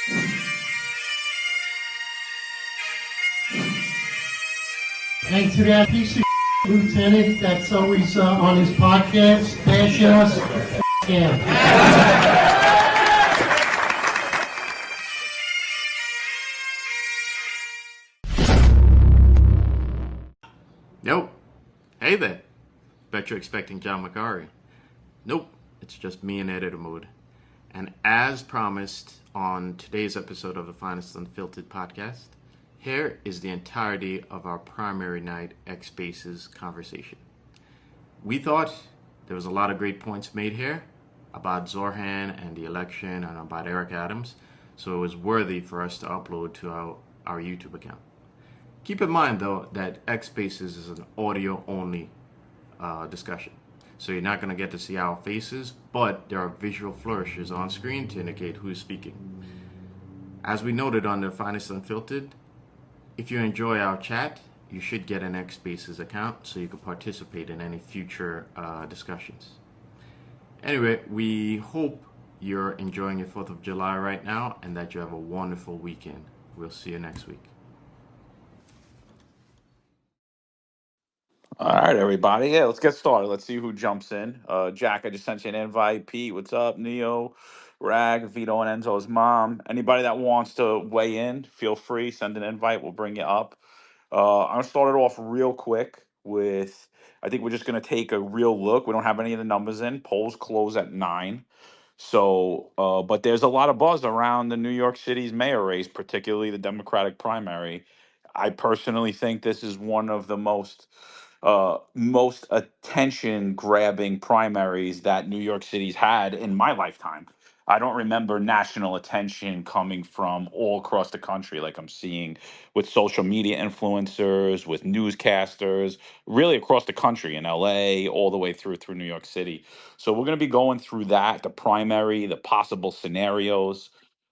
And to that piece of lieutenant that's always on his podcast, bashing us, him. Yo, hey there. Bet you're expecting John McCarry. Nope, it's just me in editor mode. And as promised on today's episode of the Finest Unfiltered podcast, here is the entirety of our primary night X Spaces conversation. We thought there was a lot of great points made here about Zorhan and the election and about Eric Adams, so it was worthy for us to upload to our YouTube account. Keep in mind, though, that X Spaces is an audio-only discussion. So you're not going to get to see our faces, but there are visual flourishes on screen to indicate who's speaking. As we noted on the Finest Unfiltered, if you enjoy our chat, you should get an X Spaces account so you can participate in any future discussions. Anyway, we hope you're enjoying your 4th of July right now and that you have a wonderful weekend. We'll see you next week. All right, everybody. Yeah, let's get started. Let's see who jumps in. Jack, I just sent you an invite. Pete, what's up? Neo, Rag, Vito, and Enzo's mom. Anybody that wants to weigh in, feel free. Send an invite. We'll bring you up. I'm going to start it off real quick with, I think we're just going to take a real look. We don't have any of the numbers in. Polls close at 9. So, but there's a lot of buzz around the New York City's mayor race, particularly the Democratic primary. I personally think this is one of the most attention grabbing primaries that New York City's had in my lifetime. I don't remember national attention coming from all across the country like I'm seeing with social media influencers, with newscasters, really across the country in LA, all the way through New York City. So we're going to be going through that, the primary, the possible scenarios.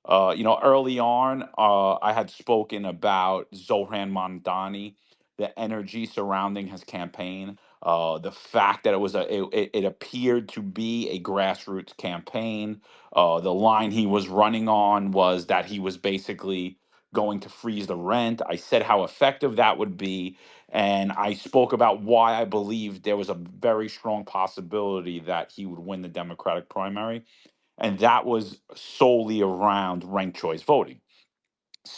Early on, I had spoken about Zohran Mamdani, the energy surrounding his campaign, the fact that it appeared to be a grassroots campaign. The line he was running on was that he was basically going to freeze the rent. I said how effective that would be, and I spoke about why I believed there was a very strong possibility that he would win the Democratic primary, and that was solely around ranked choice voting.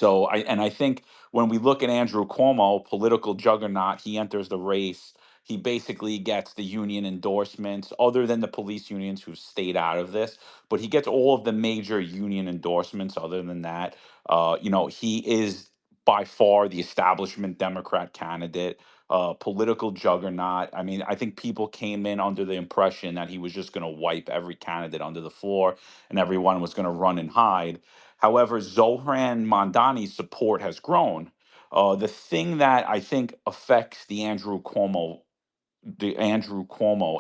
I think when we look at Andrew Cuomo, political juggernaut, he enters the race. He basically gets the union endorsements, other than the police unions who've stayed out of this. But he gets all of the major union endorsements. Other than that, he is by far the establishment Democrat candidate, political juggernaut. I mean, I think people came in under the impression that he was just going to wipe every candidate under the floor, and everyone was going to run and hide. However, Zohran Mamdani's support has grown. The thing that I think affects the Andrew Cuomo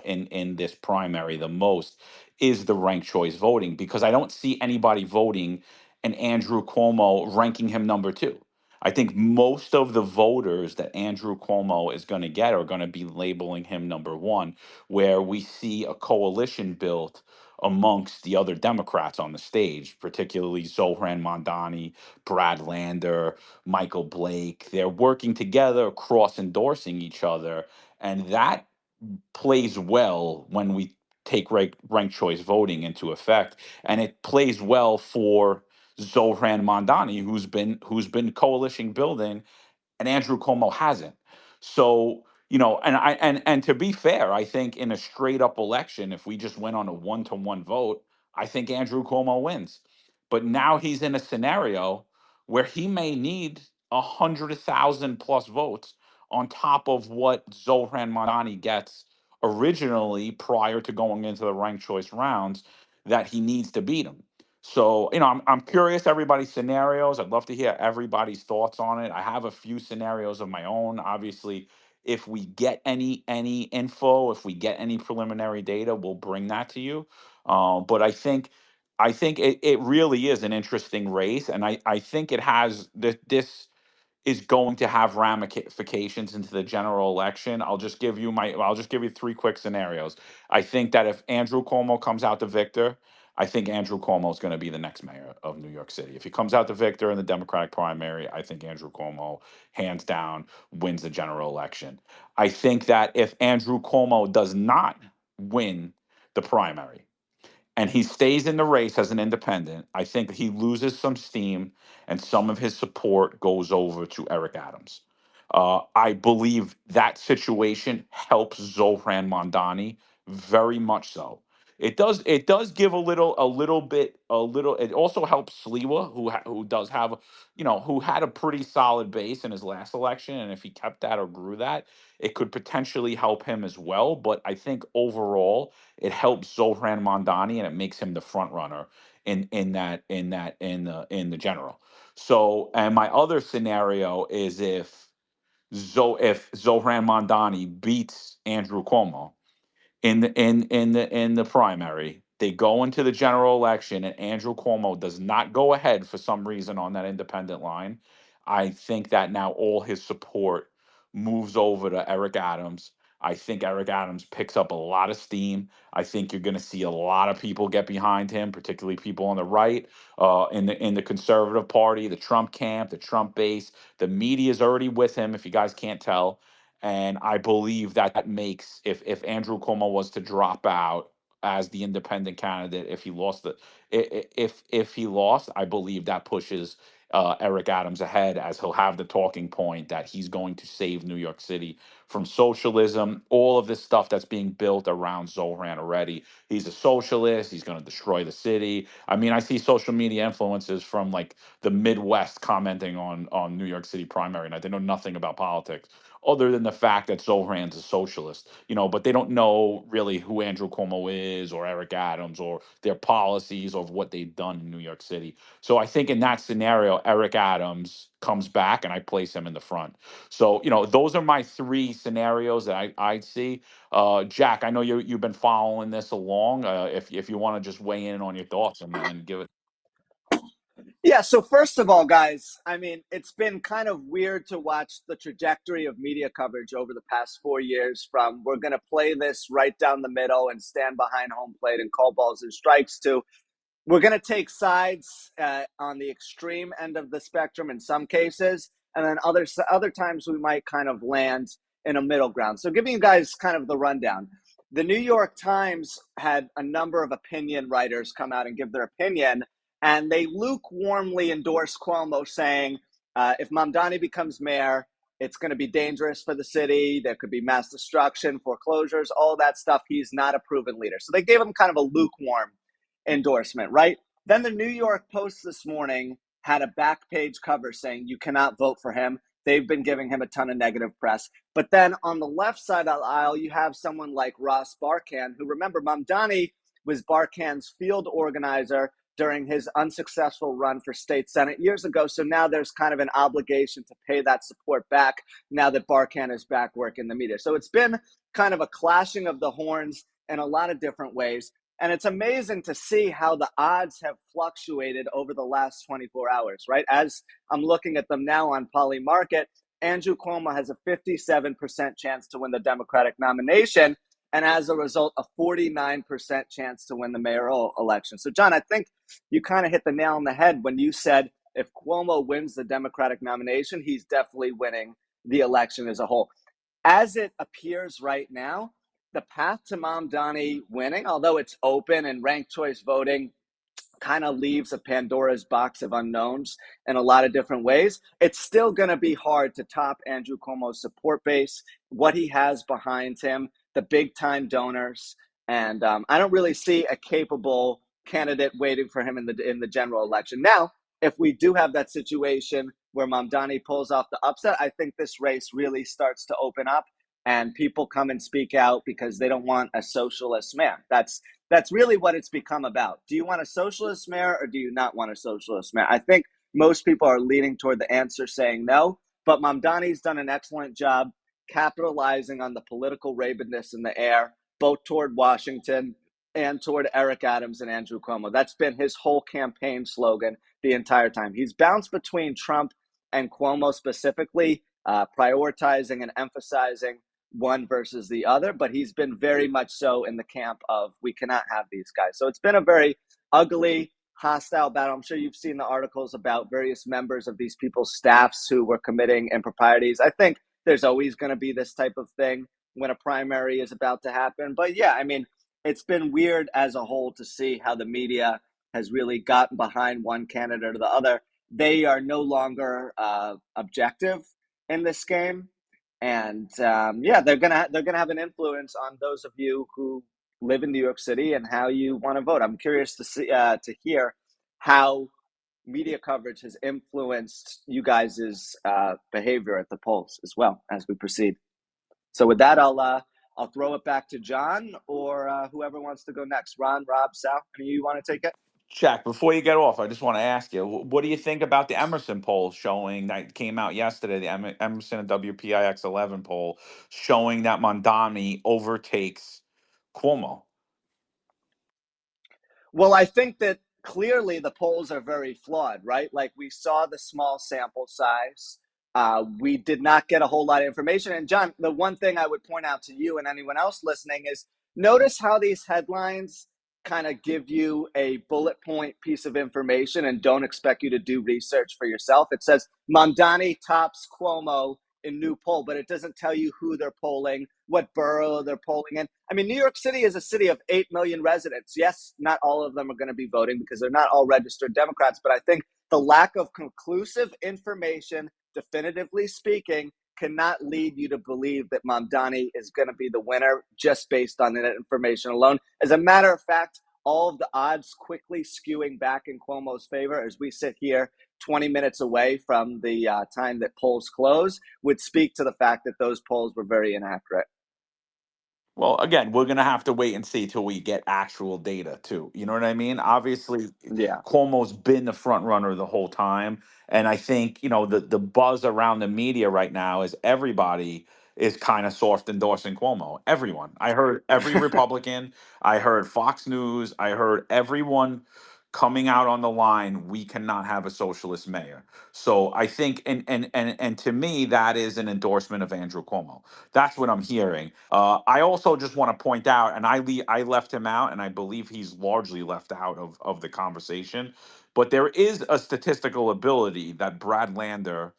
in this primary the most is the ranked choice voting, because I don't see anybody voting and Andrew Cuomo ranking him number two. I think most of the voters that Andrew Cuomo is going to get are going to be labeling him number one, where we see a coalition built amongst the other Democrats on the stage, particularly Zohran Mamdani, Brad Lander, Michael Blake. They're working together, cross endorsing each other, and that plays well when we take ranked choice voting into effect, and it plays well for Zohran Mamdani, who's been coalition building, and Andrew Cuomo hasn't. So, and to be fair, I think in a straight up election, if we just went on a 1-to-1 vote, I think Andrew Cuomo wins. But now he's in a scenario where he may need 100,000 plus votes on top of what Zohran Mamdani gets originally prior to going into the ranked choice rounds, that he needs to beat him. So, I'm curious everybody's scenarios. I'd love to hear everybody's thoughts on it. I have a few scenarios of my own. Obviously, if we get any info, if we get any preliminary data, we'll bring that to you. But I think it really is an interesting race, and I think it has this is going to have ramifications into the general election. I'll just give you three quick scenarios. I think that if Andrew Cuomo comes out the victor, I think Andrew Cuomo is going to be the next mayor of New York City. If he comes out the victor in the Democratic primary, I think Andrew Cuomo, hands down, wins the general election. I think that if Andrew Cuomo does not win the primary, and he stays in the race as an independent, I think he loses some steam and some of his support goes over to Eric Adams. I believe that situation helps Zohran Mondani very much so. It does. It does give a little, a little. It also helps Sliwa, who does have, who had a pretty solid base in his last election, and if he kept that or grew that, it could potentially help him as well. But I think overall, it helps Zohran Mondani and it makes him the front runner in the general. So, and my other scenario is if Zohran Mondani beats Andrew Cuomo in the primary. They go into the general election, and Andrew Cuomo does not go ahead for some reason on that independent line. I think that now all his support moves over to Eric Adams. I think Eric Adams picks up a lot of steam. I think you're going to see a lot of people get behind him, particularly people on the right, in the conservative party, the Trump camp, the Trump base. The media is already with him. If you guys can't tell, and I believe that makes if Andrew Cuomo was to drop out as the independent candidate, if he lost if he lost, I believe that pushes Eric Adams ahead, as he'll have the talking point that he's going to save New York City from socialism. All of this stuff that's being built around Zohran already. He's a socialist. He's going to destroy the city. I mean, I see social media influencers from like the Midwest commenting on New York City primary night. They know nothing about politics other than the fact that Zohran's a socialist, but they don't know really who Andrew Cuomo is or Eric Adams or their policies or what they've done in New York City. So I think in that scenario, Eric Adams comes back and I place him in the front. So, those are my three scenarios that I see. Jack, I know you've been following this along. If you want to just weigh in on your thoughts and give it. Yeah, so first of all, guys, I mean, it's been kind of weird to watch the trajectory of media coverage over the past 4 years from we're going to play this right down the middle and stand behind home plate and call balls and strikes to we're going to take sides on the extreme end of the spectrum in some cases, and then other times we might kind of land in a middle ground. So giving you guys kind of the rundown. The New York Times had a number of opinion writers come out and give their opinion, and they lukewarmly endorsed Cuomo, saying if Mamdani becomes mayor, it's going to be dangerous for the city. There could be mass destruction, foreclosures, all that stuff. He's not a proven leader. So they gave him kind of a lukewarm endorsement, right? Then the New York Post this morning had a back page cover saying you cannot vote for him. They've been giving him a ton of negative press. But then on the left side of the aisle, you have someone like Ross Barkan, who, remember, Mamdani was Barkan's field organizer during his unsuccessful run for state senate years ago. So now there's kind of an obligation to pay that support back now that Barkan is back working the media. So it's been kind of a clashing of the horns in a lot of different ways. And it's amazing to see how the odds have fluctuated over the last 24 hours, right? As I'm looking at them now on Polymarket, Andrew Cuomo has a 57% chance to win the Democratic nomination, and as a result, a 49% chance to win the mayoral election. So, John, I think you kind of hit the nail on the head when you said if Cuomo wins the Democratic nomination, he's definitely winning the election as a whole. As it appears right now, the path to Mamdani winning, although it's open and ranked choice voting kind of leaves a Pandora's box of unknowns in a lot of different ways, it's still going to be hard to top Andrew Cuomo's support base, what he has behind him, the big time donors. And I don't really see a capable candidate waiting for him in the general election. Now, if we do have that situation where Mamdani pulls off the upset, I think this race really starts to open up and people come and speak out because they don't want a socialist man. That's really what it's become about. Do you want a socialist mayor or do you not want a socialist mayor? I think most people are leaning toward the answer saying no, but Mamdani's done an excellent job capitalizing on the political rabidness in the air, both toward Washington and toward Eric Adams and Andrew Cuomo. That's been his whole campaign slogan the entire time. He's bounced between Trump and Cuomo specifically, prioritizing and emphasizing one versus the other, but he's been very much so in the camp of we cannot have these guys. So it's been a very ugly, hostile battle. I'm sure you've seen the articles about various members of these people's staffs who were committing improprieties. I think there's always going to be this type of thing when a primary is about to happen. But yeah, I mean, it's been weird as a whole to see how the media has really gotten behind one candidate or the other. They are no longer objective in this game, and yeah, they're gonna have an influence on those of you who live in New York City and how you want to vote. I'm curious to hear how media coverage has influenced you guys' behavior at the polls as well as we proceed. So with that, I'll throw it back to John or whoever wants to go next. Ron, Rob, Sal, any of you want to take it? Jack, before you get off, I just want to ask you, what do you think about the Emerson poll showing that came out yesterday, the Emerson and WPIX 11 poll showing that Mondani overtakes Cuomo? Well, I think that clearly the polls are very flawed, right? Like we saw the small sample size. We did not get a whole lot of information. And John, the one thing I would point out to you and anyone else listening is notice how these headlines kind of give you a bullet point piece of information and don't expect you to do research for yourself. It says Mamdani tops Cuomo in new poll, but it doesn't tell you who they're polling, what borough they're polling in. I mean, New York City is a city of 8 million residents. Yes, not all of them are going to be voting because they're not all registered Democrats, but I think the lack of conclusive information, definitively speaking, cannot lead you to believe that Mamdani is going to be the winner just based on that information alone. As a matter of fact, all of the odds quickly skewing back in Cuomo's favor as we sit here 20 minutes away from the time that polls close would speak to the fact that those polls were very inaccurate. Well, again, we're going to have to wait and see till we get actual data too. You know what I mean? Obviously, Yeah. Cuomo's been the front runner the whole time, and I think the buzz around the media right now is everybody is kind of soft endorsing Cuomo. Everyone. I heard every Republican, I heard Fox News, I heard everyone coming out on the line. We cannot have a socialist mayor. So I think, and to me, that is an endorsement of Andrew Cuomo. That's what I'm hearing. I also just want to point out, and I left him out, and I believe he's largely left out of the conversation. But there is a statistical ability that Brad Lander,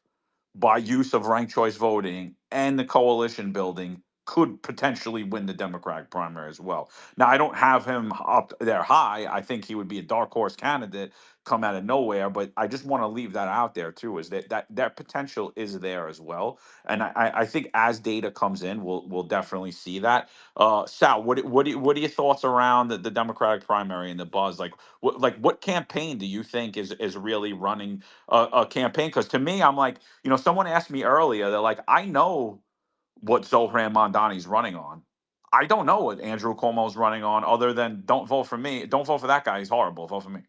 by use of ranked choice voting and the coalition building, could potentially win the Democratic primary as well. Now, I don't have him up there high. I think he would be a dark horse candidate come out of nowhere, but I just want to leave that out there too, is that potential is there as well. And I think as data comes in, we'll definitely see that. Sal, what are your thoughts around the Democratic primary and the buzz? What campaign do you think is really running a campaign? Because to me, I'm like, someone asked me earlier, they're like, I know what Zohran Mondani's running on. I don't know what Andrew Cuomo's running on other than don't vote for me. Don't vote for that guy. He's horrible. Vote for me.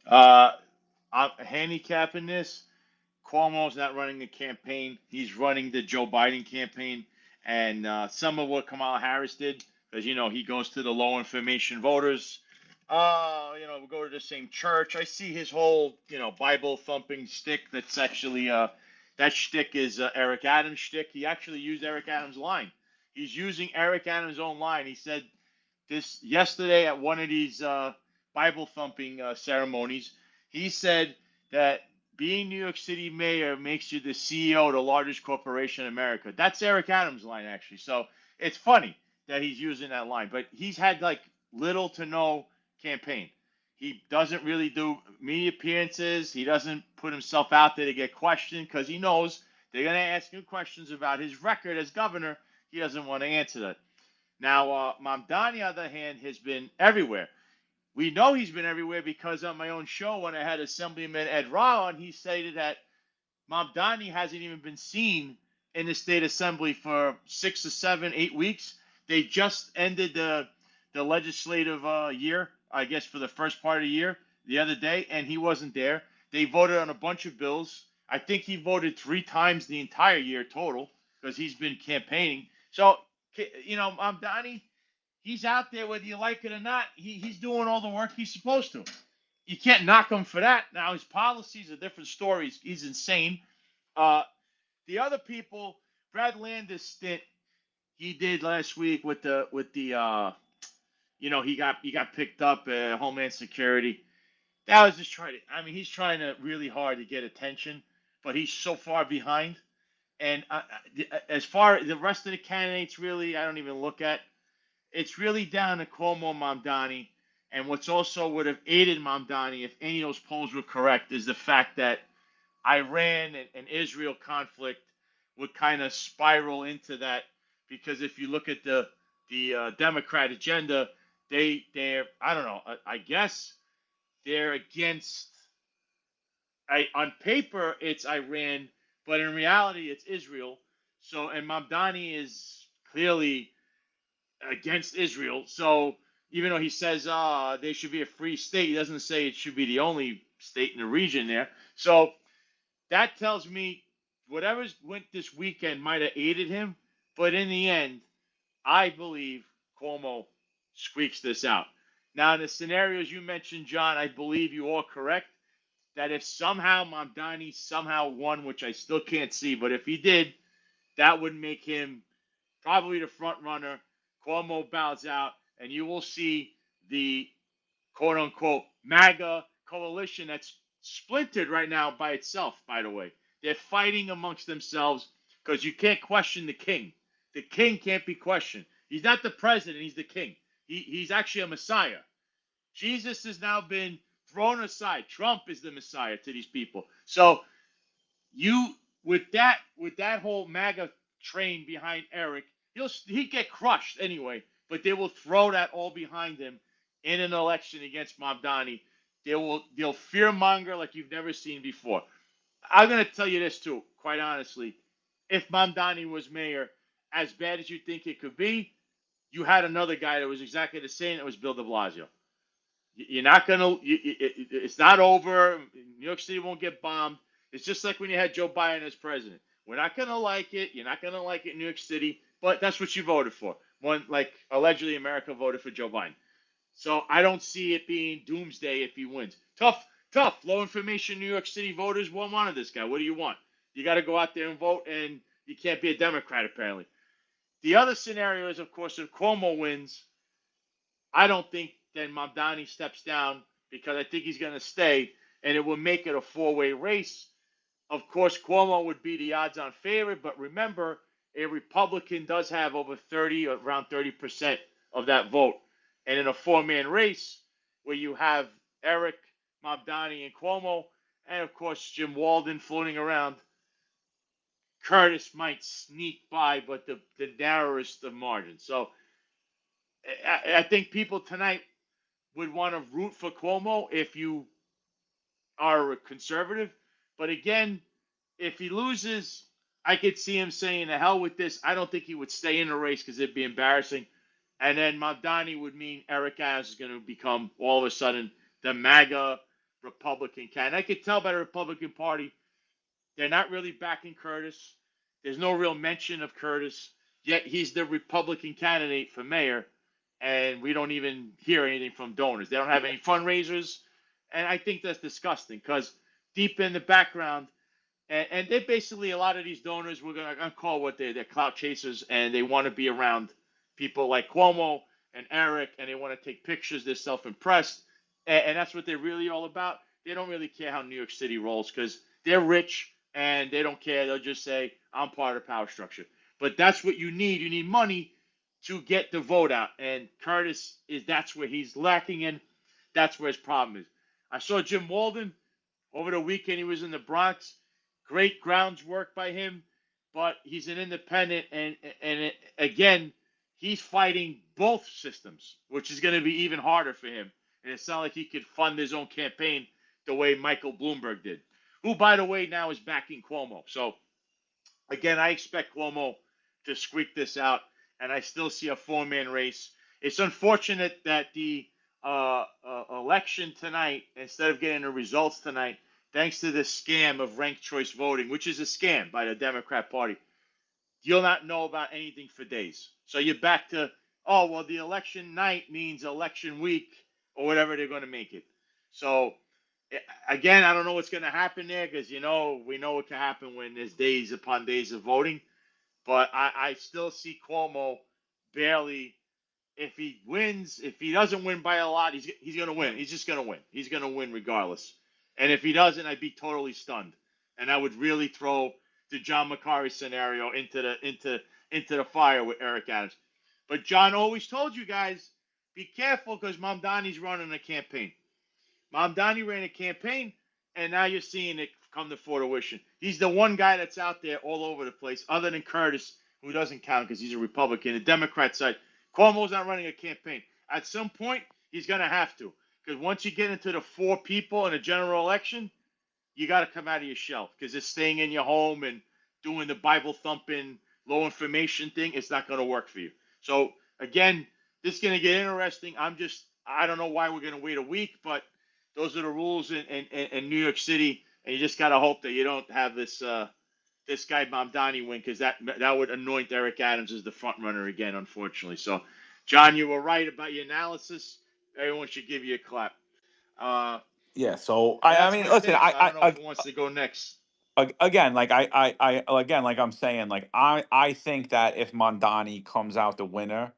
Uh, I'm handicapping this. Cuomo's not running the campaign. He's running the Joe Biden campaign. And some of what Kamala Harris did, because, he goes to the low information voters. We go to the same church. I see his whole, Bible thumping stick. That's actually, that shtick is Eric Adams' shtick. He actually used Eric Adams' line. He's using Eric Adams' own line. He said this yesterday at one of these Bible thumping ceremonies. He said that being New York City mayor makes you the CEO of the largest corporation in America. That's Eric Adams' line, actually. So it's funny that he's using that line, but he's had like little to no campaign. He doesn't really do media appearances. He doesn't put himself out there to get questioned because he knows they're going to ask him questions about his record as governor. He doesn't want to answer that. Now, Mamdani, on the other hand, has been everywhere. We know he's been everywhere because on my own show, when I had Assemblyman Ed Ra on, he stated that Mamdani hasn't even been seen in the state assembly for 6 or 7, 8 weeks. They just ended the legislative year, I guess, for the first part of the year the other day, and he wasn't there. They voted on a bunch of bills. I think he voted 3 times the entire year total because he's been campaigning. So, Mamdani, he's out there whether you like it or not. He's doing all the work he's supposed to. You can't knock him for that. Now his policies are different stories. He's insane. Uh, the other people, Brad Landis stint he did last week with the he got picked up at Homeland Security. That was just trying to. I mean, he's trying to really hard to get attention, but he's so far behind. And as far as the rest of the candidates, really, I don't even look at. It's really down to Cuomo, Mamdani, and what's also would have aided Mamdani if any of those polls were correct is the fact that Iran and Israel conflict would kind of spiral into that because if you look at the Democrat agenda, they're I don't know I guess they're against on paper it's Iran, but in reality it's Israel. So and Mamdani is clearly against Israel. So even though he says they should be a free state, he doesn't say it should be the only state in the region there. So that tells me whatever's went this weekend might have aided him, but in the end, I believe Cuomo squeaks this out. Now, in the scenarios you mentioned, John, I believe you are correct that if somehow Mamdani somehow won, which I still can't see, but if he did, that would make him probably the front runner. Cuomo bows out, and you will see the quote unquote MAGA coalition that's splintered right now by itself, by the way. They're fighting amongst themselves because you can't question the king. The king can't be questioned. He's not the president, he's the king. He's actually a messiah. Jesus has now been thrown aside. Trump is the messiah to these people. So you with that whole MAGA train behind Eric, he'd get crushed anyway. But they will throw that all behind him in an election against Mamdani. They'll fearmonger like you've never seen before. I'm gonna tell you this too, quite honestly. If Mamdani was mayor, as bad as you think it could be, you had another guy that was exactly the same. That was Bill De Blasio. You're not gonna. It's not over. New York City won't get bombed. It's just like when you had Joe Biden as president. We're not gonna like it. You're not gonna like it in New York City, but that's what you voted for. One like allegedly America voted for Joe Biden. So I don't see it being doomsday if he wins. Tough, tough. Low information New York City voters won't want this guy. What do you want? You got to go out there and vote, and you can't be a Democrat apparently. The other scenario is, of course, if Cuomo wins, I don't think then Mamdani steps down because I think he's going to stay, and it will make it a four-way race. Of course, Cuomo would be the odds-on favorite, but remember, a Republican does have over 30, around 30% of that vote. And in a four-man race where you have Eric, Mamdani, and Cuomo, and of course Jim Walden floating around, Curtis might sneak by, but the narrowest of margins. So I think people tonight would want to root for Cuomo if you are a conservative. But again, if he loses, I could see him saying, "The hell with this." I don't think he would stay in the race because it'd be embarrassing. And then Mamdani would mean Eric Adams is going to become all of a sudden the MAGA Republican candidate. I could tell by the Republican Party they're not really backing Curtis. There's no real mention of Curtis, yet he's the Republican candidate for mayor, and we don't even hear anything from donors. They don't have any fundraisers, and I think that's disgusting because deep in the background, and they basically a lot of these donors we're gonna call what they're clout chasers, and they want to be around people like Cuomo and Eric, and they want to take pictures. They're self-impressed, and that's what they're really all about. They don't really care how New York City rolls because they're rich and they don't care. They'll just say, "I'm part of the power structure." But that's what you need. You need money to get the vote out, and Curtis is that's where he's lacking in. That's where his problem is. I saw Jim Walden over the weekend. He was in the Bronx. Great grounds work by him, but he's an independent, again, he's fighting both systems, which is going to be even harder for him. And it's not like he could fund his own campaign the way Michael Bloomberg did, who, by the way, now is backing Cuomo. So again, I expect Cuomo to squeak this out, and I still see a four-man race. It's unfortunate that the election tonight, instead of getting the results tonight, thanks to this scam of ranked choice voting, which is a scam by the Democrat Party, you'll not know about anything for days. So you're back to, oh, well, the election night means election week or whatever they're going to make it. So, again, I don't know what's going to happen there because, we know what can happen when there's days upon days of voting. But I still see Cuomo barely. If he wins, if he doesn't win by a lot, he's gonna win. He's just gonna win. He's gonna win regardless. And if he doesn't, I'd be totally stunned, and I would really throw the John McCarthy scenario into the fire with Eric Adams. But John always told you guys, be careful because Mamdani's running a campaign. Mamdani ran a campaign, and now you're seeing it come to fruition. He's the one guy that's out there all over the place, other than Curtis, who doesn't count because he's a Republican. The Democrat side, Cuomo's not running a campaign. At some point, he's going to have to, because once you get into the four people in a general election, you got to come out of your shell because it's staying in your home and doing the Bible thumping, low information thing. It's not going to work for you. So again, this is going to get interesting. I don't know why we're going to wait a week, but those are the rules in New York City, and you just got to hope that you don't have this guy Mamdani win because that would anoint Eric Adams as the front runner again, unfortunately. So, John, you were right about your analysis. Everyone should give you a clap. Uh, Yeah. So and I that's mean, my listen, take. I don't know who wants to go next. again, like again, like I'm saying, like I think that if Mondani comes out the winner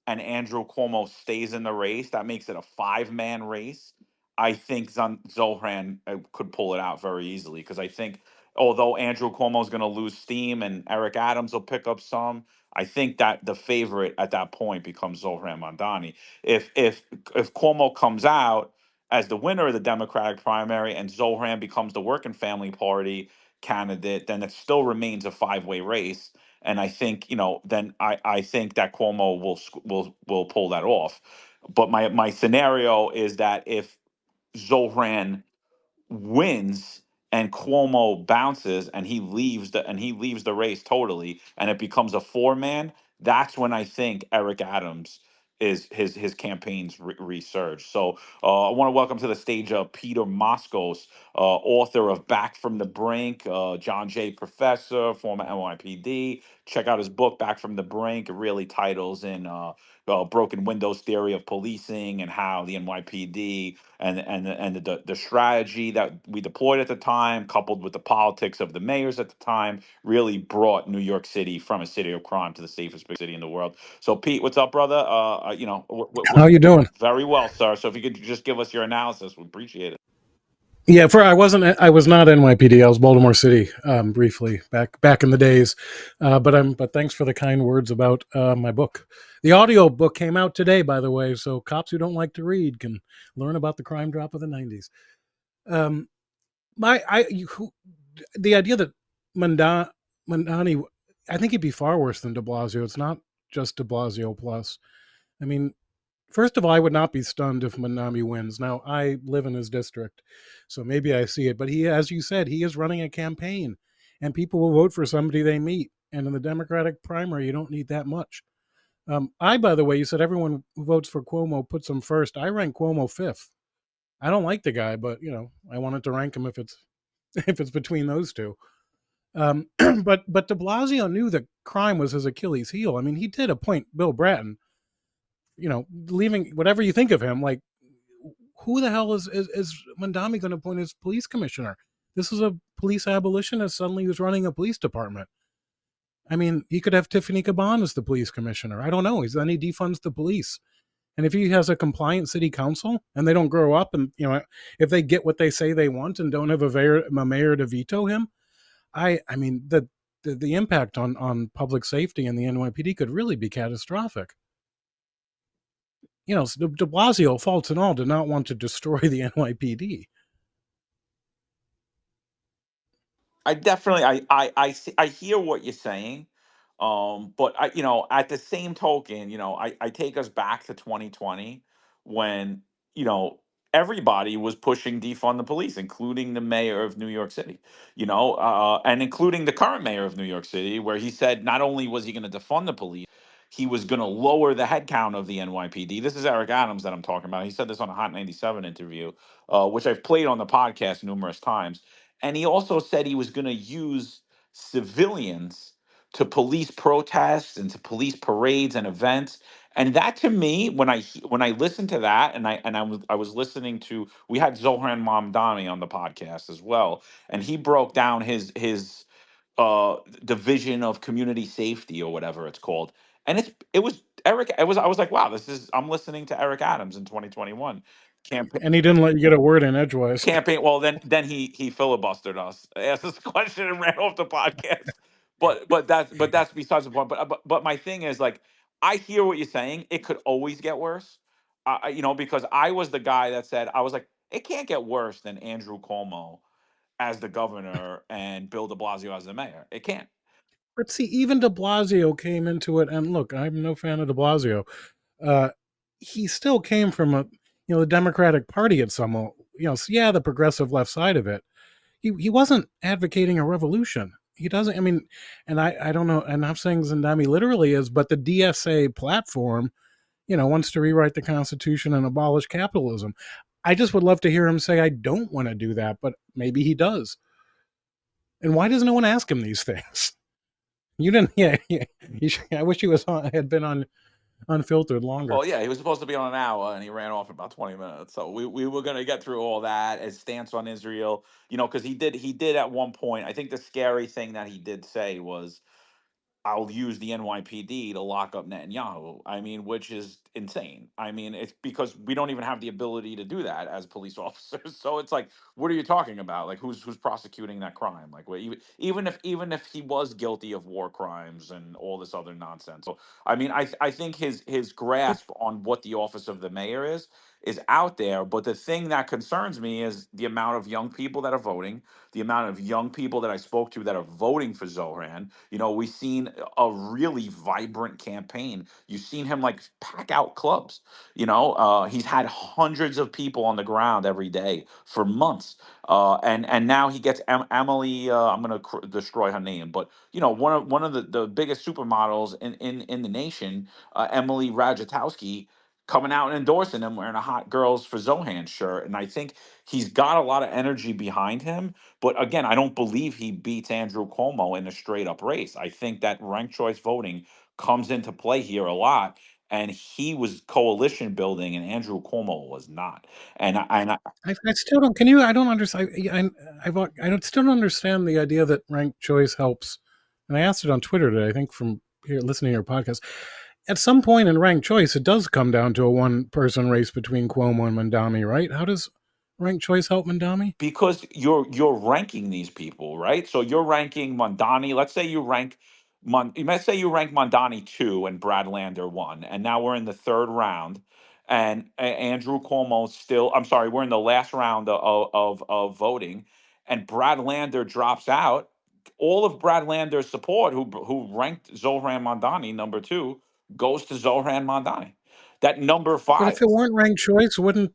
and Andrew Cuomo stays in the race, that makes it a five-man race. I think Zohran could pull it out very easily because I think although Andrew Cuomo is going to lose steam and Eric Adams will pick up some, I think that the favorite at that point becomes Zohran Mondani. If Cuomo comes out as the winner of the Democratic primary and Zohran becomes the Working Family Party candidate, then it still remains a five-way race. And I think then I think that Cuomo will pull that off. But my scenario is that if Zohran wins and Cuomo bounces and he leaves the race totally and it becomes a four-man, that's when I think Eric Adams is his campaign's resurge. So I want to welcome to the stage Peter Moskos, author of Back from the Brink, John Jay Professor, former NYPD. Check out his book Back from the Brink. It really titles in broken windows theory of policing and how the NYPD and the strategy that we deployed at the time, coupled with the politics of the mayors at the time, really brought New York City from a city of crime to the safest big city in the world. So, Pete, what's up, brother? How you doing? Very well, sir. So, if you could just give us your analysis, we appreciate it. Yeah, I was not NYPD. I was Baltimore City briefly back in the days. But thanks for the kind words about my book. The audio book came out today, by the way, so cops who don't like to read can learn about the crime drop of the '90s. Um, the idea that Mandani, I think he'd be far worse than De Blasio. It's not just De Blasio plus. I mean, first of all, I would not be stunned if Manami wins. Now, I live in his district, so maybe I see it. But he, as you said, he is running a campaign, and people will vote for somebody they meet. And in the Democratic primary, you don't need that much. By the way, you said everyone who votes for Cuomo puts him first. I rank Cuomo fifth. I don't like the guy, but I wanted to rank him if it's if it's between those two. But De Blasio knew that crime was his Achilles heel. I mean, he did appoint Bill Bratton, leaving whatever you think of him, like who the hell is Mandami going to appoint as police commissioner? This is a police abolitionist suddenly who's running a police department. I mean, he could have Tiffany Caban as the police commissioner. I don't know. Then he defunds the police. And if he has a compliant city council and they don't grow up and, if they get what they say they want and don't have a mayor to veto him, I mean, the impact on public safety and the NYPD could really be catastrophic. De Blasio, faults and all, did not want to destroy the NYPD. I definitely I hear what you're saying. But at the same token, I take us back to 2020 when, you know, everybody was pushing defund the police, including the mayor of New York City, and including the current mayor of New York City, where he said not only was he going to defund the police, he was going to lower the headcount of the NYPD. This is Eric Adams that I'm talking about. He said this on a Hot 97 interview, which I've played on the podcast numerous times. And he also said he was going to use civilians to police protests and to police parades and events. And that to me, when I listened to that, I was listening to, we had Zohran Mamdani on the podcast as well, and he broke down his division of community safety or whatever it's called. And it was Eric. It was I was like, wow, I'm listening to Eric Adams in 2021 campaign. And he didn't let you get a word in edgewise. Campaign. Well, then he filibustered us, asked us a question, and ran off the podcast. But that's besides the point. But my thing is, like, I hear what you're saying. It could always get worse. Because I was the guy that said, I was like, it can't get worse than Andrew Cuomo as the governor and Bill De Blasio as the mayor. It can't. But see, even De Blasio came into it, and look, I'm no fan of De Blasio. Uh, he still came from the Democratic Party at some, yeah, the progressive left side of it. He wasn't advocating a revolution. He doesn't. I mean, and I don't know. And I'm saying Zandami literally is, but the DSA platform, wants to rewrite the Constitution and abolish capitalism. I just would love to hear him say, I don't want to do that, but maybe he does. And why does no one ask him these things? You didn't, yeah. I wish he had been on Unfiltered longer. Well, yeah, he was supposed to be on an hour, and he ran off in about 20 minutes. So we were going to get through all that, his stance on Israel, because he did at one point. I think the scary thing that he did say was, I'll use the NYPD to lock up Netanyahu. I mean, which is insane. I mean, it's because we don't even have the ability to do that as police officers. So it's like, what are you talking about? Like, who's prosecuting that crime? Like, even if he was guilty of war crimes and all this other nonsense. So I mean, I think his But grasp on what the office of the mayor is out there. But the thing that concerns me is the amount of young people that are voting, the amount of young people that I spoke to that are voting for Zohran. We've seen a really vibrant campaign. You've seen him like pack out clubs. He's had hundreds of people on the ground every day for months. And now he gets Emily. I'm gonna destroy her name, but one of the biggest supermodels in the nation, Emily Ratajkowski, coming out and endorsing him wearing a Hot Girls for Zohan shirt. And I think he's got a lot of energy behind him. But again, I don't believe he beats Andrew Cuomo in a straight up race. I think that ranked choice voting comes into play here a lot. And he was coalition building, and Andrew Cuomo was not. And I I still don't. Can you? I don't understand. I don't still don't understand the idea that ranked choice helps. And I asked it on Twitter today. I think from here listening to your podcast. At some point in ranked choice, it does come down to a one-person race between Cuomo and Mandami, right? How does ranked choice help Mandami? because you're ranking these people, right? So you're ranking Mondani. Let's say you rank let's say you rank Mondani 2 and Brad Lander 1, and now we're in the third round, and Andrew Cuomo still. I'm sorry, we're in the last round of voting, and Brad Lander drops out. All of Brad Lander's support, who ranked Zohran Mondani number 2, goes to Zohran Mondani. That number But 5. if it weren't ranked choice, wouldn't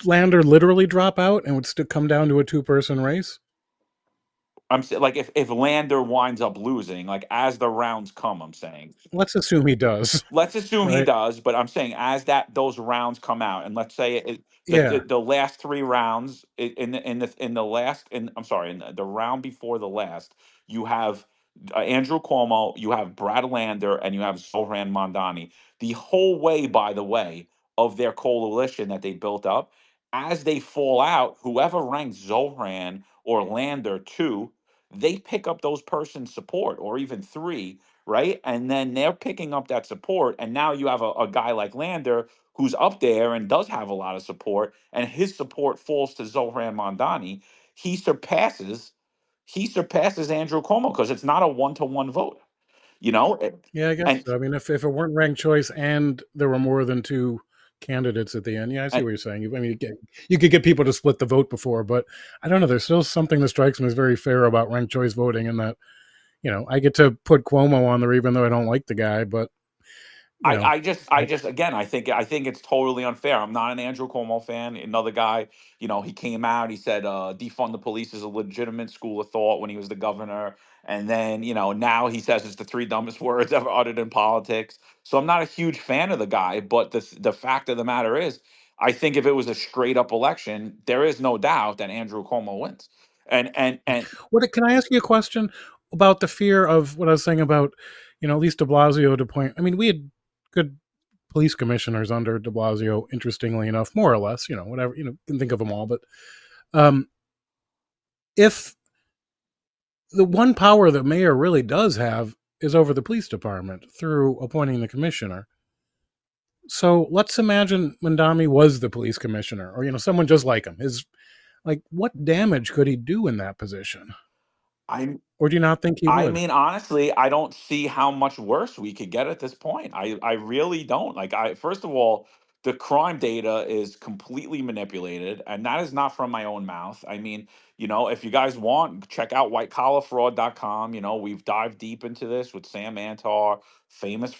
Lander literally drop out and would still come down to a two-person race? I'm saying, like, if Lander winds up losing, like, as the rounds come, I'm saying, Let's assume he does, let's assume he right? does, but I'm saying as those rounds come out, and let's say Yeah. the last 3 rounds in the last in I'm sorry, in the round before the last, you have Andrew Cuomo, you have Brad Lander, and you have Zohran Mondani. The whole way, by the way, of their coalition that they built up, as they fall out, whoever ranks Zohran or Lander 2, they pick up those persons' support, or even 3, right? And then they're picking up that support. And now you have a guy like Lander who's up there and does have a lot of support, and his support falls to Zohran Mondani. He surpasses he surpasses Andrew Cuomo because it's not a 1-to-1 vote, you know? Yeah, I guess And so. I mean, if it weren't ranked choice and there were more than two candidates at the end, yeah, I see and what you're saying. I mean, you could get people to split the vote before, but I don't know. There's still something that strikes me as very fair about ranked choice voting, in that I get to put Cuomo on there even though I don't like the guy, but you I, know, I just, I I, just, again, I think it's totally unfair. I'm not an Andrew Cuomo fan. Another guy, he came out. He said, defund the police is a legitimate school of thought when he was the governor, and then, now he says it's the three dumbest words ever uttered in politics. So I'm not a huge fan of the guy. But the fact of the matter is, I think if it was a straight up election, there is no doubt that Andrew Cuomo wins. And what can I ask you a question about the fear of what I was saying about at least De Blasio to point? I mean, we had good police commissioners under De Blasio, interestingly enough, more or less, whatever, can think of them all. But if the one power the mayor really does have is over the police department through appointing the commissioner. So let's imagine Mandami was the police commissioner, or someone just like him. What damage could he do in that position? I Or do you not think he I would? mean, honestly, I don't see how much worse we could get at this point. I really don't. Like, I first of all, the crime data is completely manipulated, and that is not from my own mouth. I mean, if you guys want, check out whitecollarfraud.com. We've dived deep into this with Sam Antar, famous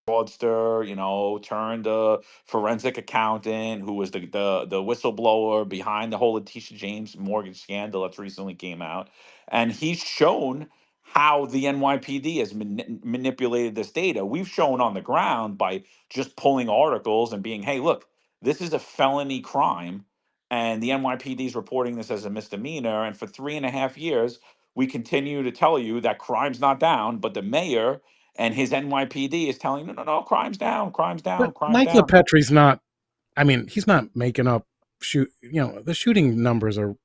fraudster, turned a forensic accountant who was the whistleblower behind the whole Letitia James mortgage scandal that's recently came out, and he's shown how the NYPD has manipulated this data. We've shown on the ground by just pulling articles and being, hey, look, this is a felony crime, and the NYPD is reporting this as a misdemeanor, and for 3.5 years. We continue to tell you that crime's not down, but the mayor and his NYPD is telling, no, no, no, crime's down, crime's But down, crime's Mike down. LePetri's not. I mean, he's not making up shoot. The shooting numbers are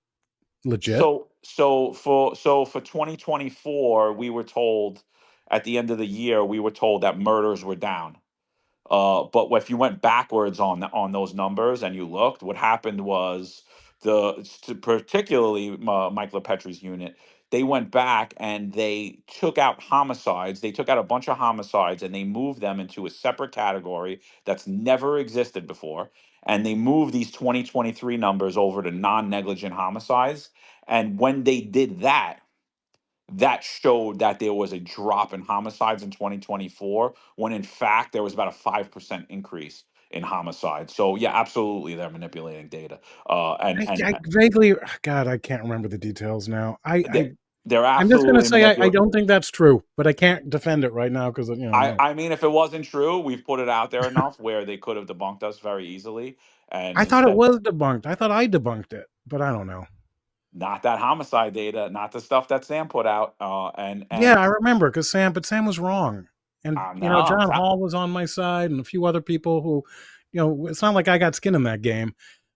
legit. So for 2024, we were told at the end of the year, we were told that murders were down. But if you went backwards on those numbers and you looked, what happened was particularly Mike LePetri's unit, they went back and they took out homicides. They took out a bunch of homicides and they moved them into a separate category that's never existed before. And they moved these 2023 numbers over to non-negligent homicides. And when they did that, that showed that there was a drop in homicides in 2024 when in fact there was about a 5% increase in homicides. So yeah, absolutely they're manipulating data. And I vaguely, God, I can't remember the details now. they, they're I'm just going to absolutely say I manipulating. don't think that's true, but I can't defend it right now because I, no. I mean, if it wasn't true, we've put it out there enough where they could have debunked us very easily. And I thought it instead, was debunked. I thought I debunked it, but I don't know. not that homicide data, not the stuff that Sam put out. Yeah, And I remember because Sam was wrong, and no, John Hall was on my side, and a few other people who, it's not like I got skin in that game.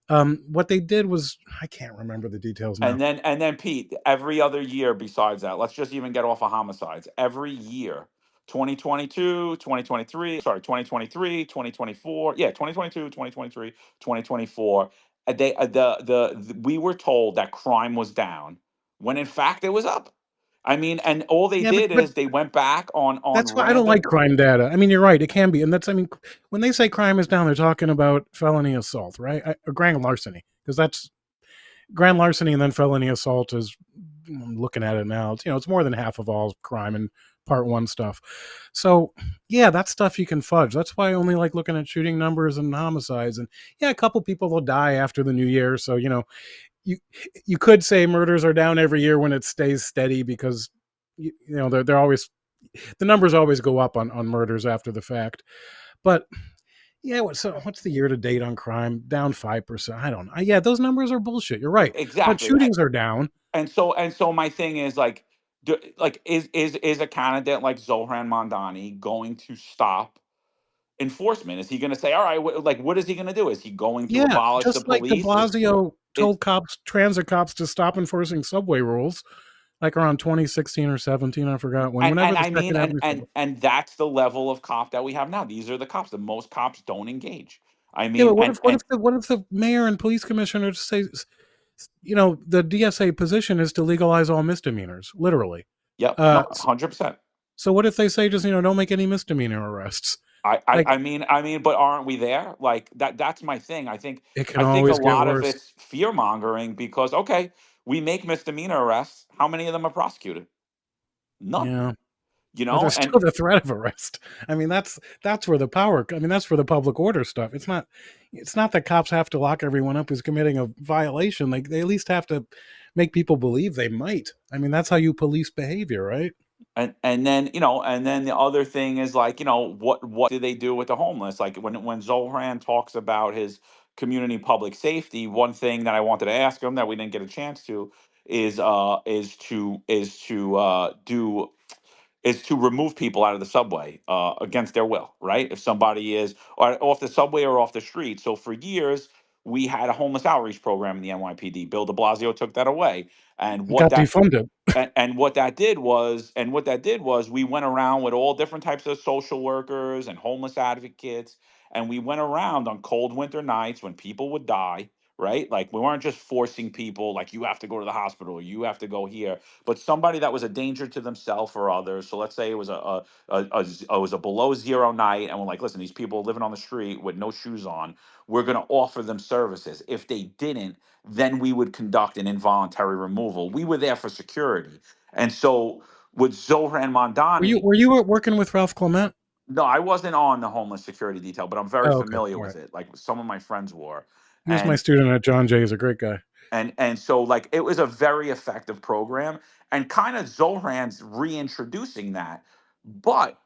What they did was I can't remember the details now. and then Pete, every other year besides that, let's just even get off of homicides. Every year, 2022, 2023, sorry, 2023, 2024, yeah, 2022, 2023, 2024. They we were told that crime was down when in fact it was up. I mean, and all they Yeah, did but is they went back on that's why I don't like random. crime data. I mean, you're right; it can be, and when they say crime is down, they're talking about felony assault, right, or grand larceny, because that's grand larceny and then felony assault is. I'm looking at it now. It's more than half of all crime in part one stuff. So yeah, that stuff you can fudge. That's why I only like looking at shooting numbers and homicides. And yeah, a couple people will die after the new year. So you you could say murders are down every year when it stays steady because they're always the numbers always go up on murders after the fact. But yeah, what's the year to date on crime? Down 5%. I don't know. Yeah, those numbers are bullshit. You're right. But Exactly. shootings are down. And so my thing is like, is a candidate like Zohran Mandani going to stop enforcement? Is he going to say, all right, what is he going to do? Is he going to Yeah, abolish the just like de police? Blasio Is told transit cops to stop enforcing subway rules, like around 2016 or 17, I forgot when. and Whenever the I mean, Second and Avenue and subway. and that's the level of cop that we have now. These are the cops. The most cops don't engage. I Yeah, mean, but what if the mayor and police commissioner say, the DSA position is to legalize all misdemeanors, literally. yep, no, Uh, 100%. so what if they say just don't make any misdemeanor arrests? I, I Like I mean I mean, but aren't we there? Like that's my thing. I think it can I think a always get lot of worse. it's fear mongering because okay, we make misdemeanor arrests. How many of them are prosecuted? None. Yeah. You But know, there's and still the threat of arrest. I mean, that's where the power. I mean, that's where the public order stuff. It's not that cops have to lock everyone up who's committing a violation. Like they at least have to make people believe they might. I mean, that's how you police behavior, right? and then the other thing is like, what do they do with the homeless? Like when Zohran talks about his community public safety, one thing that I wanted to ask him that we didn't get a chance to is to remove people out of the subway against their will, right? If somebody is or off the subway or off the street. So for years, we had a homeless outreach program in the NYPD. Bill de Blasio took that away. And It what got that defunded. and what that did was we went around with all different types of social workers and homeless advocates, and we went around on cold winter nights when people would die, right? Like, we weren't just forcing people, like, you have to go to the hospital or you have to go here, but somebody that was a danger to themselves or others. So let's say it was it was a below zero night, and we're like, listen, these people living on the street with no shoes on, we're going to offer them services. If they didn't, then we would conduct an involuntary removal. We were there for security. And so with Zohran Were you Mamdani, were you working with Ralph Clement? no, I wasn't on the homeless security detail, but I'm very Oh, okay, familiar all with right. it. Like, some of my friends were. He was my And student at John Jay. He's a great guy. so, like, it was a very effective program, and kind of Zohran's reintroducing that. But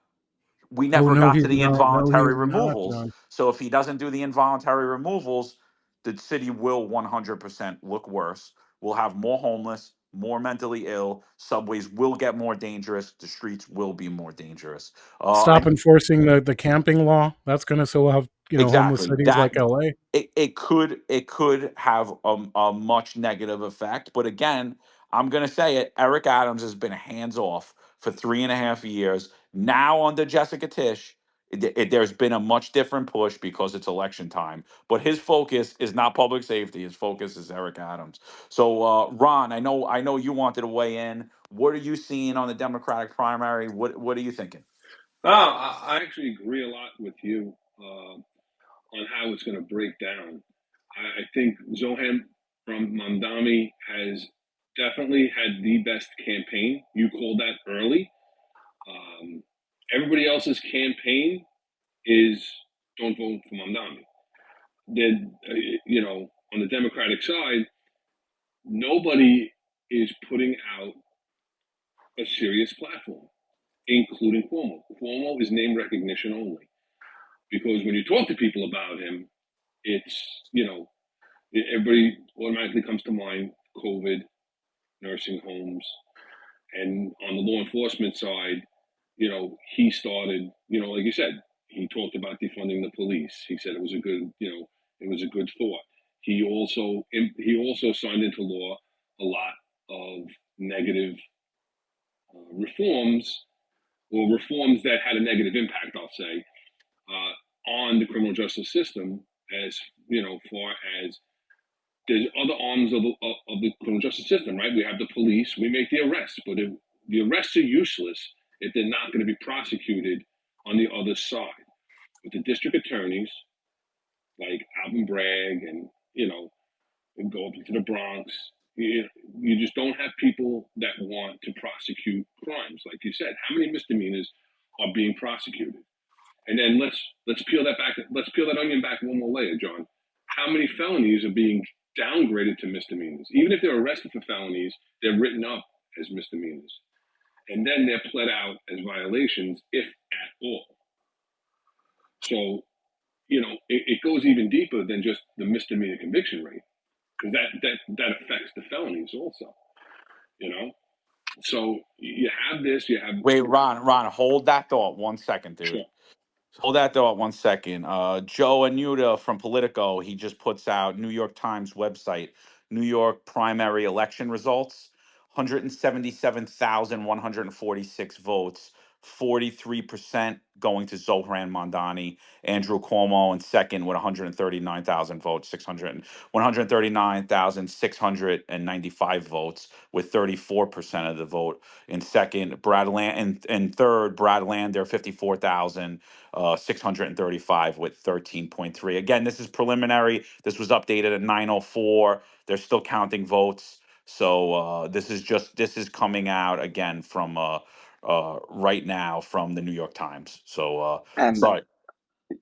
we Oh never no, got he's to the not. No, involuntary he's not, removals. John. So if he doesn't do the involuntary removals, the city will 100% look worse. We'll have more homeless, more mentally ill. Subways will get more dangerous. The streets will be more dangerous. Stop And enforcing the camping law. That's gonna so we'll have homeless exactly cities that like LA. it could have a much negative effect. But again, I'm going to say it. Eric Adams has been hands off for 3.5 years. Now under Jessica Tisch, there's been a much different push because it's election time. But his focus is not public safety. His focus is Eric Adams. So, Ron, I know you wanted to weigh in. What are you seeing on the Democratic primary? What are you thinking? I actually agree a lot with you on how it's going to break down. I think Zohan from Mamdani has definitely had the best campaign. You called that early. Everybody else's campaign is don't vote for Mamdani. Then, on the Democratic side, nobody is putting out a serious platform, including Cuomo. Cuomo is name recognition only. Because when you talk to people about him, it's, everybody automatically comes to mind COVID, nursing homes. And on the law enforcement side, he started, like you said, he talked about defunding the police. He said it was a good thought. He also signed into law a lot of negative reforms, or reforms that had a negative impact, I'll say, on the criminal justice system, as far as there's other arms of the criminal justice system, right? We have the police, we make the arrests, but if the arrests are useless if they're not going to be prosecuted on the other side. With the district attorneys like Alvin Bragg and go up into the Bronx, you just don't have people that want to prosecute crimes. Like you said, how many misdemeanors are being prosecuted? And then let's peel that back. Let's peel that onion back one more layer, John. How many felonies are being downgraded to misdemeanors? Even if they're arrested for felonies, they're written up as misdemeanors, and then they're pled out as violations, if at all. So it goes even deeper than just the misdemeanor conviction rate, because that affects the felonies also. So you have this. You have Wait, Ron, hold that thought 1 second, dude. sure. Hold that thought 1 second. Joe Anuta from Politico, he just puts out New York Times website, New York primary election results, 177,146 votes, 43% going to Zohran Mondani, Andrew Cuomo in second with 139,000 votes, 139,695 votes with 34% of the vote. In second, Brad Land, and third, Brad Lander, 54,000. 635 with 13.3. Again, this is preliminary. This was updated at 9:04. They're still counting votes. So this is coming out again from right now from the New York Times. So And sorry.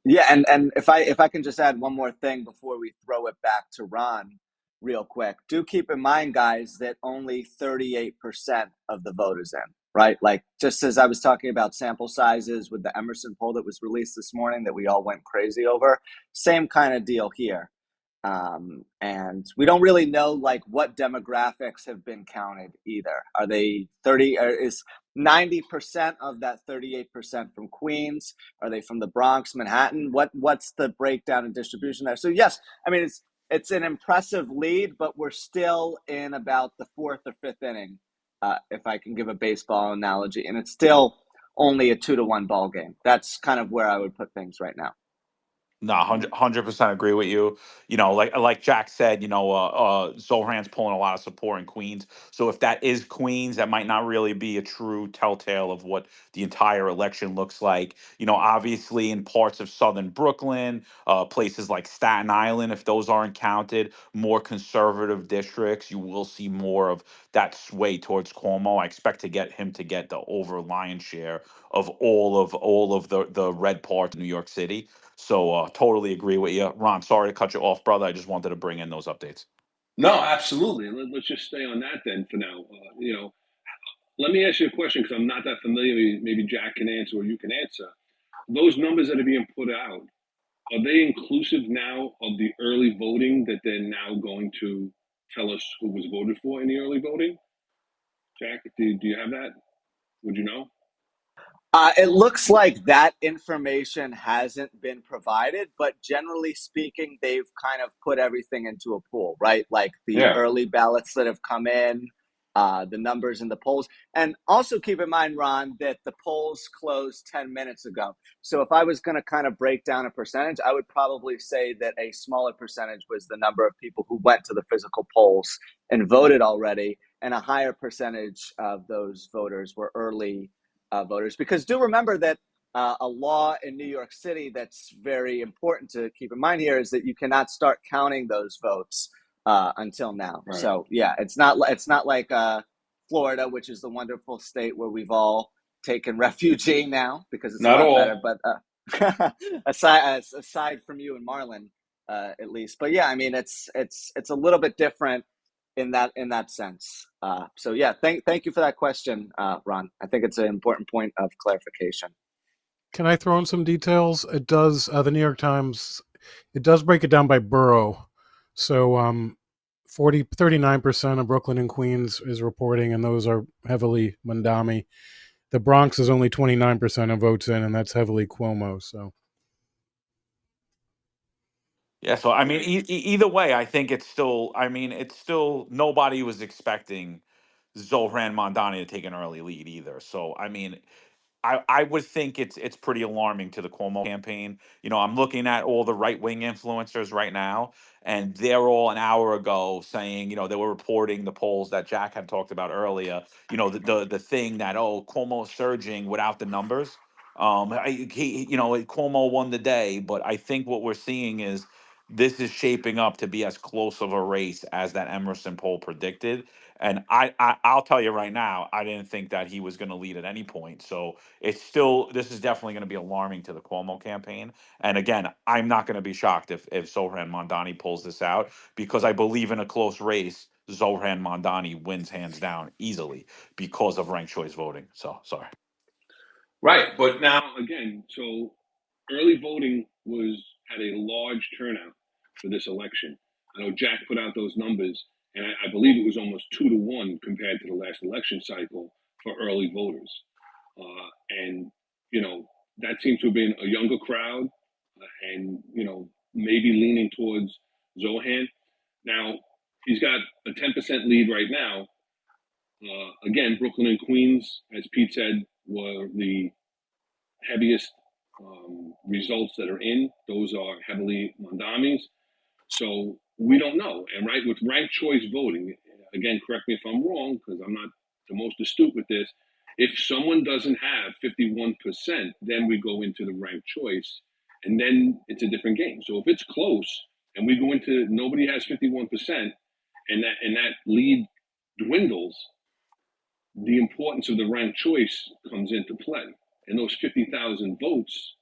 yeah, and if I can just add one more thing before we throw it back to Ron real quick. Do keep in mind, guys, that only 38% of the vote is in, right? Like, just as I was talking about sample sizes with the Emerson poll that was released this morning that we all went crazy over, same kind of deal here. And we don't really know like what demographics have been counted either. Are they 30 or is 90% of that 38% from Queens? Are they from the Bronx, Manhattan? What's the breakdown and distribution there? So yes, I mean it's an impressive lead, but we're still in about the fourth or fifth inning, if I can give a baseball analogy, and it's still only a 2-1 ball game. That's kind of where I would put things right now. No, 100% agree with you. Like Jack said, Zohan's pulling a lot of support in Queens. So if that is Queens, that might not really be a true telltale of what the entire election looks like. Obviously in parts of southern Brooklyn, places like Staten Island, if those aren't counted, more conservative districts, you will see more of that sway towards Cuomo. I expect him to get the over lion's share of all of the red parts of New York City. So totally agree with you. Ron, sorry to cut you off, brother. I just wanted to bring in those updates. No, absolutely. Let's just stay on that then for now. Let me ask you a question because I'm not that familiar. Maybe Jack can answer or you can answer. Those numbers that are being put out, are they inclusive now of the early voting that they're now going to tell us who was voted for in the early voting? Jack, do you have that? Would you know? It looks like that information hasn't been provided, but generally speaking, they've kind of put everything into a pool, right? Like the Yeah. early ballots that have come in, the numbers in the polls. And also keep in mind, Ron, that the polls closed 10 minutes ago. So if I was going to kind of break down a percentage, I would probably say that a smaller percentage was the number of people who went to the physical polls and voted already, and a higher percentage of those voters were early voters. Because do remember that a law in New York City that's very important to keep in mind here is that you cannot start counting those votes until now. Right. So yeah, it's not like Florida, which is the wonderful state where we've all taken refuge now because it's a Not lot all. better. But aside from you and Marlon, at least. But yeah, I mean it's a little bit different in that sense. So yeah, thank you for that question, Ron. I think it's an important point of clarification. Can I throw in some details? It does. The New York Times, it does break it down by borough. So 39% of Brooklyn and Queens is reporting, and those are heavily Mandami. The Bronx is only 29% of votes in, and that's heavily Cuomo. So Yeah, so I mean, either way, I think it's still. I mean, it's still nobody was expecting Zohran Mondani to take an early lead either. So I mean, I would think it's pretty alarming to the Cuomo campaign. I'm looking at all the right wing influencers right now, and they're all an hour ago saying, they were reporting the polls that Jack had talked about earlier. The thing that Cuomo's surging without the numbers. Cuomo won the day, but I think what we're seeing is this is shaping up to be as close of a race as that Emerson poll predicted. And I'll tell you right now, I didn't think that he was going to lead at any point. So this is definitely going to be alarming to the Cuomo campaign. And again, I'm not going to be shocked if Zohran Mondani pulls this out because I believe in a close race, Zohran Mondani wins hands down easily because of ranked choice voting. So sorry. Right, but now again, so early voting had a large turnout for this election. I know Jack put out those numbers, and I believe it was almost 2-1 compared to the last election cycle for early voters. And that seems to have been a younger crowd, and maybe leaning towards Zohan. Now he's got a 10% lead right now. Again, Brooklyn and Queens, as Pete said, were the heaviest results that are in. Those are heavily Mondamis. So we don't know. And right, with ranked choice voting, again, correct me if I'm wrong, because I'm not the most astute with this. If someone doesn't have 51%, then we go into the ranked choice, and then it's a different game. So if it's close and we go into nobody has 51%, and that lead dwindles, the importance of the ranked choice comes into play. And those 50,000 votes,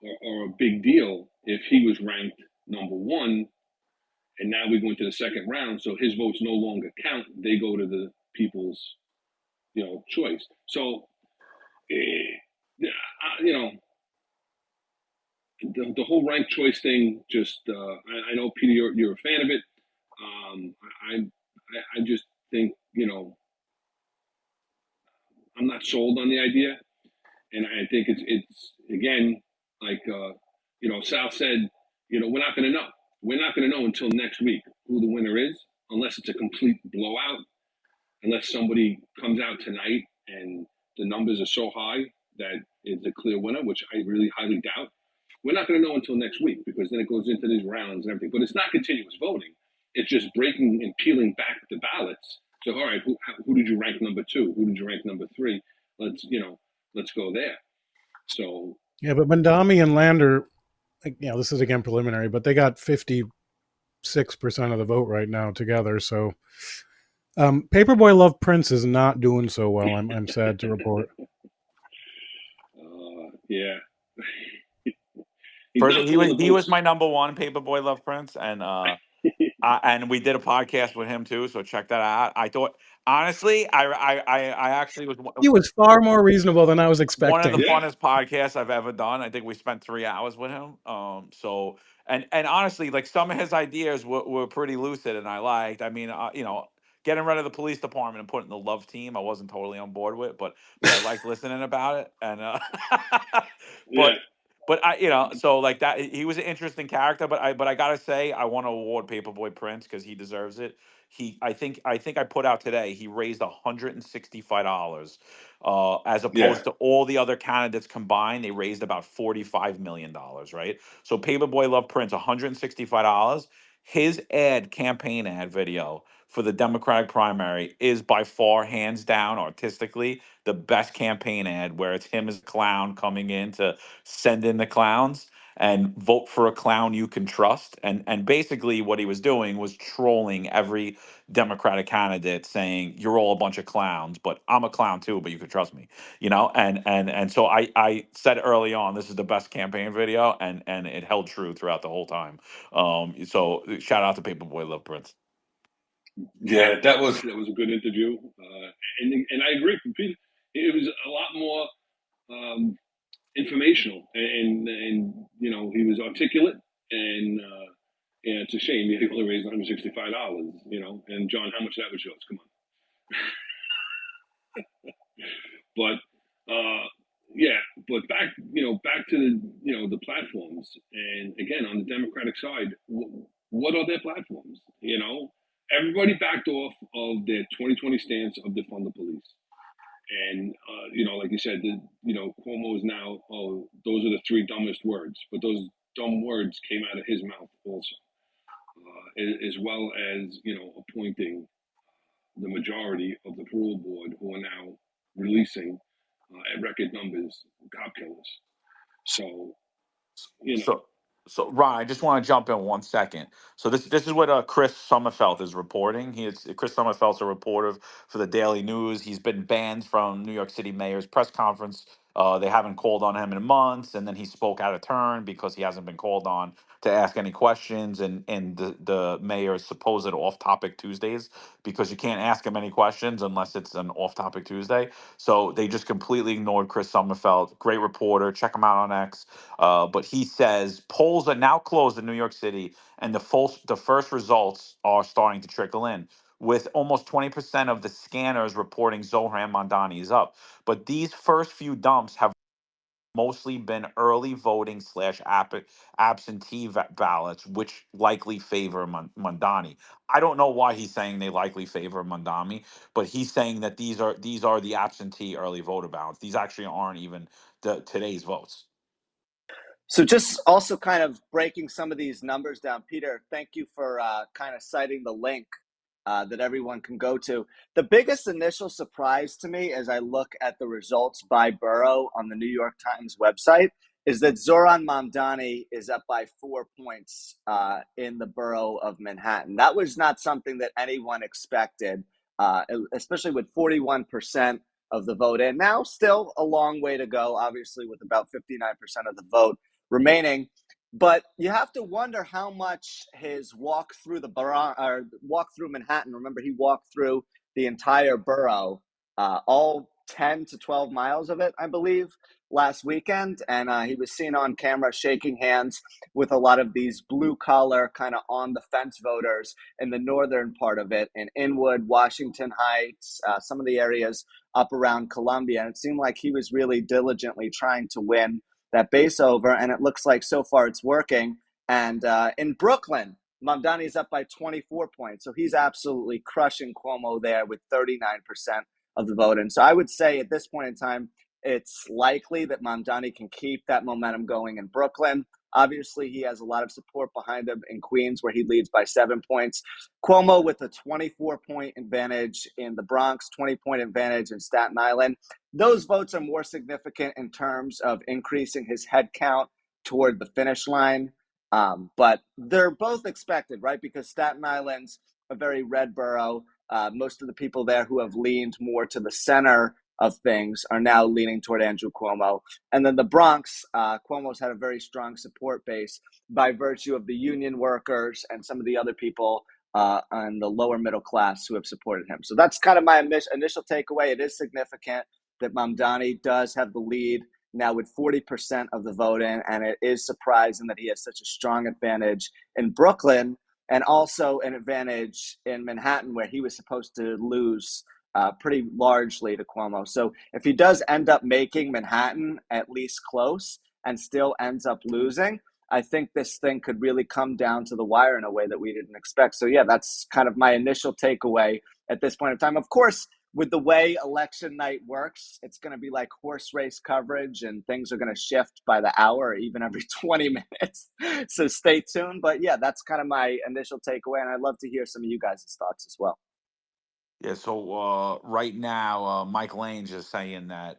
are a big deal if he was ranked number one, and now we go into the second round, so his votes no longer count. They go to the people's, choice. So, the whole ranked choice thing. Just, I know Peter, you're a fan of it. I just think, I'm not sold on the idea, and I think it's again like Sal said. we're not going to know. We're not going to know until next week who the winner is, unless it's a complete blowout, unless somebody comes out tonight and the numbers are so high that it's a clear winner, which I really highly doubt. We're not going to know until next week, because then it goes into these rounds and everything. But it's not continuous voting. It's just breaking and peeling back the ballots. So, all right, who did you rank number 2? Who did you rank number 3? Let's go there. So Yeah, but Mandami and Lander, this is again preliminary, but they got 56% of the vote right now together. So Paperboy Love Prince is not doing so well. I'm sad to report. yeah. First, he was my number one, Paperboy Love Prince, and we did a podcast with him too. So check that out. I thought, honestly, I actually was He was far more reasonable than I was one of the expecting. funnest podcasts I've ever done. I think we spent 3 hours with him. And honestly, like, some of his ideas were pretty lucid, and I liked. I mean, getting rid of the police department and putting the love team, I wasn't totally on board with, but I liked listening about it. And Yeah. but so like that, he was an interesting character. But I gotta say, I want to award Paperboy Prince because he deserves it. I think I put out today, he raised $165, as Yeah. opposed to all the other candidates combined. They raised about $45 million, right? So Paperboy Love Prince, $165. His campaign ad video for the Democratic primary is by far, hands down, artistically, the best campaign ad, where it's him as a clown coming in to send in the clowns and vote for a clown you can trust. And basically what he was doing was trolling every Democratic candidate, saying, you're all a bunch of clowns, but I'm a clown too, but you can trust me. And so I said early on, this is the best campaign video, and it held true throughout the whole time. So shout out to Paperboy Love Prince. Yeah, that was a good interview, and I agree. It was a lot more informational, and he was articulate, and yeah, it's a shame he only raised $165. And John, how much of that was yours? Come on. But yeah, but back to the platforms, and again, on the Democratic side, what are their platforms? Everybody backed off of their 2020 stance of defund the police. And like you said, Cuomo is now, oh, those are the 3 dumbest words, but those dumb words came out of his mouth also, as well as appointing the majority of the parole board, who are now releasing at record numbers cop killers. So So Ron, I just want to jump in 1 second. So this is what Chris Sommerfeld is reporting. Chris Sommerfeld's a reporter for the Daily News. He's been banned from New York City mayor's press conference. They haven't called on him in months, and then he spoke out of turn because he hasn't been called on to ask any questions. And the mayor's supposed off-topic Tuesdays, because you can't ask him any questions unless it's an off-topic Tuesday. So they just completely ignored Chris Sommerfeld. Great reporter. Check him out on X. But he says polls are now closed in New York City, and the first results are starting to trickle in, with almost 20% of the scanners reporting Zohran Mamdani is up. But these first few dumps have mostly been early voting / absentee ballots, which likely favor Mamdani. I don't know why he's saying they likely favor Mamdani, but he's saying that these are the absentee early voter ballots. These actually aren't even today's votes. So just also kind of breaking some of these numbers down, Peter, thank you for kind of citing the link that everyone can go to. The biggest initial surprise to me as I look at the results by borough on the New York Times website is that Zohran Mamdani is up by 4 points in the borough of Manhattan. That was not something that anyone expected, especially with 41% of the vote in. Now, still a long way to go, obviously, with about 59% of the vote remaining. But you have to wonder how much his walk through walk through Manhattan. Remember, he walked through the entire borough, all 10 to 12 miles of it, I believe, last weekend. And he was seen on camera shaking hands with a lot of these blue collar, kind of on the fence voters in the northern part of it, in Inwood, Washington Heights, some of the areas up around Columbia. And it seemed like he was really diligently trying to win that base over, and it looks like so far it's working. And in Brooklyn, Mamdani's up by 24 points. So he's absolutely crushing Cuomo there with 39% of the vote. And so I would say at this point in time, it's likely that Mamdani can keep that momentum going in Brooklyn. Obviously, he has a lot of support behind him in Queens, where he leads by 7 points. Cuomo with a 24-point advantage in the Bronx, 20-point advantage in Staten Island. Those votes are more significant in terms of increasing his head count toward the finish line. But they're both expected, right? Because Staten Island's a very red borough. Most of the people there who have leaned more to the center of things are now leaning toward Andrew Cuomo. And then the Bronx, Cuomo's had a very strong support base by virtue of the union workers and some of the other people on the lower middle class who have supported him. So that's kind of my initial takeaway. It is significant that Mamdani does have the lead now with 40% of the vote in, and it is surprising that he has such a strong advantage in Brooklyn and also an advantage in Manhattan, where he was supposed to lose pretty largely to Cuomo. So if he does end up making Manhattan at least close and still ends up losing, I think this thing could really come down to the wire in a way that we didn't expect. So yeah, that's kind of my initial takeaway at this point in time. Of course, with the way election night works, it's going to be like horse race coverage, and things are going to shift by the hour or even every 20 minutes. So stay tuned. But yeah, that's kind of my initial takeaway. And I'd love to hear some of you guys' thoughts as well. Yeah, so right now, Mike Lane's just saying that,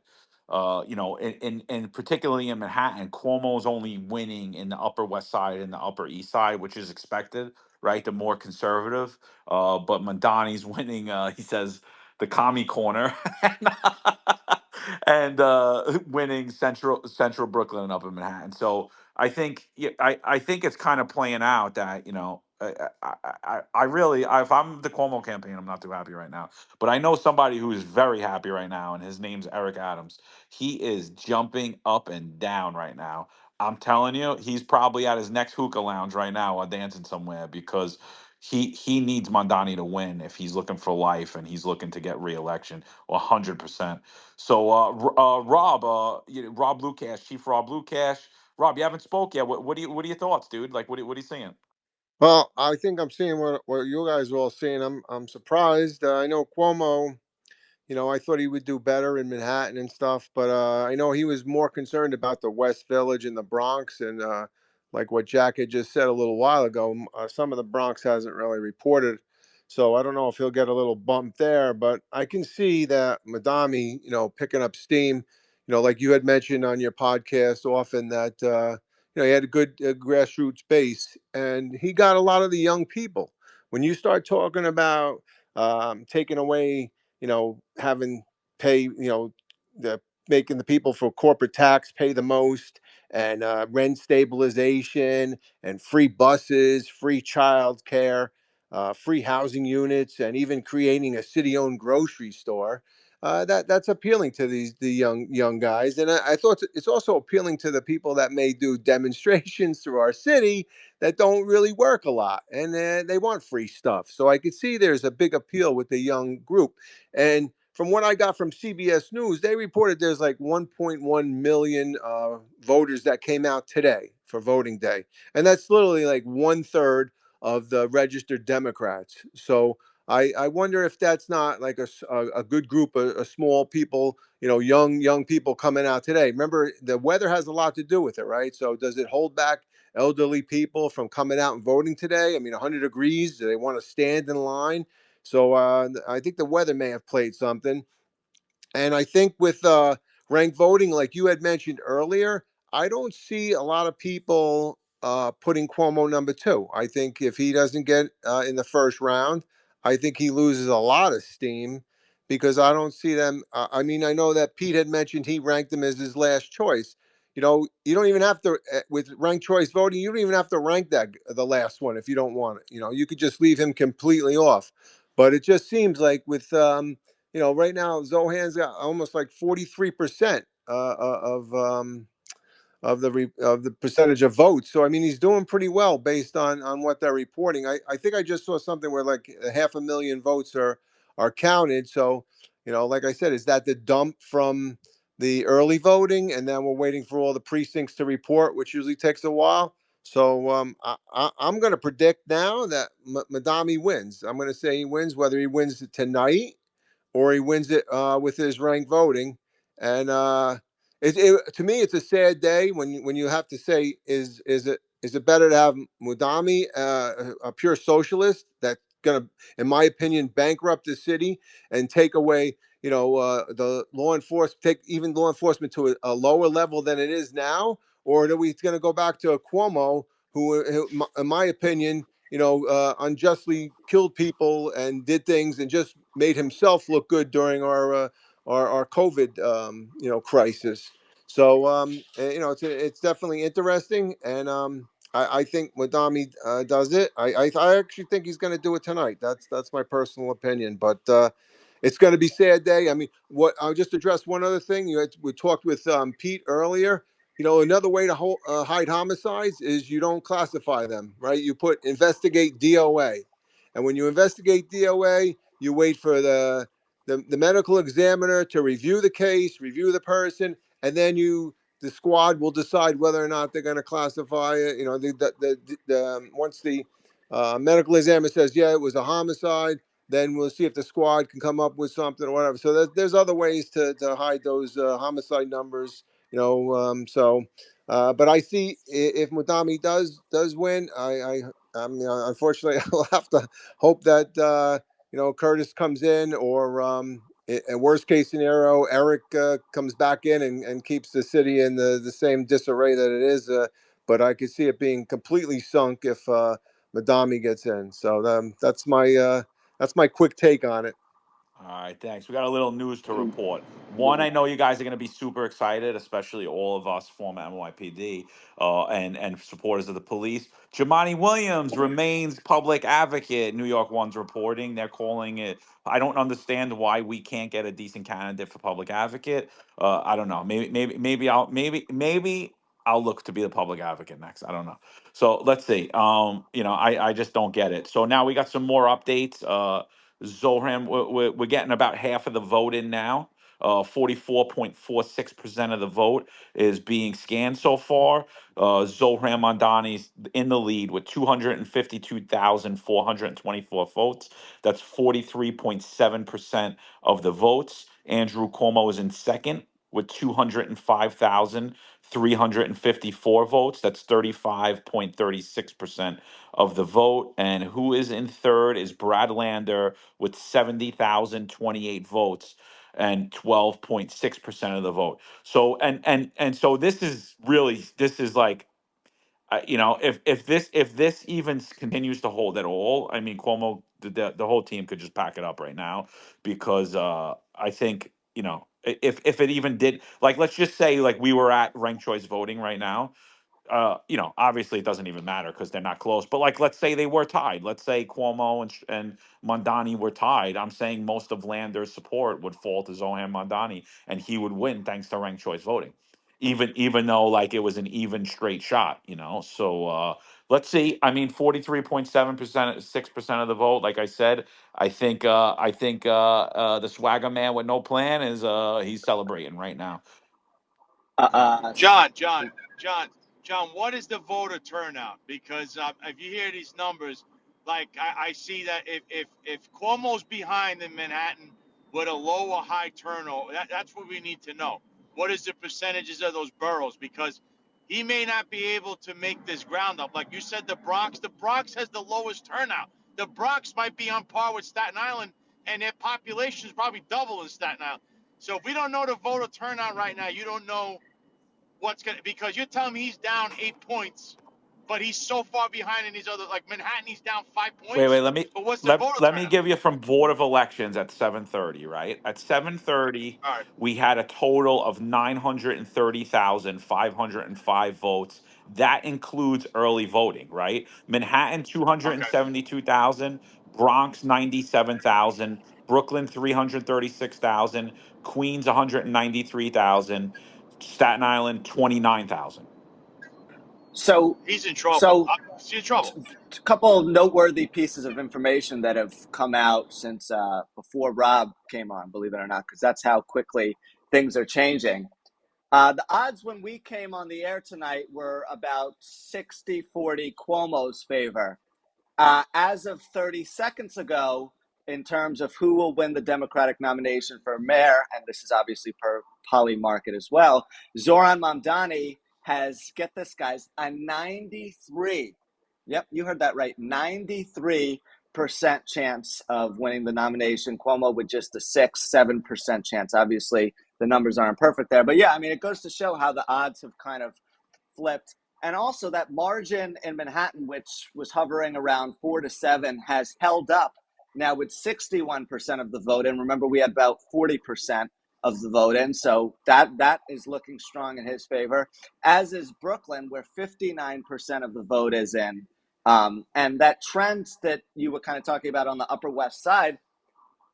in particularly in Manhattan, Cuomo's only winning in the Upper West Side and the Upper East Side, which is expected, right? The more conservative. But Mandani's winning, he says, the commie corner, and winning Central Brooklyn and Upper Manhattan. So I think, yeah, I think it's kind of playing out that, I really, if I'm the Cuomo campaign, I'm not too happy right now. But I know somebody who is very happy right now, and his name's Eric Adams. He is jumping up and down right now. I'm telling you, he's probably at his next hookah lounge right now or dancing somewhere, because he needs Mondani to win if he's looking for life and he's looking to get reelection 100%. So Rob, Rob Lucash, Chief Rob Lucash. Rob, you haven't spoke yet. What are your thoughts, dude? Like, what are you saying? Well, I think I'm seeing what you guys are all seeing. I'm surprised. I know Cuomo. I thought he would do better in Manhattan and stuff, but I know he was more concerned about the West Village and the Bronx, and like what Jack had just said a little while ago, some of the Bronx hasn't really reported, so I don't know if he'll get a little bump there. But I can see that Madami, picking up steam. Like you had mentioned on your podcast often that he had a good grassroots base, and he got a lot of the young people. When you start talking about taking away having pay, the making the people for corporate tax pay the most, and rent stabilization, and free buses, free child care, free housing units, and even creating a city-owned grocery store. That's appealing to the young guys, and I thought it's also appealing to the people that may do demonstrations through our city that don't really work a lot, and they want free stuff. So I could see there's a big appeal with the young group. And from what I got from CBS News, they reported there's like 1.1 million voters that came out today for voting day. And that's literally like 1/3 of the registered Democrats. So I wonder if that's not like a good group, a small people, young people coming out today. Remember, the weather has a lot to do with it, right? So does it hold back elderly people from coming out and voting today? I mean, 100 degrees, do they want to stand in line? So I think the weather may have played something. And I think with ranked voting, like you had mentioned earlier, I don't see a lot of people putting Cuomo number two. I think if he doesn't get in the first round, I think he loses a lot of steam, because I don't see them. I mean, I know that Pete had mentioned he ranked him as his last choice. You don't even have to, with ranked choice voting, you don't even have to rank the last one if you don't want it. You could just leave him completely off. But it just seems like with right now Zohan's got almost like 43% of the percentage of votes. So I mean, he's doing pretty well based on what they're reporting. I think I just saw something where like 500,000 votes are counted. So like I said, is that the dump from the early voting, and then we're waiting for all the precincts to report, which usually takes a while. So I'm going to predict now that Madami wins. I'm going to say he wins, whether he wins it tonight or he wins it with his ranked voting. And to me, it's a sad day when you have to say, is it better to have Mudami, a pure socialist that's going to, in my opinion, bankrupt the city and take away, the law enforcement, take even law enforcement to a lower level than it is now, or are we going to go back to a Cuomo who, in my opinion, unjustly killed people and did things and just made himself look good during our COVID crisis. So it's definitely interesting, and I think Madami does it. I actually think he's going to do it tonight. That's my personal opinion, but it's going to be a sad day. I mean, what I'll just address one other thing. We talked with Pete earlier. Another way to hide homicides is you don't classify them, right? You put investigate DOA. And when you investigate DOA, you wait for the medical examiner to review the case, review the person, and then the squad will decide whether or not they're going to classify it. Once the medical examiner says, yeah, it was a homicide, then we'll see if the squad can come up with something or whatever. So there's other ways to hide those homicide numbers, but I see if Mutami does win, unfortunately I'll have to hope that Curtis comes in, or in worst case scenario, Eric comes back in and keeps the city in the same disarray that it is. But I could see it being completely sunk if Madami gets in. So that's my quick take on it. All right, thanks. We got a little news to report. One, I know you guys are going to be super excited, especially all of us former NYPD and supporters of the police. Jamani Williams remains public advocate. New York One's reporting. They're calling it. I don't understand why we can't get a decent candidate for public advocate. I don't know. Maybe I'll look to be the public advocate next. I don't know. So let's see. I just don't get it. So now we got some more updates. Zohran, we're getting about half of the vote in now. 44.46% of the vote is being scanned so far. Zohran Mondani's in the lead with 252,424 votes. That's 43.7% of the votes. Andrew Cuomo is in second with 205,354 votes. That's 35.36% of the vote. And who is in third is Brad Lander with 70,028 votes and 12.6% of the vote. So so this is like if this even continues to hold at all, I mean Cuomo, the whole team could just pack it up right now, because I think if it even did, like, let's just say like we were at ranked choice voting right now, obviously it doesn't even matter because they're not close. But like, let's say they were tied. Let's say Cuomo and Mondani were tied. I'm saying most of Lander's support would fall to Zohan Mondani, and he would win thanks to ranked choice voting, even though like it was an even straight shot. So let's see. I mean, 43.7%, 6% of the vote. Like I said, I think the swagger man with no plan is he's celebrating right now. Uh, John, John, John, John, what is the voter turnout? Because if you hear these numbers, like I see that if Cuomo's behind in Manhattan with a low or high turnout, that's what we need to know. What is the percentages of those boroughs? Because he may not be able to make this ground up. Like you said, the Bronx has the lowest turnout. The Bronx might be on par with Staten Island, and their population is probably double in Staten Island. So if we don't know the voter turnout right now, you don't know what's gonna, because you're telling me he's down 8 points, but he's so far behind in these other, like Manhattan, he's down 5 Wait, points. let me But what's the let, voter let me turnout? give you from Board of Elections at 7:30, right? At 7:30, All right. we had a total of 930,505 votes. That includes early voting, right? Manhattan Okay. 272,000, Bronx 97,000, Brooklyn 336,000, Queens 193,000, Staten Island 29,000. so, He's in trouble. so He's in trouble. a couple of noteworthy pieces of information that have come out since before Rob came on, believe it or not, because that's how quickly things are changing. The odds when we came on the air tonight were about 60-40 Cuomo's favor. As of 30 seconds ago, in terms of who will win the Democratic nomination for mayor, and this is obviously per Poly Market as well, Zoran Mamdani has, get this, guys, a 93. Yep, you heard that right. 93% chance of winning the nomination. Cuomo with just a 6-7% chance. Obviously, the numbers aren't perfect there. But yeah, I mean, it goes to show how the odds have kind of flipped. And also that margin in Manhattan, which was hovering around 4-7, has held up now with 61% of the vote. And remember, we had about 40% of the vote in. So that is looking strong in his favor, as is Brooklyn, where 59% of the vote is in. And that trend that you were kind of talking about on the Upper West Side,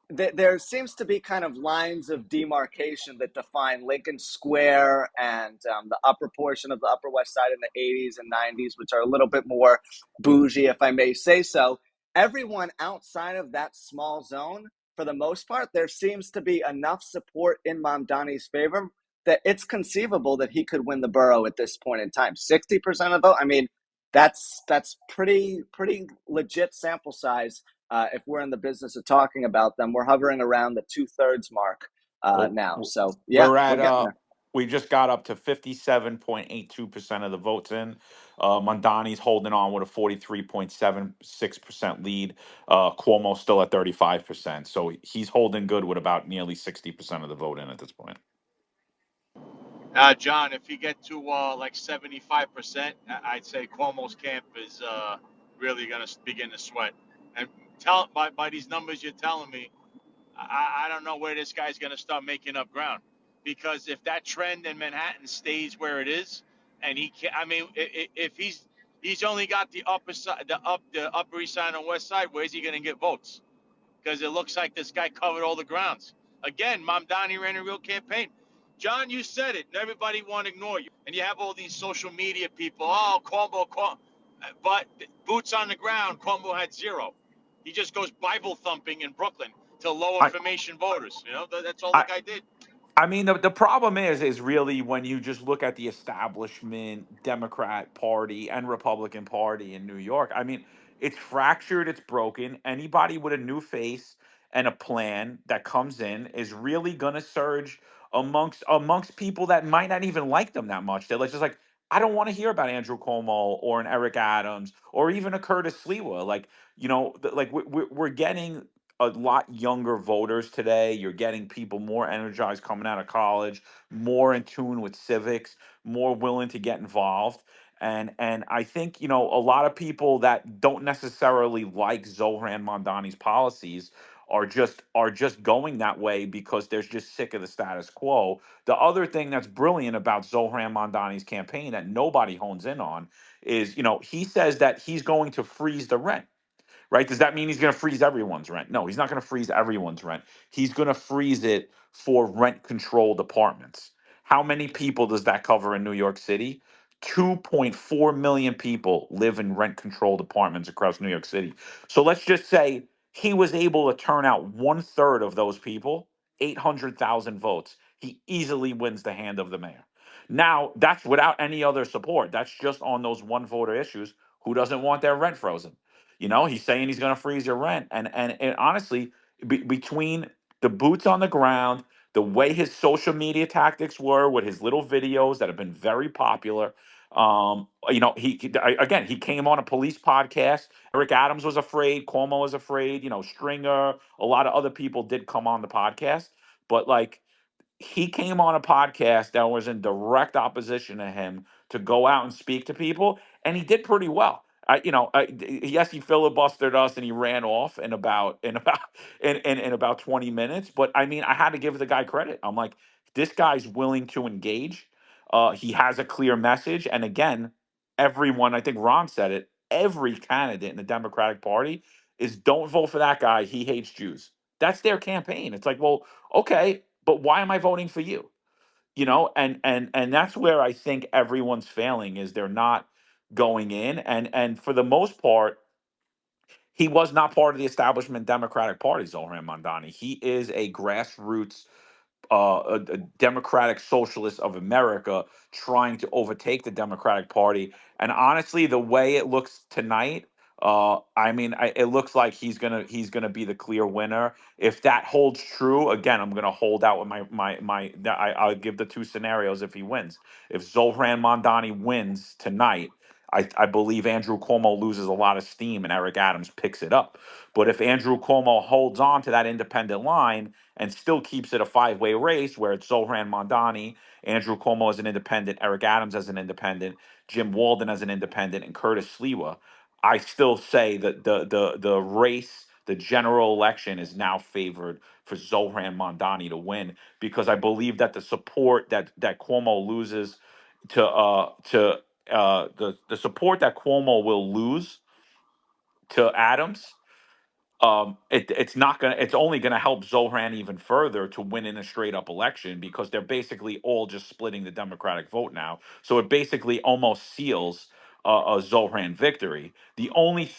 there seems to be kind of lines of demarcation that define Lincoln Square and the upper portion of the Upper West Side in the 80s and 90s, which are a little bit more bougie, if I may say so. Everyone outside of that small zone, for the most part, there seems to be enough support in Mamdani's favor that it's conceivable that he could win the borough at this point in time. 60% of the vote, I mean, that's pretty legit sample size. If we're in the business of talking about them, we're hovering around the 2/3 mark Well, now. So yeah, we're we're at getting there. we just got up to 57.82% of the votes in. Mondani's holding on with a 43.76% lead. Cuomo's still at 35%. So he's holding good with about nearly 60% of the vote in at this point. John, if you get to like 75%, I'd say Cuomo's camp is really going to begin to sweat. And by these numbers you're telling me, I don't know where this guy's going to start making up ground, because if that trend in Manhattan stays where it is, and he can, I mean, if he's only got the upper side, the Upper East Side and West Side, where's he going to get votes? Because it looks like this guy covered all the grounds. Again, Mamdani ran a real campaign. John, you said it. Everybody want to ignore you, and you have all these social media people. Oh, Cuomo, but boots on the ground. Cuomo had zero. He just goes Bible thumping in Brooklyn to low I, information voters. You know, that's all the I, guy did. I mean, the problem is really when you just look at the establishment Democrat Party and Republican Party in New York. I mean, it's fractured, it's broken. Anybody with a new face and a plan that comes in is really gonna surge amongst people that might not even like them that much. They're just like, I don't want to hear about Andrew Cuomo or an Eric Adams or even a Curtis Sliwa. Like, like we're getting a lot younger voters today. You're getting people more energized coming out of college, more in tune with civics, more willing to get involved. And I think, a lot of people that don't necessarily like Zohran Mamdani's policies are just going that way because they're just sick of the status quo. The other thing that's brilliant about Zohran Mamdani's campaign that nobody hones in on is, he says that he's going to freeze the rent. Right? Does that mean he's going to freeze everyone's rent? No, he's not going to freeze everyone's rent. He's going to freeze it for rent controlled apartments. How many people does that cover in New York City? 2.4 million people live in rent controlled apartments across New York City. So let's just say he was able to turn out 1/3 of those people, 800,000 votes. He easily wins the hand of the mayor. Now, that's without any other support. That's just on those one voter issues. Who doesn't want their rent frozen? He's saying he's going to freeze your rent, and honestly, between the boots on the ground, the way his social media tactics were with his little videos that have been very popular. Again, he came on a police podcast. Eric Adams was afraid. Cuomo was afraid. Stringer, a lot of other people did come on the podcast, but like he came on a podcast that was in direct opposition to him to go out and speak to people, and he did pretty well. Yes, he filibustered us and he ran off in about 20 minutes. But I mean, I had to give the guy credit. I'm like, this guy's willing to engage. He has a clear message, and again, everyone. I think Ron said it. Every candidate in the Democratic Party is don't vote for that guy. He hates Jews. That's their campaign. It's like, well, okay, but why am I voting for you? And that's where I think everyone's failing is they're not going in, and for the most part, he was not part of the establishment Democratic Party. Zohran Mamdani, he is a grassroots a Democratic Socialist of America trying to overtake the Democratic Party. And honestly, the way it looks tonight, it looks like he's gonna be the clear winner. If that holds true, again, I'm gonna hold out with I'll give the two scenarios if he wins. If Zohran Mamdani wins tonight, I believe Andrew Cuomo loses a lot of steam and Eric Adams picks it up. But if Andrew Cuomo holds on to that independent line and still keeps it a five-way race where it's Zohran Mamdani, Andrew Cuomo as an independent, Eric Adams as an independent, Jim Walden as an independent, and Curtis Sliwa, I still say that the race, the general election, is now favored for Zohran Mamdani to win, because I believe that the support that Cuomo loses to the support that Cuomo will lose to Adams, it's only gonna help Zohran even further to win in a straight up election, because they're basically all just splitting the Democratic vote now. So it basically almost seals a Zohran victory. The only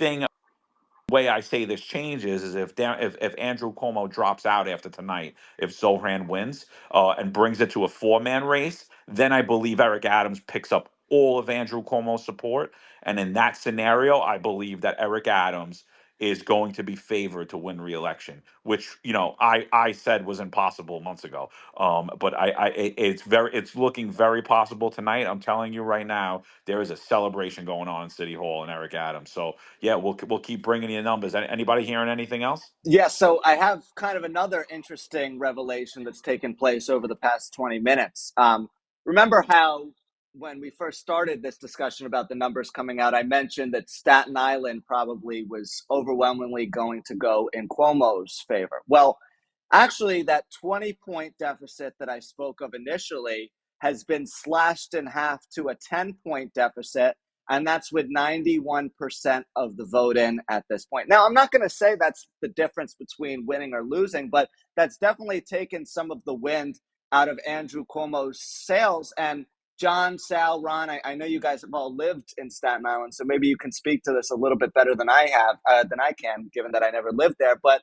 way I say this changes is if Andrew Cuomo drops out after tonight, if Zohran wins and brings it to a four-man race, then I believe Eric Adams picks up all of Andrew Cuomo's support, and in that scenario, I believe that Eric Adams is going to be favored to win re-election, which I said was impossible months ago. But it's looking very possible tonight. I'm telling you right now, there is a celebration going on in City Hall and Eric Adams. So yeah, we'll keep bringing you numbers. Anybody hearing anything else? Yeah, so I have kind of another interesting revelation that's taken place over the past 20 minutes. Remember how, when we first started this discussion about the numbers coming out, I mentioned that Staten Island probably was overwhelmingly going to go in Cuomo's favor. Well, actually, that 20-point deficit that I spoke of initially has been slashed in half to a 10-point deficit, and that's with 91% of the vote in at this point. Now, I'm not going to say that's the difference between winning or losing, but that's definitely taken some of the wind out of Andrew Cuomo's sails. And John, Sal, Ron, I know you guys have all lived in Staten Island, so maybe you can speak to this a little bit better than I can, given that I never lived there. But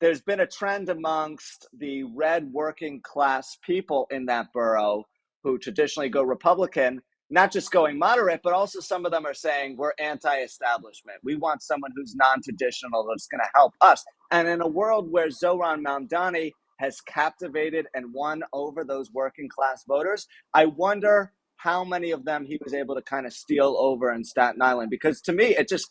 there's been a trend amongst the red working class people in that borough who traditionally go Republican, not just going moderate, but also some of them are saying we're anti-establishment. We want someone who's non-traditional that's going to help us. And in a world where Zohran Mamdani has captivated and won over those working class voters, I wonder how many of them he was able to kind of steal over in Staten Island. Because to me, it just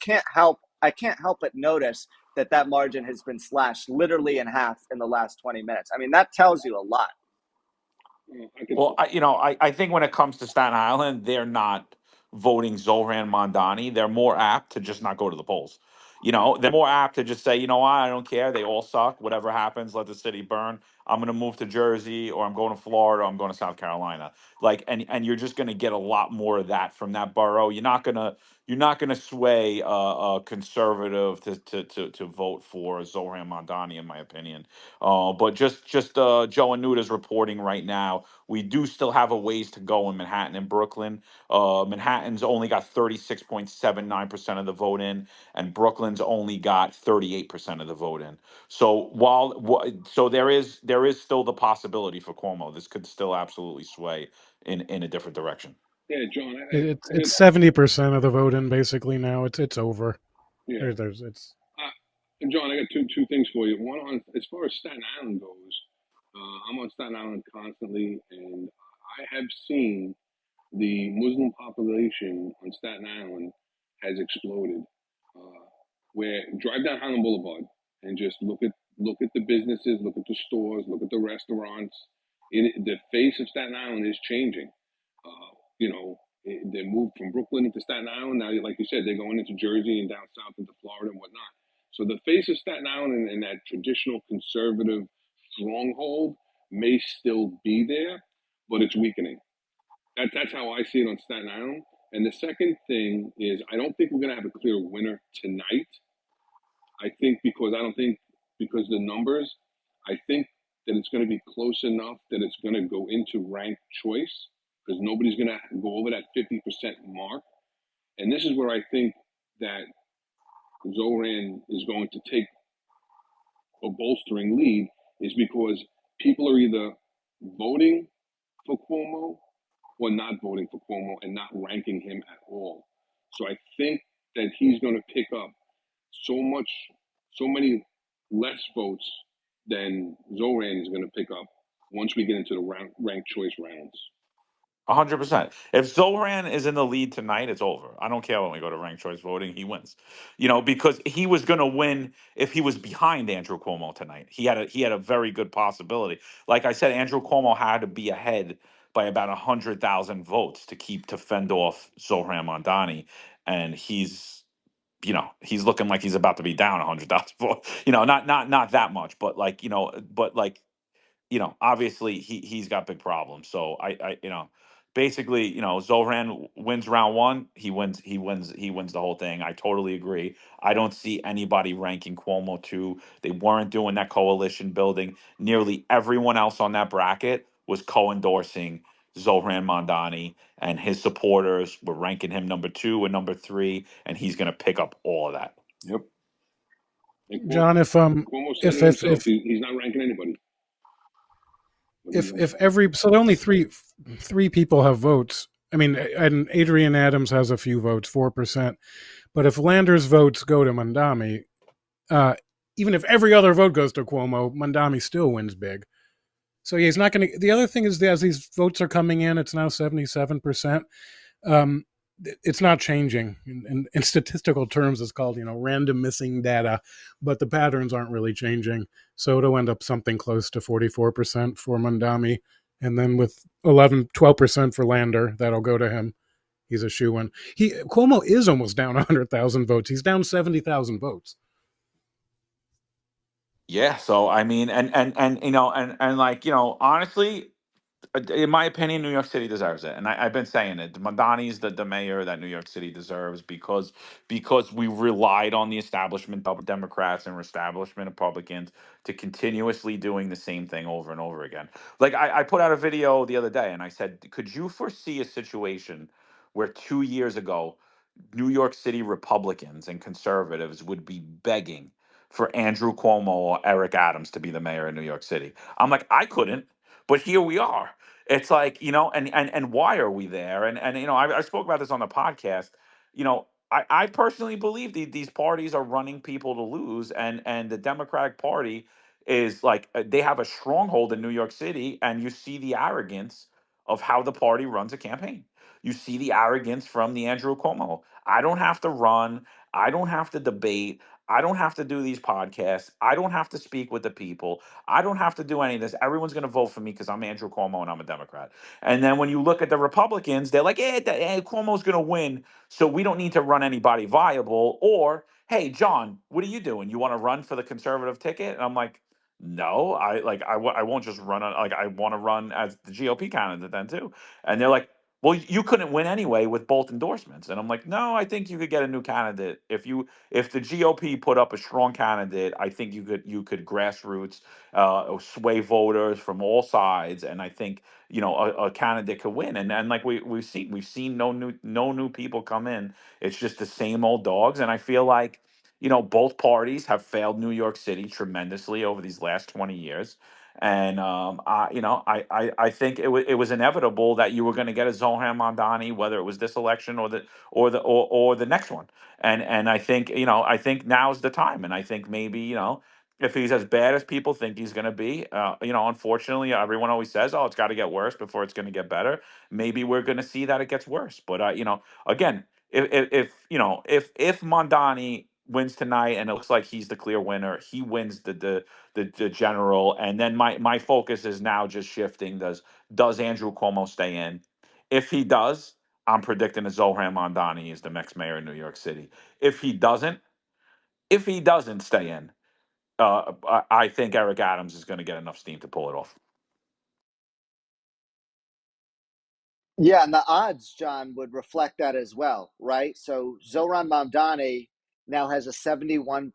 I can't help but notice that margin has been slashed literally in half in the last 20 minutes. I mean, that tells you a lot. Well, I think when it comes to Staten Island, they're not voting Zohran Mamdani. They're more apt to just not go to the polls. They're more apt to just say, you know what, I don't care. They all suck. Whatever happens, let the city burn. I'm going to move to Jersey, or I'm going to Florida, or I'm going to South Carolina. And you're just going to get a lot more of that from that borough. You're not gonna sway a conservative to vote for Zohran Mamdani, in my opinion. But just Joe Anuta's reporting right now, we do still have a ways to go in Manhattan and Brooklyn. Manhattan's only got 36.79% of the vote in, and Brooklyn's only got 38% of the vote in. So so there is still the possibility for Cuomo. This could still absolutely sway in a different direction. Yeah, John. It's 70% of the vote in basically now. It's over. Yeah, It's and John, I got two things for you. One, on as far as Staten Island goes, I'm on Staten Island constantly, and I have seen the Muslim population on Staten Island has exploded. Where drive down Highland Boulevard and just look at the businesses, look at the stores, look at the restaurants. The face of Staten Island is changing. They moved from Brooklyn into Staten Island. Now, like you said, they're going into Jersey and down south into Florida and whatnot. So the face of Staten Island and that traditional conservative stronghold may still be there, but it's weakening. That's how I see it on Staten Island. And the second thing is, I don't think we're going to have a clear winner tonight. I think because the numbers, I think that it's going to be close enough that it's going to go into ranked choice, because nobody's going to go over that 50% mark. And this is where I think that Zohran is going to take a bolstering lead, is because people are either voting for Cuomo or not voting for Cuomo and not ranking him at all. So I think that he's going to pick up so many less votes than Zoran is going to pick up once we get into the ranked choice rounds. 100%. If Zoran is in the lead tonight, it's over. I don't care when we go to ranked choice voting, he wins. You know, because he was going to win if he was behind Andrew Cuomo tonight. He had a very good possibility. Like I said, Andrew Cuomo had to be ahead by about 100,000 votes to fend off Zoran Mondani, and he's looking like he's about to be down 100,000 votes. Not that much, but obviously he's got big problems. So basically, Zoran wins round one. He wins the whole thing. I totally agree. I don't see anybody ranking Cuomo two. They weren't doing that coalition building. Nearly everyone else on that bracket was co-endorsing Zohran Mondani, and his supporters were ranking him number two and number three, and he's going to pick up all of that. Yep. And John, Cuomo said it himself. He's not ranking anybody. if every so only three people have votes. I mean, and Adrian Adams has a few votes, 4%. But if Landers' votes go to Mondami, even if every other vote goes to Cuomo, Mondami still wins big. So he's not going to. The other thing is, as these votes are coming in, it's now 77%. It's not changing. In statistical terms, it's called random missing data, but the patterns aren't really changing. So it'll end up something close to 44% for Mondami, and then with 12% for Lander, that'll go to him. He's a shoo-in. Cuomo is almost down 100,000 votes. He's down 70,000 votes. Yeah. So I mean, honestly, in my opinion, New York City deserves it, and I've been saying it. Mondani's the mayor that New York City deserves because we relied on the establishment Democrats and establishment Republicans to continuously doing the same thing over and over again. Like I put out a video the other day, and I said, could you foresee a situation where 2 years ago, New York City Republicans and conservatives would be begging for Andrew Cuomo or Eric Adams to be the mayor of New York City? I'm like, I couldn't, but here we are. It's like, and why are we there? And I spoke about this on the podcast. I personally believe these parties are running people to lose, and the Democratic Party is like they have a stronghold in New York City, and you see the arrogance of how the party runs a campaign. You see the arrogance from the Andrew Cuomo. I don't have to run. I don't have to debate. I don't have to do these podcasts. I don't have to speak with the people. I don't have to do any of this. Everyone's going to vote for me because I'm Andrew Cuomo and I'm a Democrat. And then when you look at the Republicans, they're like, Cuomo's going to win, so we don't need to run anybody viable. Or, hey, John, what are you doing? You want to run for the conservative ticket? And I'm like, no, I won't just run. I want to run as the GOP candidate then too. And they're like, well, you couldn't win anyway with both endorsements. And I'm like, no, I think you could get a new candidate if the GOP put up a strong candidate. I think you could grassroots sway voters from all sides, and I think a candidate could win. And like we've seen no new people come in. It's just the same old dogs, and I feel like both parties have failed New York City tremendously over these last 20 years. And I think it was inevitable that you were going to get a Zohan Mondani, whether it was this election or the next one. And I think now's the time. And I think maybe if he's as bad as people think he's going to be, unfortunately, everyone always says, "Oh, it's got to get worse before it's going to get better." Maybe we're going to see that it gets worse. But again, if Mondani wins tonight and it looks like he's the clear winner, he wins the general. And then my focus is now just shifting. Does Andrew Cuomo stay in? If he does, I'm predicting that Zohran Mondani is the next mayor of New York City. If he doesn't, if he doesn't stay in, I think Eric Adams is going to get enough steam to pull it off. Yeah, and the odds, John, would reflect that as well, right? So Zoran Mamdani now has a 71%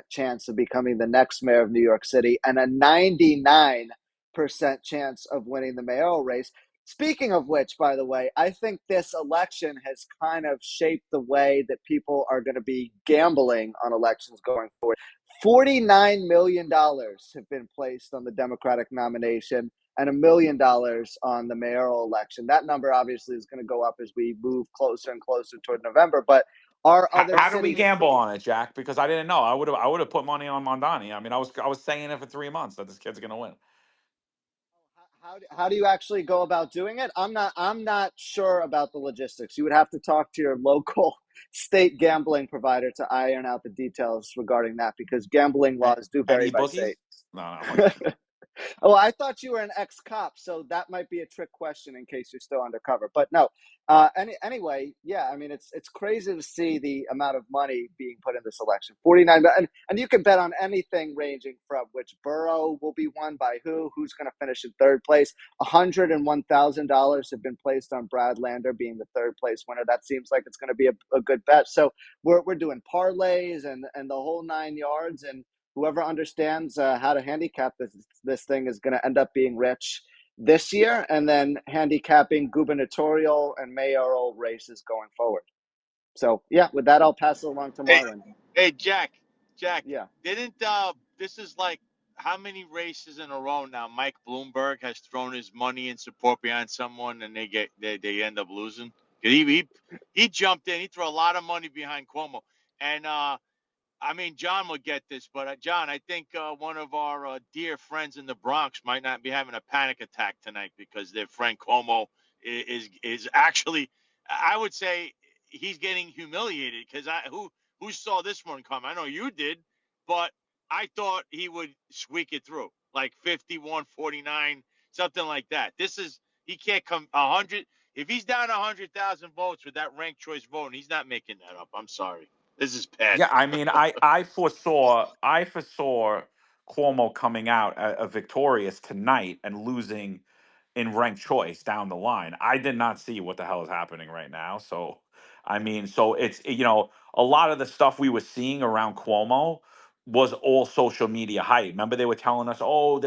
chance of becoming the next mayor of New York City and a 99% chance of winning the mayoral race. Speaking of which, by the way, I think this election has kind of shaped the way that people are going to be gambling on elections going forward. $49 million have been placed on the Democratic nomination. and $1 million on the mayoral election. That number obviously is going to go up as we move closer and closer toward November. But our other How do we cities, gamble on it, Jack? Because I didn't know. I would have put money on Mondani. I mean, I was saying it for 3 months that this kid's gonna win. how do you actually go about doing it? I'm not sure about the logistics. You would have to talk to your local state gambling provider to iron out the details regarding that, because gambling A- laws do vary Any by bookies? state. No, no, I'm only kidding. Oh, I thought you were an ex-cop, so that might be a trick question in case you're still undercover. But no, anyway, yeah, I mean, it's crazy to see the amount of money being put in this election. 49, and you can bet on anything ranging from which borough will be won by who's going to finish in third place. $101,000 have been placed on Brad Lander being the third place winner. That seems like it's going to be a good bet. So we're doing parlays and the whole 9 yards, and whoever understands how to handicap this thing is going to end up being rich this year, and then handicapping gubernatorial and mayoral races going forward. So yeah, with that, I'll pass it along to Hey, Marlon. hey, Jack, Yeah. didn't this is like how many races in a row now? Mike Bloomberg has thrown his money and support behind someone, and they end up losing. 'Cause he jumped in, he threw a lot of money behind Cuomo, and I mean, John will get this, but John, I think one of our dear friends in the Bronx might not be having a panic attack tonight because their friend Cuomo is actually, I would say, he's getting humiliated because who saw this one come? I know you did, but I thought he would squeak it through like 51-49, something like that. He can't come 100. If he's down 100,000 votes with that ranked choice vote, and he's not making that up. I'm sorry. This is bad. Yeah, I mean, I foresaw Cuomo coming out victorious tonight and losing in ranked choice down the line. I did not see what the hell is happening right now. So, I mean, so it's a lot of the stuff we were seeing around Cuomo was all social media hype. Remember they were telling us, "Oh,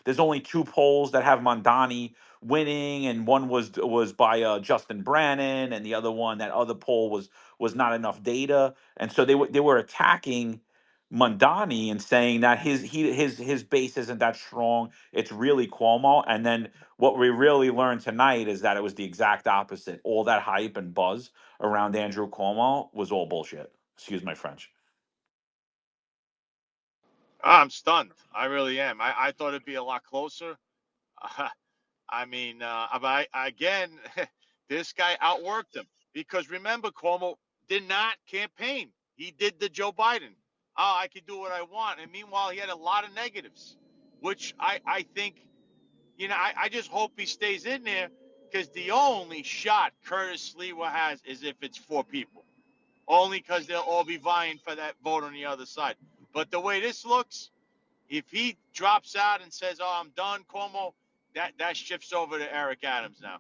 there's only two polls that have Mondani winning, and one was by Justin Brannon, and the other one, that other poll was not enough data." And so they were attacking Mondani and saying that his base isn't that strong. It's really Cuomo. And then what we really learned tonight is that it was the exact opposite. All that hype and buzz around Andrew Cuomo was all bullshit. Excuse my French. I'm stunned. I really am. I thought it'd be a lot closer. I mean, but again, this guy outworked him because remember, Cuomo did not campaign. He did the Joe Biden. Oh, I can do what I want. And meanwhile, he had a lot of negatives, which I think, I just hope he stays in there because the only shot Curtis Sliwa has is if it's four people, only because they'll all be vying for that vote on the other side. But the way this looks, if he drops out and says, "Oh, I'm done, Cuomo," that shifts over to Eric Adams now,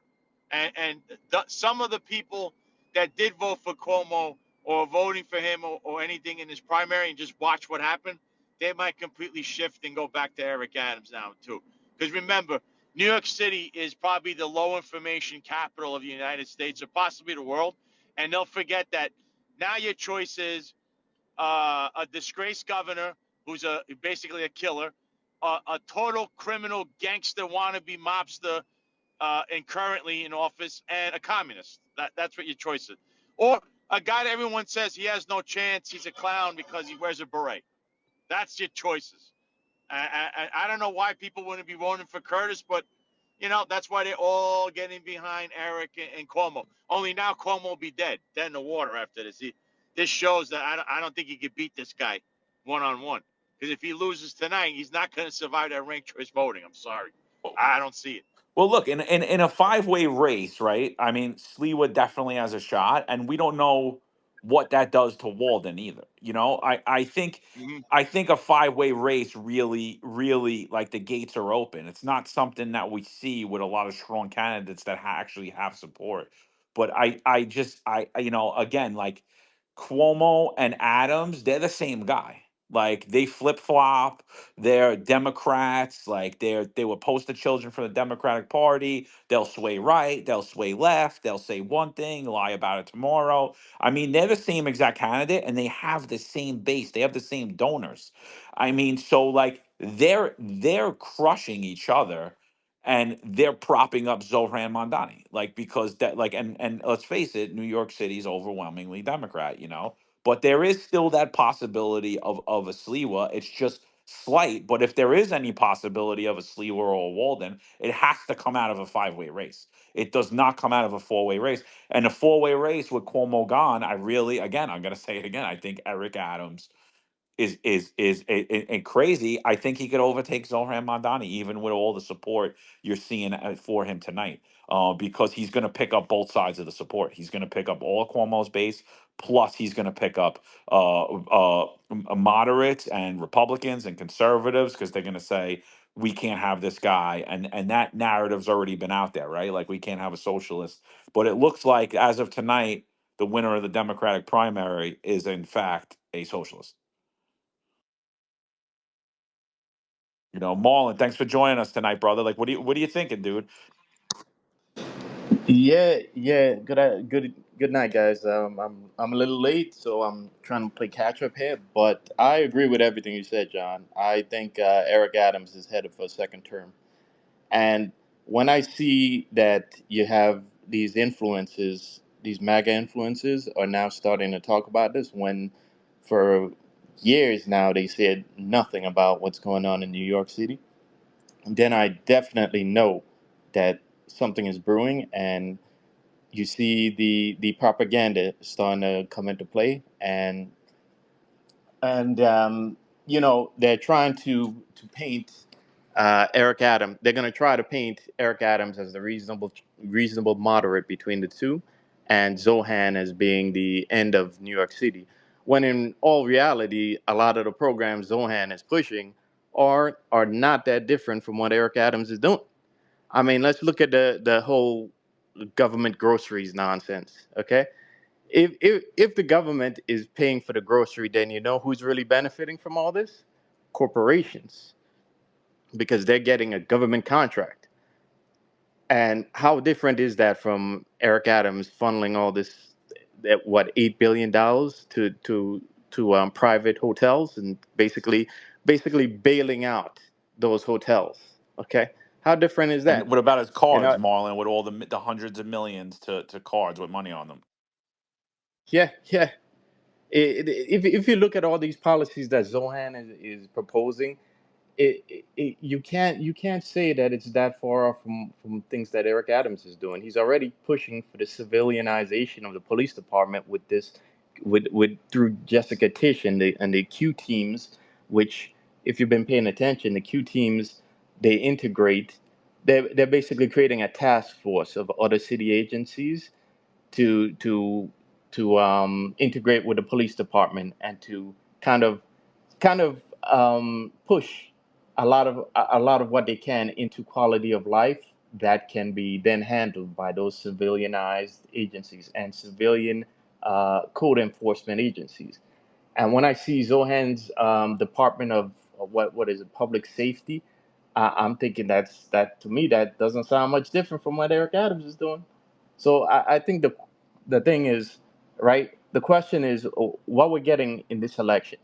and some of the people that did vote for Cuomo or voting for him or anything in his primary and just watch what happened, they might completely shift and go back to Eric Adams now too. Because remember, New York City is probably the low information capital of the United States or possibly the world, and they'll forget that now your choice is a disgraced governor who's basically a killer, a total criminal gangster wannabe mobster and currently in office, and a communist. That's what your choice is. Or a guy that everyone says he has no chance, he's a clown because he wears a beret. That's your choices. I don't know why people wouldn't be voting for Curtis, but that's why they're all getting behind Eric and Cuomo. Only now Cuomo will be dead in the water after this. This shows that I don't think he could beat this guy one on one. Because if he loses tonight, he's not going to survive that ranked choice voting. I'm sorry, I don't see it. Well, look, in a five-way race, right? I mean, Sliwa definitely has a shot, and we don't know what that does to Walden either. Hmm. I think a five-way race really, really, like, the gates are open. It's not something that we see with a lot of strong candidates that actually have support. But again, like, Cuomo and Adams, they're the same guy. Like, they flip flop. They're Democrats. Like, they were poster children for the Democratic Party. They'll sway right. They'll sway left. They'll say one thing, lie about it tomorrow. I mean, they're the same exact candidate, and they have the same base. They have the same donors. I mean, so, like, they're crushing each other. and they're propping up Zohran Mamdani, like because that like and let's face it, New York City is overwhelmingly Democrat, but there is still that possibility of a Sliwa. It's just slight, but if there is any possibility of a Sliwa or a Walden, it has to come out of a five-way race. It does not come out of a four-way race. And a four-way race with Cuomo gone, I really, again, I'm going to say it again. I think Eric Adams is crazy. I think he could overtake Zohran Mamdani, even with all the support you're seeing for him tonight, because he's going to pick up both sides of the support. He's going to pick up all of Cuomo's base, plus he's going to pick up moderates and Republicans and conservatives, because they're going to say we can't have this guy, and that narrative's already been out there, right? Like we can't have a socialist, but it looks like as of tonight, the winner of the Democratic primary is in fact a socialist. Marlon, thanks for joining us tonight, brother. Like, what are you thinking, dude? Yeah, yeah. Good night, guys. I'm a little late, so I'm trying to play catch up here. But I agree with everything you said, John. I think Eric Adams is headed for a second term. And when I see that you have these influences, these MAGA influences, are now starting to talk about this, when for years now they said nothing about what's going on in New York City, then I definitely know that something is brewing, and you see the propaganda starting to come into play, and they're trying to paint Eric Adams. They're going to try to paint Eric Adams as the reasonable moderate between the two, and Zohan as being the end of New York City. When in all reality, a lot of the programs Zohan is pushing are not that different from what Eric Adams is doing. I mean, let's look at the whole government groceries nonsense. Okay, if the government is paying for the grocery, then you know who's really benefiting from all this? Corporations, because they're getting a government contract. And how different is that from Eric Adams funneling all this, that what, $8 billion to private hotels, and basically bailing out those hotels? Okay, how different is And that? what about his And cards, Marlon, with all the hundreds of millions to cards with money on them? yeah, yeah. If you look at all these policies that Zohan is proposing, you can't say that it's that far off from things that Eric Adams is doing. He's already pushing for the civilianization of the police department with this, with through Jessica Tisch and the Q teams, which, if you've been paying attention, the Q teams, they integrate. They're basically creating a task force of other city agencies to to to integrate with the police department, and to kind of push a lot of what they can into quality of life that can be then handled by those civilianized agencies and civilian code enforcement agencies. And when I see Zohan's Department of what is it, public safety, I'm thinking that, to me, that doesn't sound much different from what Eric Adams is doing. So I think the thing is, right. The question is, what we're getting in this election.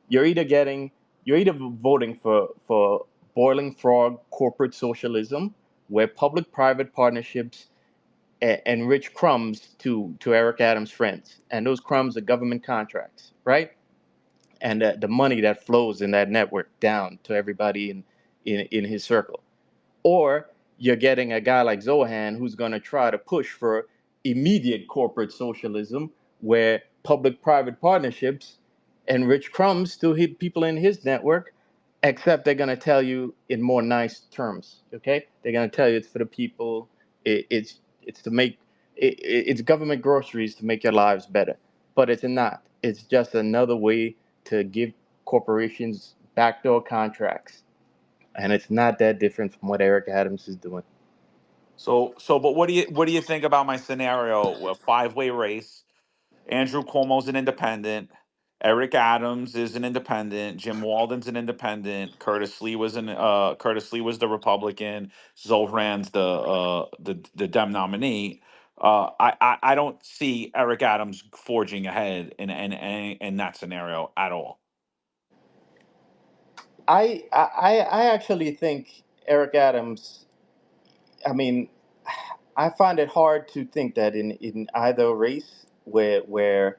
You're either getting you're either voting for boiling frog corporate socialism, where public-private partnerships enrich crumbs to Eric Adams' friends, and those crumbs are government contracts, right? And the money that flows in that network down to everybody in his circle. Or you're getting a guy like Zohan, who's going to try to push for immediate corporate socialism, where public private partnerships enrich crumbs to people in his network, except they're going to tell you in more nice terms. Okay, they're going to tell you it's for the people. It's to make it's government groceries to make your lives better, but it's not. It's just another way to give corporations backdoor contracts, and it's not that different from what Eric Adams is doing. But what do you think about my scenario? A five-way race. Andrew Cuomo's an independent. Eric Adams is an independent. Jim Walden's an independent. Curtis Lee was the Republican. Zohran's the Dem nominee. I don't see Eric Adams forging ahead in that scenario at all. I actually think Eric Adams I mean, I find it hard to think that in either race where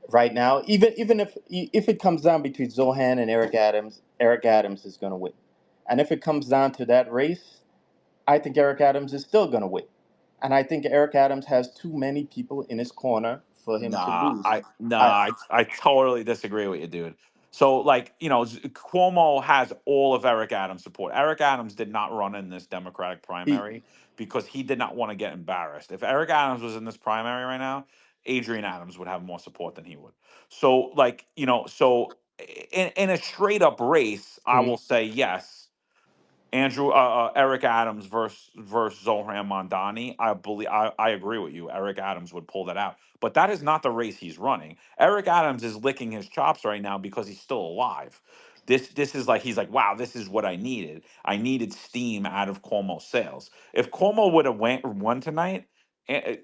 right now, even if it comes down between Zohan and Eric Adams is going to win, and if it comes down to that race, I think Eric Adams is still going to win, and I think Eric Adams has too many people in his corner for him to lose. I I totally disagree with you, dude. So, like, Cuomo has all of Eric Adams' support. Eric Adams did not run in this Democratic he primary because he did not want to get embarrassed. If Eric Adams was in this primary right now, Adrian Adams would have more support than he would. So, like, in a straight up race, I mhm. will say yes. Eric Adams versus Zohran Mondani. I agree with you. Eric Adams would pull that out, but that is not the race he's running. Eric Adams is licking his chops right now because he's still alive. This is like he's like, wow, this is what I needed. I needed steam out of Cuomo's sails. If Cuomo would have won tonight, eh,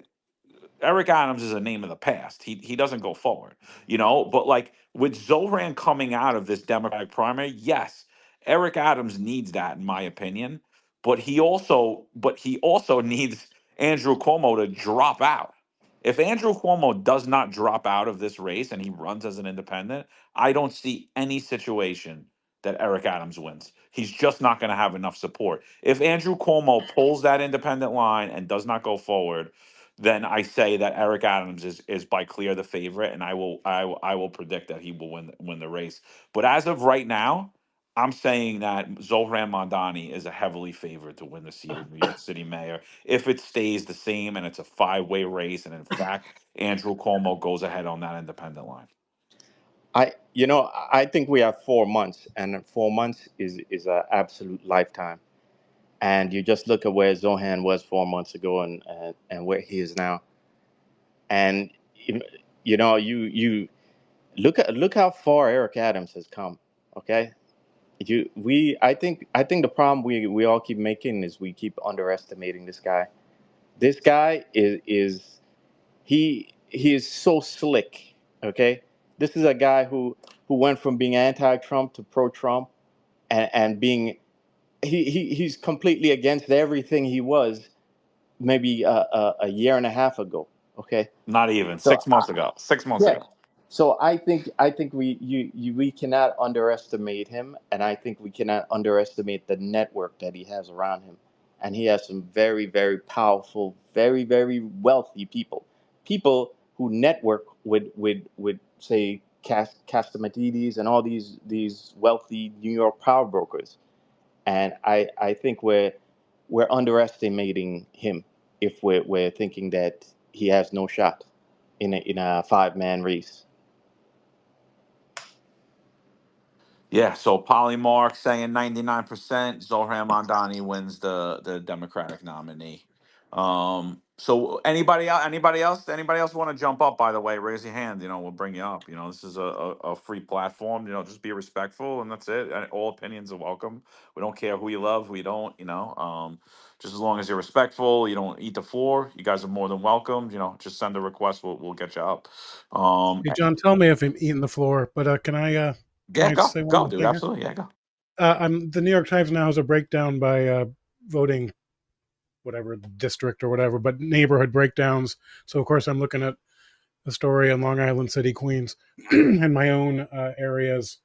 Eric Adams is a name of the past. He doesn't go forward, But like with Zohran coming out of this Democratic primary, yes, Eric Adams needs that, in my opinion. But he also needs Andrew Cuomo to drop out. If Andrew Cuomo does not drop out of this race and he runs as an independent, I don't see any situation that Eric Adams wins. He's just not going to have enough support. If Andrew Cuomo pulls that independent line and does not go forward, then I say that Eric Adams is by clear the favorite, and I will predict that he will win the race. But as of right now, I'm saying that Zohran Mondani is a heavily favored to win the seat of New York City mayor if it stays the same and it's a five-way race, and in fact Andrew Cuomo goes ahead on that independent line. I think we have 4 months, and 4 months is an absolute lifetime. And you just look at where Zohan was 4 months ago, and where he is now. And you look how far Eric Adams has come. Okay, I think the problem we all keep making is we keep underestimating this guy. This guy is he is so slick. Okay, this is a guy who went from being anti-Trump to pro-Trump, and being he's completely against everything he was maybe a year and a half ago. Okay, Not even so 6 months ago. 6 months yeah. ago. So I think we cannot underestimate him, and I think we cannot underestimate the network that he has around him, and he has some very very powerful, very very wealthy people who network with say Castamatidis and all these wealthy New York power brokers, and I think we're underestimating him if we're thinking that he has no shot in a 5-man race. Yeah, so Polymark saying 99%. Zohran Mondani wins the Democratic nominee. So anybody else want to jump up, by the way, raise your hand, we'll bring you up. This is a free platform, just be respectful, and that's it. All opinions are welcome. We don't care who you love, who you don't, just as long as you're respectful, you don't eat the floor, you guys are more than welcome. Just send a request, we'll get you up. Hey, John, tell me if I'm eating the floor, but can Yeah, I go, say one go, more dude, thing here? absolutely, yeah, go. The New York Times now has a breakdown by voting, whatever district or whatever, but neighborhood breakdowns. So of course I'm looking at a story on Long Island City, Queens, and my own areas.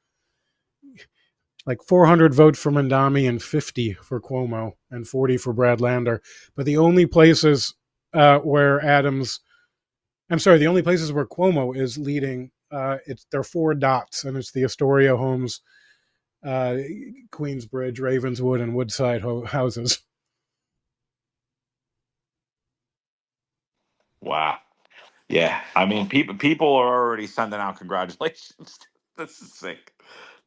Like 400 votes for Mandami and 50 for Cuomo and 40 for Brad Lander. But the only places where the only places where Cuomo is leading, they're 4 dots, and it's the Astoria Homes, uh, Queensbridge, Ravenswood, and Woodside houses. Wow. Yeah, I mean, people are already sending out congratulations. This is sick.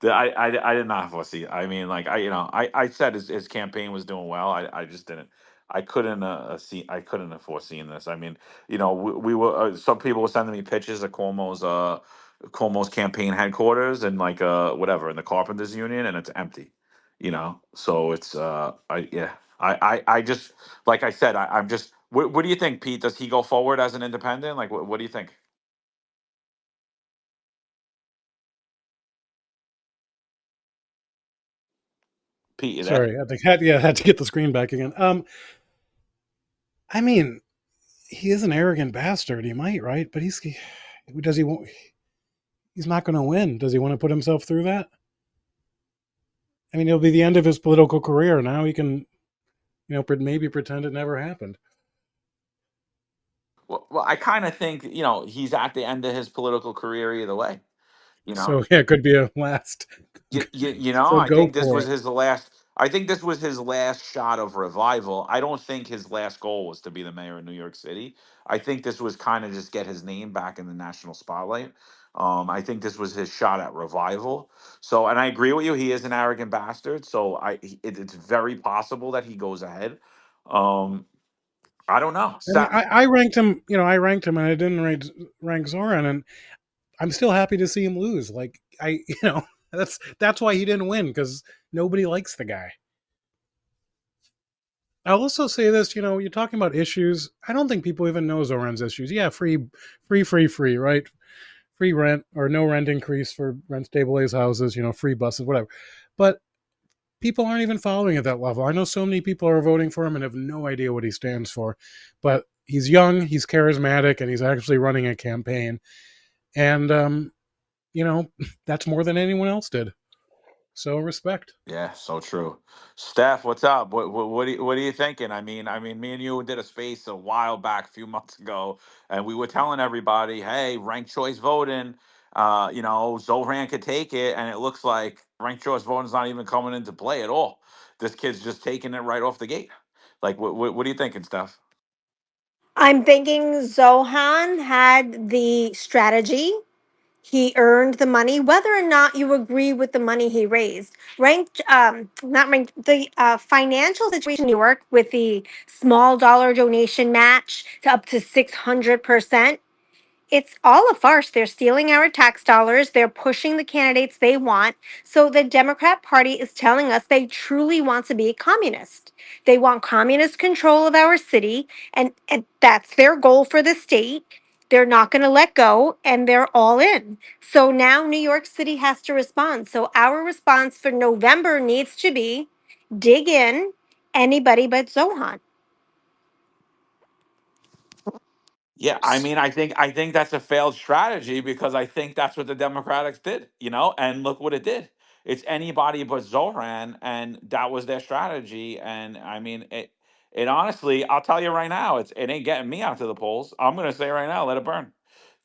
I did not foresee. I mean, like I said his campaign was doing well. I just didn't. I couldn't see. I couldn't have foreseen this. I mean, we were some people were sending me pictures of Cuomo's campaign headquarters and like whatever in the Carpenters Union, and it's empty. So it's I yeah. I just like I said, I'm just. What do you think, Pete? Does he go forward as an independent? Like, what do you think? Pete, you there? Sorry, I had to get the screen back again. I mean, he is an arrogant bastard. He might, right? But does he want? He's not going to win. Does he want to put himself through that? I mean, it'll be the end of his political career. Now he can, maybe pretend it never happened. Well, I kind of think he's at the end of his political career either way. You know, So yeah, it could be a last. So I go think this for was it. his last. I think this was his last shot of revival. I don't think his last goal was to be the mayor of New York City. I think this was kind of just get his name back in the national spotlight. I think this was his shot at revival. So, and I agree with you. He is an arrogant bastard. So, it's very possible that he goes ahead. Um, I don't know. I mean, I ranked him. I ranked him, and I didn't rank Zoran, and I'm still happy to see him lose. Like that's why he didn't win, because nobody likes the guy. I'll also say this, you're talking about issues. I don't think people even know Zoran's issues. Yeah, free, right? Free rent or no rent increase for rent stabilized houses, free buses, whatever. But people aren't even following at that level. I know so many people are voting for him and have no idea what he stands for. But he's young, he's charismatic, and he's actually running a campaign. And that's more than anyone else did. So respect. Yeah, so true. Steph, what's up? What are you thinking? I mean, me and you did a space a while back, a few months ago, and we were telling everybody, hey, ranked choice voting, Zohran could take it, and it looks like ranked choice voting's not even coming into play at all. This kid's just taking it right off the gate. Like, what are you thinking, Steph? I'm thinking Zohan had the strategy. He earned the money, whether or not you agree with the money he raised. Not ranked, the financial situation in New York with the small dollar donation match to up to 600%. It's all a farce. They're stealing our tax dollars. They're pushing the candidates they want. So the Democrat Party is telling us they truly want to be communist. They want communist control of our city, and that's their goal for the state. They're not going to let go, and they're all in. So now New York City has to respond. So our response for November needs to be dig in, anybody but Zohan. Yeah, I think that's a failed strategy because I think that's what the Democrats did, and look what it did. It's anybody but Zoran, and that was their strategy. And I mean, it honestly, I'll tell you right now, it ain't getting me out to the polls. I'm gonna say right now, let it burn,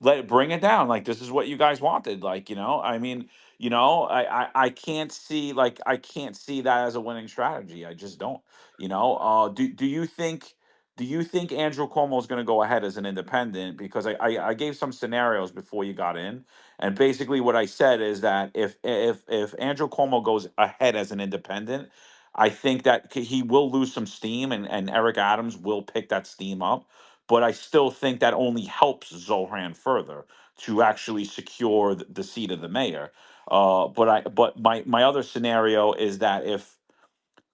let it bring it down. Like this is what you guys wanted. Like I mean, I can't see that as a winning strategy. I just don't. Do you think Andrew Cuomo is going to go ahead as an independent? Because I gave some scenarios before you got in, and basically what I said is that if Andrew Cuomo goes ahead as an independent, I think that he will lose some steam, and Eric Adams will pick that steam up. But I still think that only helps Zohran further to actually secure the seat of the mayor. But my other scenario is that if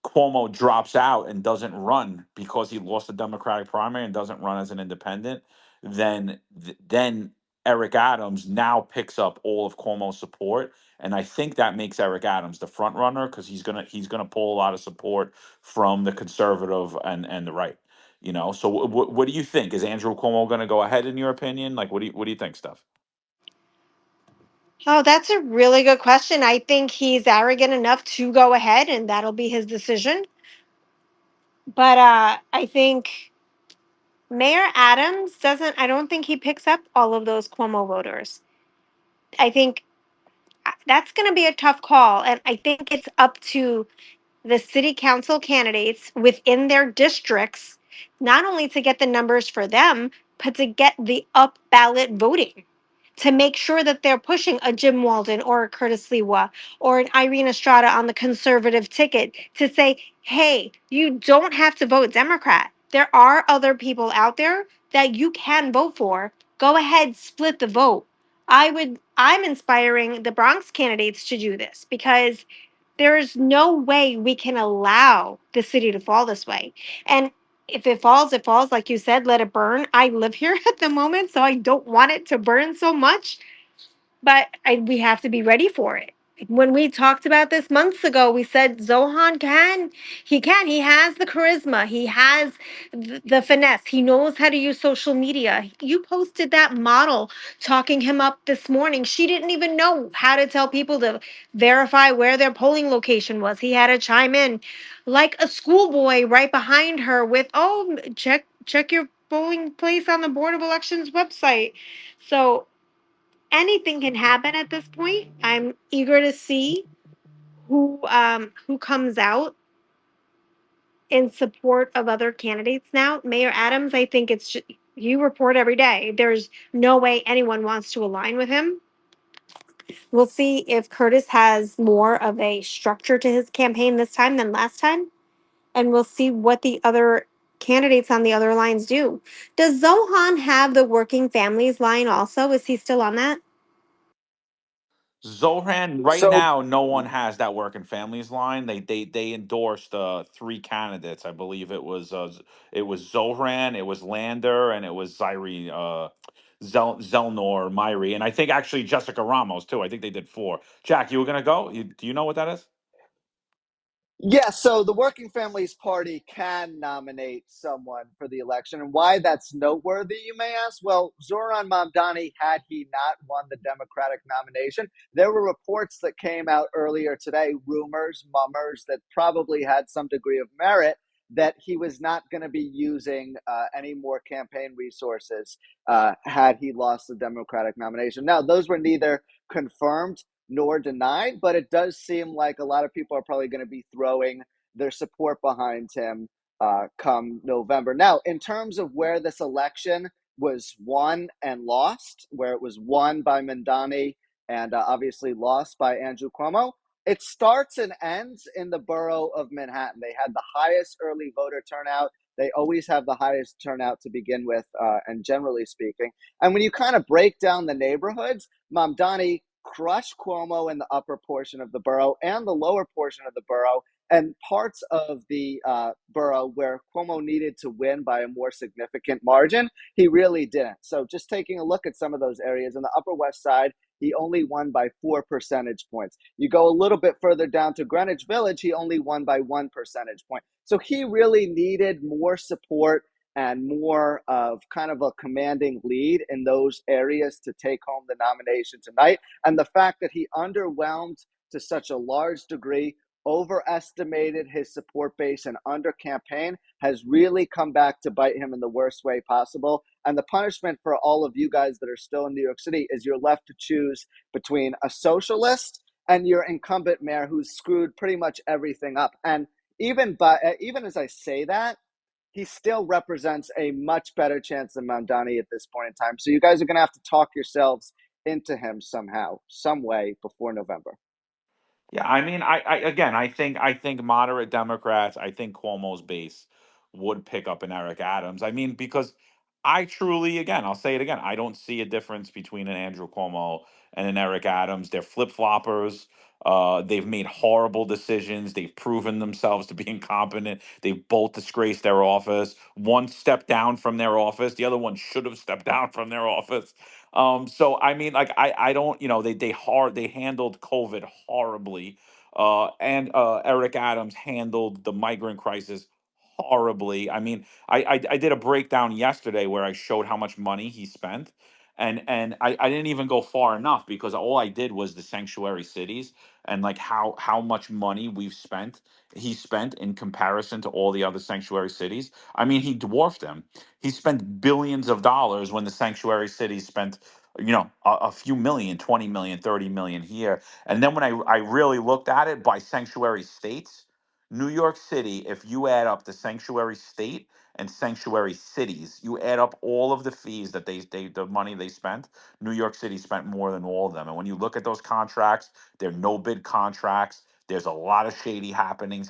Cuomo drops out and doesn't run because he lost the Democratic primary and doesn't run as an independent, then Eric Adams now picks up all of Cuomo's support, and I think that makes Eric Adams the front runner because he's gonna pull a lot of support from the conservative and the right. So what do you think? Is Andrew Cuomo going to go ahead in your opinion? Like, what do you think, Steph? Oh, that's a really good question. I think he's arrogant enough to go ahead, and that'll be his decision. But I think Mayor Adams doesn't, I don't think he picks up all of those Cuomo voters. I think that's going to be a tough call. And I think it's up to the city council candidates within their districts, not only to get the numbers for them, but to get the up ballot voting, to make sure that they're pushing a Jim Walden or a Curtis Lewa or an Irene Estrada on the conservative ticket to say, hey, you don't have to vote Democrat. There are other people out there that you can vote for. Go ahead, split the vote. I'm inspiring the Bronx candidates to do this because there's no way we can allow the city to fall this way. And if it falls, it falls. Like you said, let it burn. I live here at the moment, so I don't want it to burn so much, but we have to be ready for it. When we talked about this months ago, we said Zohan he has the charisma, he has the finesse, he knows how to use social media. You posted that model talking him up this morning. She didn't even know how to tell people to verify where their polling location was. He had to chime in like a schoolboy right behind her with, oh, check your polling place on the Board of Elections website. So anything can happen at this point. I'm eager to see who comes out in support of other candidates now. Mayor Adams, I think you report every day. There's no way anyone wants to align with him. We'll see if Curtis has more of a structure to his campaign this time than last time, and we'll see what the other candidates on the other lines do. Does Zohan have the working families line also? Is he still on that? Zoran, right So now, no one has that working families line. They endorsed three candidates. I believe it was Zoran, it was Lander, and it was Zaire Zelnor Myri, and I think actually Jessica Ramos too. I think they did four. Jack, you were gonna go? Do you know what that is? yeah, so the Working Families Party can nominate someone for the election. And why that's noteworthy, you may ask? Well, Zoran Mamdani, had he not won the Democratic nomination, there were reports that came out earlier today, rumors, mummers, that probably had some degree of merit, that he was not going to be using any more campaign resources had he lost the Democratic nomination. Now, those were neither confirmed nor denied, but it does seem like a lot of people are probably going to be throwing their support behind him come November. Now, in terms of where this election was won and lost, where it was won by Mandani and obviously lost by Andrew Cuomo, it starts and ends in the borough of Manhattan. They had the highest early voter turnout. They always have the highest turnout to begin with, and generally speaking. And when you kind of break down the neighborhoods, Mamdani crushed Cuomo in the upper portion of the borough and the lower portion of the borough, and parts of the borough where Cuomo needed to win by a more significant margin, he really didn't. So just taking a look at some of those areas, in the Upper West Side, he only won by 4 percentage points. You go a little bit further down to Greenwich Village, he only won by 1 percentage point. So he really needed more support and more of kind of a commanding lead in those areas to take home the nomination tonight. And the fact that he underwhelmed to such a large degree, overestimated his support base and under campaign, has really come back to bite him in the worst way possible. And the punishment for all of you guys that are still in New York City is you're left to choose between a socialist and your incumbent mayor who's screwed pretty much everything up. And even as I say that, he still represents a much better chance than Mamdani at this point in time. So you guys are going to have to talk yourselves into him somehow, some way before November. Yeah, I mean, I again, I think moderate Democrats, I think Cuomo's base would pick up an Eric Adams. I mean, because I truly, again, I'll say it again, I don't see a difference between an Andrew Cuomo and an Eric Adams. They're flip floppers. They've made horrible decisions. They've proven themselves to be incompetent. They've both disgraced their office. One stepped down from their office. The other one should have stepped down from their office. So I mean, like I don't, they handled COVID horribly, and Eric Adams handled the migrant crisis horribly. I mean, I did a breakdown yesterday where I showed how much money he spent, and I didn't even go far enough because all I did was the sanctuary cities and like how much money he spent in comparison to all the other sanctuary cities. I mean, he dwarfed them. He spent billions of dollars when the sanctuary cities spent, a few million, 20 million, 30 million here. And then when I really looked at it by sanctuary states, New York City, if you add up the sanctuary state and sanctuary cities, you add up all of the fees that the money they spent, New York City spent more than all of them. And when you look at those contracts, they're no bid contracts. There's a lot of shady happening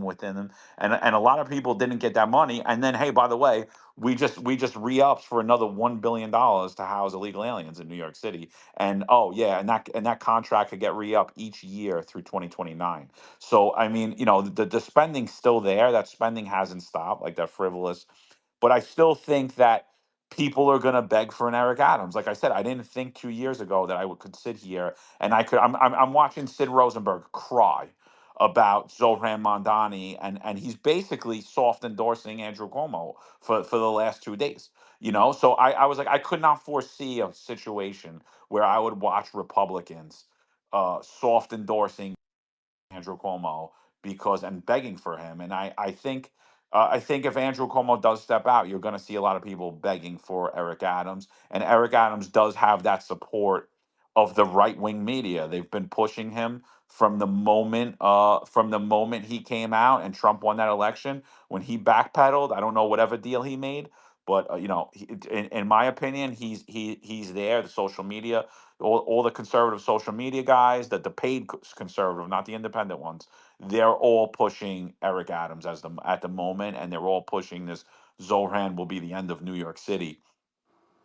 within them. And a lot of people didn't get that money. And then, hey, by the way, we just re-ups for another $1 billion to house illegal aliens in New York City. And oh yeah, and that contract could get re-up each year through 2029. So I mean, the spending's still there. That spending hasn't stopped, like that frivolous. But I still think that people are going to beg for an Eric Adams. Like I said, I didn't think 2 years ago that could sit here and I'm watching Sid Rosenberg cry about Zohran Mamdani, and he's basically soft endorsing Andrew Cuomo for the last 2 days. So I was like, I could not foresee a situation where I would watch Republicans soft endorsing Andrew Cuomo because and begging for him. And I think if Andrew Cuomo does step out, you're going to see a lot of people begging for Eric Adams, and Eric Adams does have that support of the right wing media. They've been pushing him from the moment he came out and Trump won that election. When he backpedaled, I don't know whatever deal he made. But in my opinion, he's there. The social media, all the conservative social media guys, that the paid conservative, not the independent ones, they're all pushing Eric Adams at the moment, and they're all pushing this. Zohran will be the end of New York City.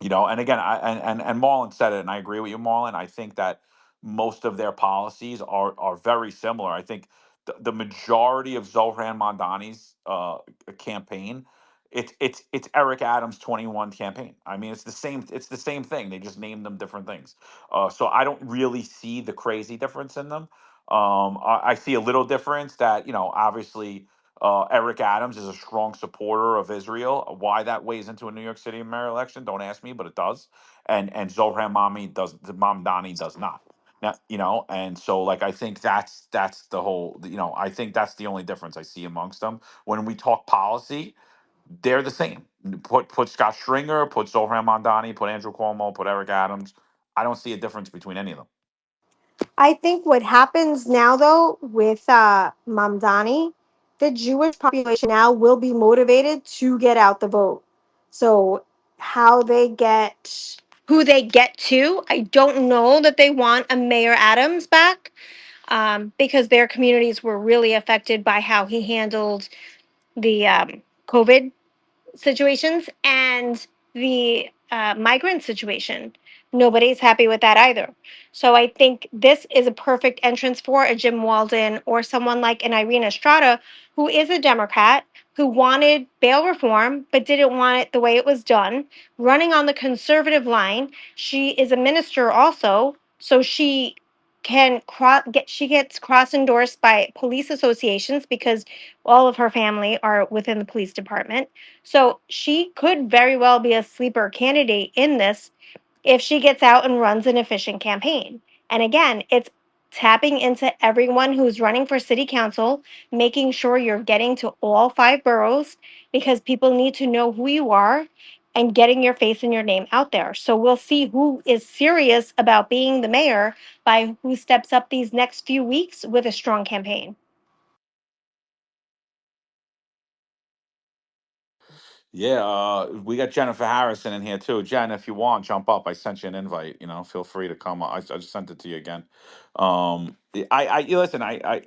And again, and Marlon said it, and I agree with you, Marlon. I think that most of their policies are very similar. I think the majority of Zohran Mamdani's campaign, it's Eric Adams' 21 campaign. I mean, it's the same thing. They just named them different things. So I don't really see the crazy difference in them. I see a little difference that obviously Eric Adams is a strong supporter of Israel. Why that weighs into a New York City mayor election, don't ask me, but it does. And Zohran Mamdani does not. Now, and so like I think that's the whole. I think that's the only difference I see amongst them. When we talk policy, they're the same. Put Scott Stringer, put Zohran Mamdani, put Andrew Cuomo, put Eric Adams. I don't see a difference between any of them. I think what happens now, though, with Mamdani, the Jewish population now will be motivated to get out the vote. So, how they get, who they get to, I don't know that they want a Mayor Adams back, because their communities were really affected by how he handled the COVID situations and the migrant situation. Nobody's happy with that either. So I think this is a perfect entrance for a Jim Walden or someone like an Irina Estrada, who is a Democrat, who wanted bail reform but didn't want it the way it was done, running on the conservative line. She is a minister also, so she gets cross endorsed by police associations because all of her family are within the police department. So she could very well be a sleeper candidate in this if she gets out and runs an efficient campaign. And again, it's tapping into everyone who's running for city council, making sure you're getting to all 5 boroughs because people need to know who you are and getting your face and your name out there. So we'll see who is serious about being the mayor by who steps up these next few weeks with a strong campaign. Yeah, we got Jennifer Harrison in here too. Jen, if you want, jump up. I sent you an invite. Feel free to come. I just sent it to you again. Listen. I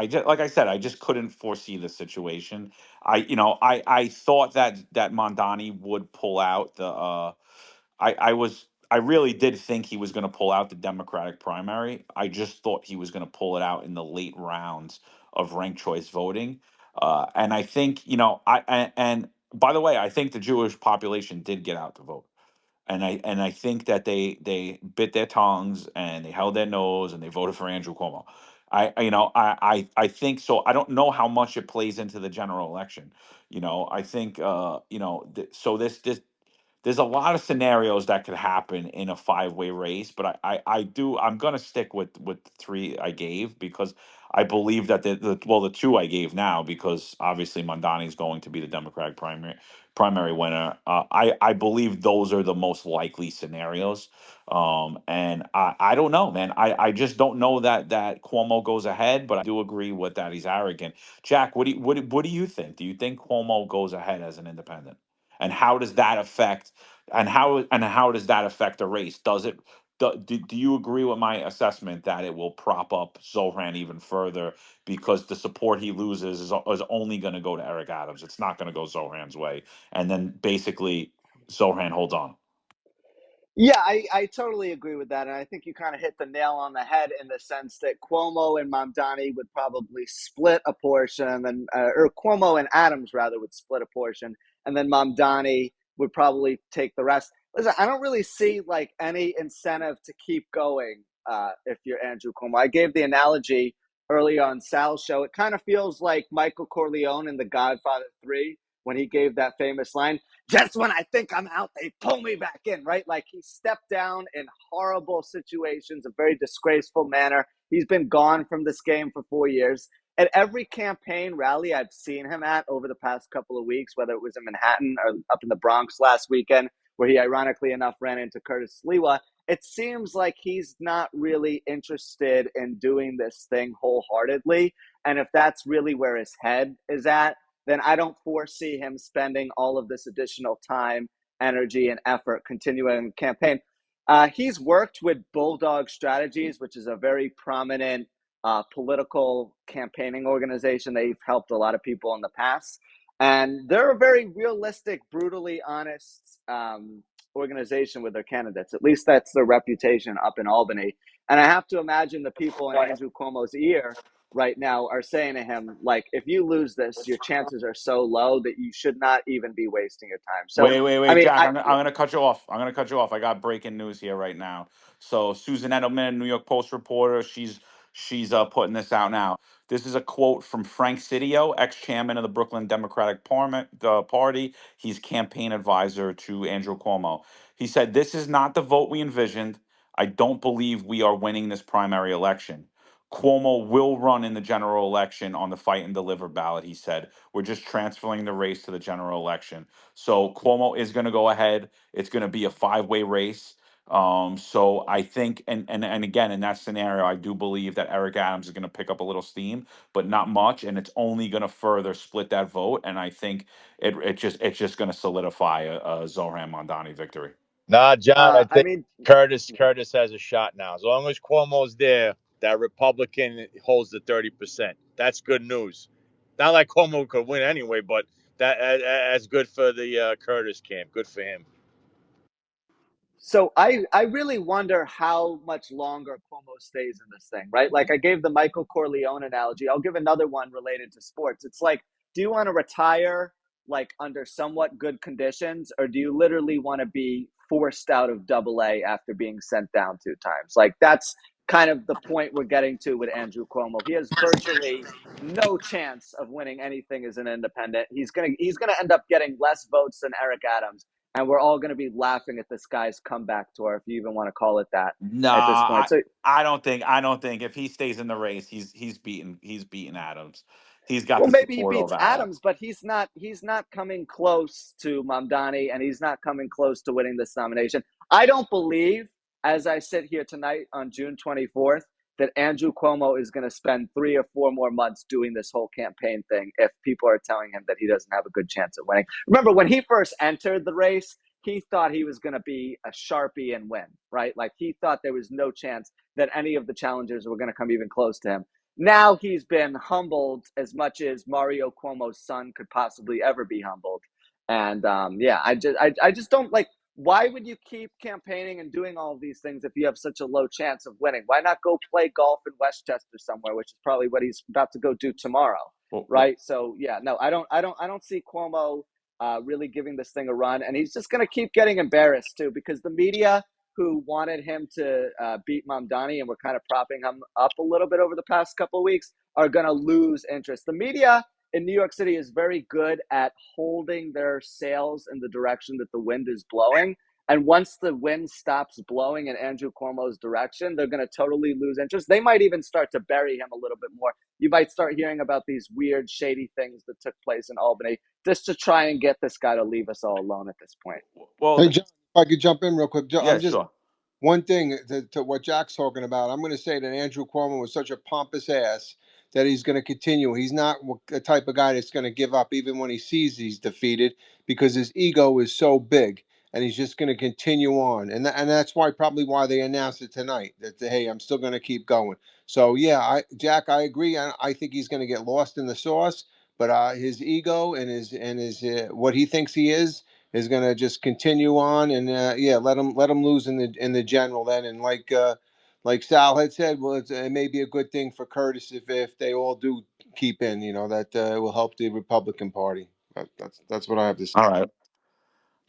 just like I said, I just couldn't foresee the situation. I thought that Mondani would pull out the. I really did think he was going to pull out the Democratic primary. I just thought he was going to pull it out in the late rounds of ranked choice voting. And I think, and by the way, I think the Jewish population did get out to vote. And I think that they bit their tongues and they held their nose and they voted for Andrew Cuomo. I think so. I don't know how much it plays into the general election. I think so there's a lot of scenarios that could happen in a five-way race, but I'm gonna stick with the three I gave because I believe that the two I gave now, because obviously Mondani is going to be the Democratic primary winner. I believe those are the most likely scenarios. And I don't know, man. I just don't know that Cuomo goes ahead, but I do agree with that he's arrogant. Jack, what do you think? Do you think Cuomo goes ahead as an independent? And how does that affect and how does that affect the race? Do you agree with my assessment that it will prop up Zohran even further because the support he loses is only going to go to Eric Adams? It's not going to go Zohran's way, and then basically Zohran holds on. Yeah, I totally agree with that. And I think you kind of hit the nail on the head in the sense that Cuomo and Mamdani would probably split a portion, or Cuomo and Adams rather would split a portion, and then Mamdani would probably take the rest. Listen, I don't really see like any incentive to keep going if you're Andrew Cuomo. I gave the analogy earlier on Sal's show. It kind of feels like Michael Corleone in The Godfather 3 when he gave that famous line, just when I think I'm out, they pull me back in, right? Like he stepped down in horrible situations, a very disgraceful manner. He's been gone from this game for 4 years. At every campaign rally I've seen him at over the past couple of weeks, whether it was in Manhattan or up in the Bronx last weekend, where he ironically enough ran into Curtis Sliwa, it seems like he's not really interested in doing this thing wholeheartedly. And if that's really where his head is at, then I don't foresee him spending all of this additional time, energy, and effort continuing the campaign. He's worked with Bulldog Strategies, which is a very prominent political campaigning organization. They've helped a lot of people in the past. And they're a very realistic, brutally honest organization with their candidates. At least that's their reputation up in Albany. And I have to imagine the people in Andrew Cuomo's ear right now are saying to him, like, if you lose this, your chances are so low that you should not even be wasting your time. So, I Wait, mean, Jack. I'm gonna cut you off. I'm gonna cut you off. I got breaking news here right now. So Susan Edelman, New York Post reporter, she's putting this out now. This is a quote from Frank Sidio, ex-chairman of the Brooklyn Democratic Party. He's campaign advisor to Andrew Cuomo. He said, "This is not the vote we envisioned. I don't believe we are winning this primary election. Cuomo will run in the general election on the fight and deliver ballot," he said. "We're just transferring the race to the general election." So Cuomo is going to go ahead. It's going to be a five-way race. So I think, and again, in that scenario, I do believe that Eric Adams is going to pick up a little steam, but not much, and it's only going to further split that vote. And I think it's just going to solidify a Zohran Mondani victory. Nah, John, I I think mean, Curtis has a shot now. As long as Cuomo's there, that Republican holds the 30%. That's good news. Not like Cuomo could win anyway, but that's good for the Curtis camp. Good for him. so I really wonder how much longer Cuomo stays in this thing, right? Like I gave the Michael Corleone analogy. I'll give another one related to sports. It's like, do you want to retire like under somewhat good conditions, or do you literally want to be forced out of Double A after being sent down 2 times? Like that's kind of the point we're getting to with Andrew Cuomo. He has virtually no chance of winning anything as an independent. He's gonna end up getting less votes than Eric Adams, and we're all going to be laughing at this guy's comeback tour, if you even want to call it that, Nah, at this point. So, I don't think if he stays in the race, he's beaten Adams. He's got well, the maybe he support beats of Adams, Adams. but he's not coming close to Mamdani, and he's not coming close to winning this nomination. I don't believe, as I sit here tonight on June 24th, that Andrew Cuomo is going to spend 3 or 4 more months doing this whole campaign thing if people are telling him that he doesn't have a good chance at winning. Remember, when he first entered the race, he thought he was going to be a Sharpie and win, right? Like he thought there was no chance that any of the challengers were going to come even close to him. Now he's been humbled as much as Mario Cuomo's son could possibly ever be humbled. And yeah, I just don't like. Why would you keep campaigning and doing all of these things if you have such a low chance of winning? Why not go play golf in Westchester somewhere, which is probably what he's about to go do tomorrow, Well, right? So yeah, no, I don't see Cuomo really giving this thing a run, and he's just going to keep getting embarrassed too because the media who wanted him to beat Mamdani and were kind of propping him up a little bit over the past couple of weeks are going to lose interest. The media in New York City is very good at holding their sails in the direction that the wind is blowing. And once the wind stops blowing in Andrew Cuomo's direction, they're going to totally lose interest. They might even start to bury him a little bit more. You might start hearing about these weird, shady things that took place in Albany just to try and get this guy to leave us all alone at this point. well, Hey, John, if I could jump in real quick. yeah, I'm just sure. one thing to what Jack's talking about. I'm going to say that Andrew Cuomo was such a pompous ass that he's going to continue. He's not the type of guy that's going to give up even when he sees he's defeated because his ego is so big, and he's just going to continue on. And that's probably why they announced it tonight that hey, I'm still going to keep going. So yeah, Jack, I agree. I think he's going to get lost in the sauce, but his ego and his what he thinks he is going to just continue on, and yeah, let him lose in the general then, and like Sal had said, well, it may be a good thing for Curtis if they all do keep in, that will help the Republican Party. That's what I have to say. All right.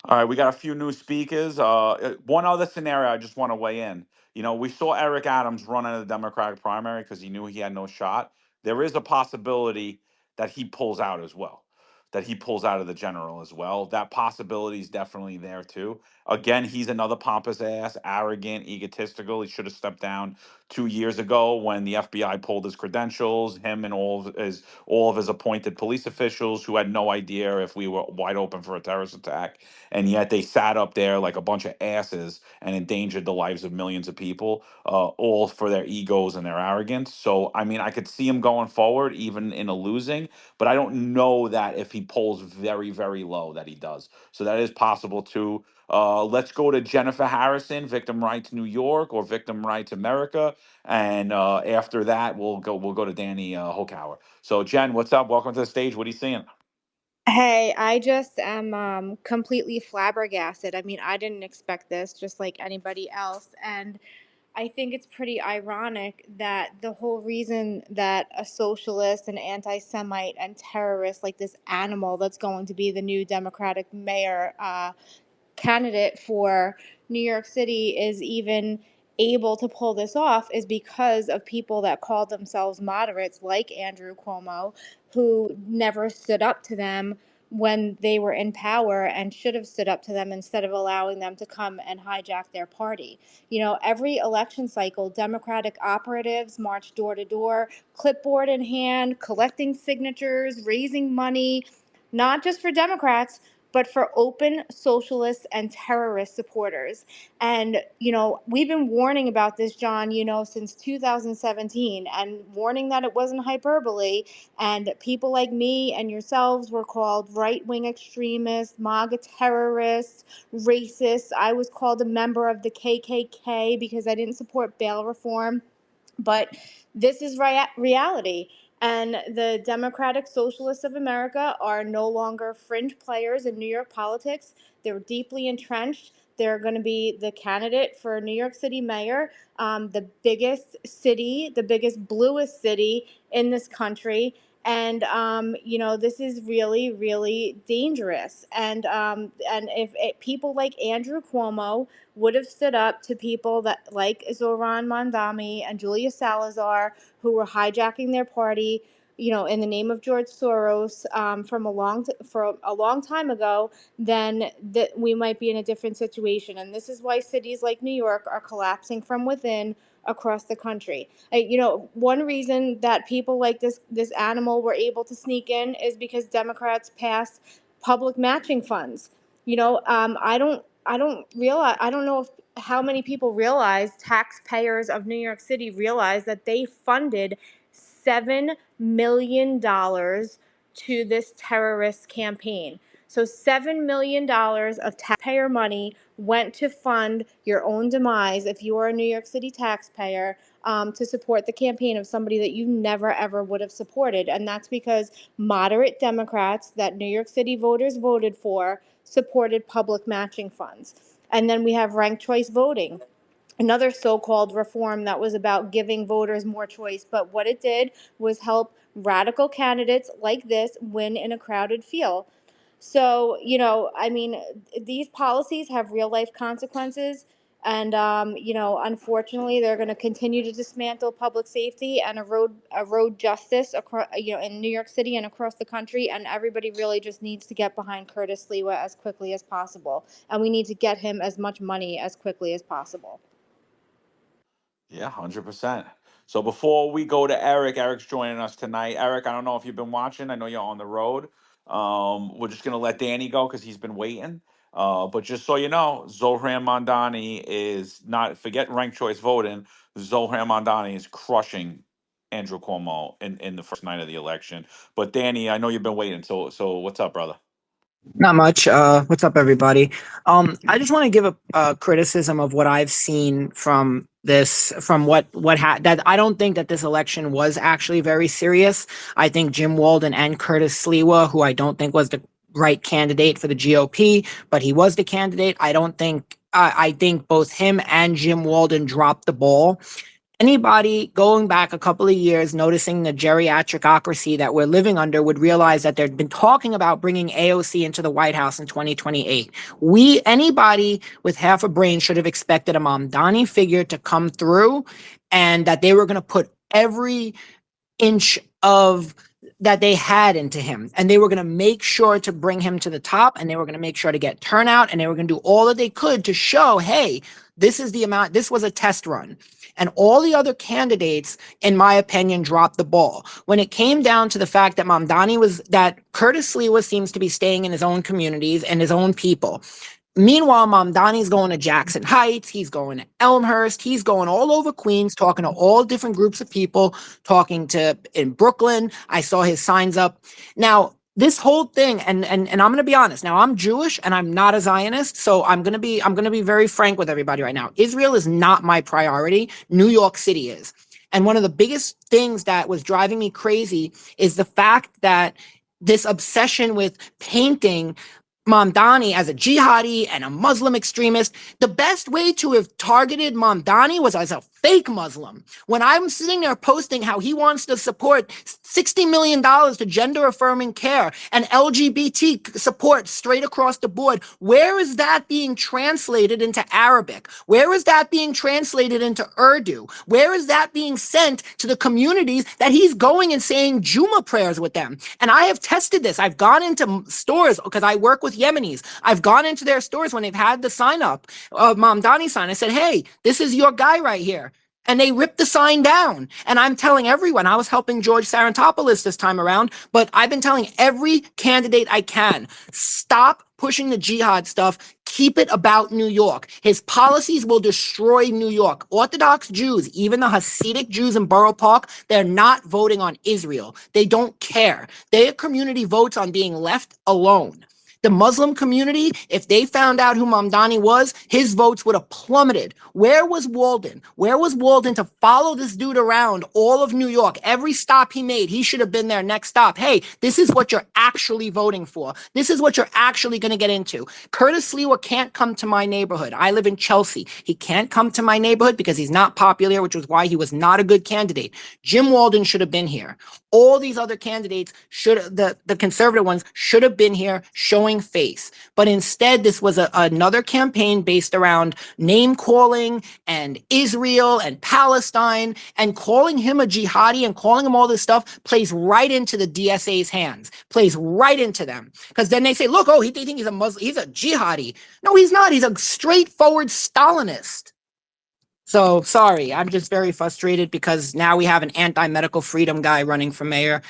All right, we got a few new speakers. One other scenario I just want to weigh in. We saw Eric Adams run in the Democratic primary because he knew he had no shot. There is a possibility that he pulls out as well, that he pulls out of the general as well. That possibility is definitely there too. Again, he's another pompous ass, arrogant, egotistical. He should have stepped down 2 years ago when the FBI pulled his credentials. Him and all of his appointed police officials who had no idea if we were wide open for a terrorist attack, and yet they sat up there like a bunch of asses and endangered the lives of millions of people, all for their egos and their arrogance. So, I mean, I could see him going forward, even in a losing, but I don't know that if he pulls very, very low that he does. So that is possible too. Let's go to Jennifer Harrison, Victim Rights New York or Victim Rights America, and after that we'll go to Danny Hochauer. So, Jen, what's up? Welcome to the stage. What are you seeing? Hey, I just am completely flabbergasted. I mean, I didn't expect this, just like anybody else. And I think it's pretty ironic that the whole reason that a socialist, an anti Semite, and terrorist, like this animal that's going to be the new Democratic mayor, candidate for New York City is even able to pull this off is because of people that called themselves moderates like Andrew Cuomo, who never stood up to them when they were in power and should have stood up to them instead of allowing them to come and hijack their party. Every election cycle, Democratic operatives march door to door, clipboard in hand, collecting signatures, raising money, not just for Democrats, but for open socialist and terrorist supporters. And, we've been warning about this, John, since 2017, and warning that it wasn't hyperbole. And people like me and yourselves were called right-wing extremists, MAGA terrorists, racists. I was called a member of the KKK because I didn't support bail reform. But this is reality. And the Democratic Socialists of America are no longer fringe players in New York politics. They're deeply entrenched. They're going to be the candidate for New York City mayor, the biggest city, the biggest, bluest city in this country. And this is really, really dangerous. And if people like Andrew Cuomo would have stood up to people that like Zoran Mondami and Julia Salazar, who were hijacking their party, in the name of George Soros, for a long time ago, then that we might be in a different situation. And this is why cities like New York are collapsing from within across the country. One reason that people like this animal were able to sneak in is because Democrats passed public matching funds. I don't know if how many people realize, taxpayers of New York City realize, that they funded $7 million to this terrorist campaign. So $7 million of taxpayer money went to fund your own demise if you are a New York City taxpayer, to support the campaign of somebody that you never, ever would have supported. And that's because moderate Democrats that New York City voters voted for supported public matching funds. And then we have ranked choice voting, another so-called reform that was about giving voters more choice. But what it did was help radical candidates like this win in a crowded field. So, these policies have real life consequences. And, unfortunately, they're going to continue to dismantle public safety and erode justice across, in New York City and across the country. And everybody really just needs to get behind Curtis Sliwa as quickly as possible. And we need to get him as much money as quickly as possible. Yeah, 100%. So before we go to Eric, Eric's joining us tonight. Eric, I don't know if you've been watching. I know you're on the road. We're just gonna let Danny go because he's been waiting. But just so you know, Zohran Mandani is not, forget ranked choice voting. Zohran Mandani is crushing Andrew Cuomo in the first night of the election. But Danny, I know you've been waiting. So what's up, brother? Not much. What's up, everybody? I just want to give a criticism of what I've seen from this, from that I don't think that this election was actually very serious. I think Jim Walden and Curtis Sliwa, who I don't think was the right candidate for the GOP, but he was the candidate. I think both him and Jim Walden dropped the ball. Anybody going back a couple of years, noticing the geriatricocracy that we're living under, would realize that they've been talking about bringing AOC into the White House in 2028. Anybody with half a brain should have expected a Mamdani figure to come through, and that they were going to put every inch of that they had into him, and they were going to make sure to bring him to the top, and they were going to make sure to get turnout, and they were going to do all that they could to show, hey, this is the amount, this was a test run. And all the other candidates, in my opinion, dropped the ball when it came down to the fact that Curtis Sliwa seems to be staying in his own communities and his own people. Meanwhile, Mamdani's going to Jackson Heights. He's going to Elmhurst. He's going all over Queens, talking to all different groups of people, talking to in Brooklyn. I saw his signs up. Now, this whole thing, and I'm going to be honest. Now, I'm Jewish and I'm not a Zionist, so I'm going to be very frank with everybody right now. Israel is not my priority. New York City is. And one of the biggest things that was driving me crazy is the fact that this obsession with painting Mamdani as a jihadi and a Muslim extremist. The best way to have targeted Mamdani was as a fake Muslim. When I'm sitting there posting how he wants to support $60 million to gender affirming care and LGBT support straight across the board, where is that being translated into Arabic? Where is that being translated into Urdu? Where is that being sent to the communities that he's going and saying Juma prayers with them? And I have tested this. I've gone into stores because I work with Yemenis. I've gone into their stores when they've had the sign up, Mamdani sign. I said, hey, this is your guy right here. And they ripped the sign down. And I'm telling everyone, I was helping George Sarantopoulos this time around, but I've been telling every candidate I can, stop pushing the jihad stuff. Keep it about New York. His policies will destroy New York. Orthodox Jews, even the Hasidic Jews in Borough Park, they're not voting on Israel. They don't care. Their community votes on being left alone. The Muslim community, if they found out who Mamdani was, his votes would have plummeted. Where was Walden? Where was Walden to follow this dude around all of New York? Every stop he made, he should have been there next stop. Hey, this is what you're actually voting for. This is what you're actually going to get into. Curtis Sliwa can't come to my neighborhood. I live in Chelsea. He can't come to my neighborhood because he's not popular, which was why he was not a good candidate. Jim Walden should have been here. All these other candidates the conservative ones should have been here showing face. But instead, this was another campaign based around name calling and Israel and Palestine, and calling him a jihadi and calling him all this stuff plays right into the DSA's hands, plays right into them. Because then they say, look, they think he's a Muslim, he's a jihadi. No, he's not. He's a straightforward Stalinist. So sorry, I'm just very frustrated because now we have an anti-medical freedom guy running for mayor.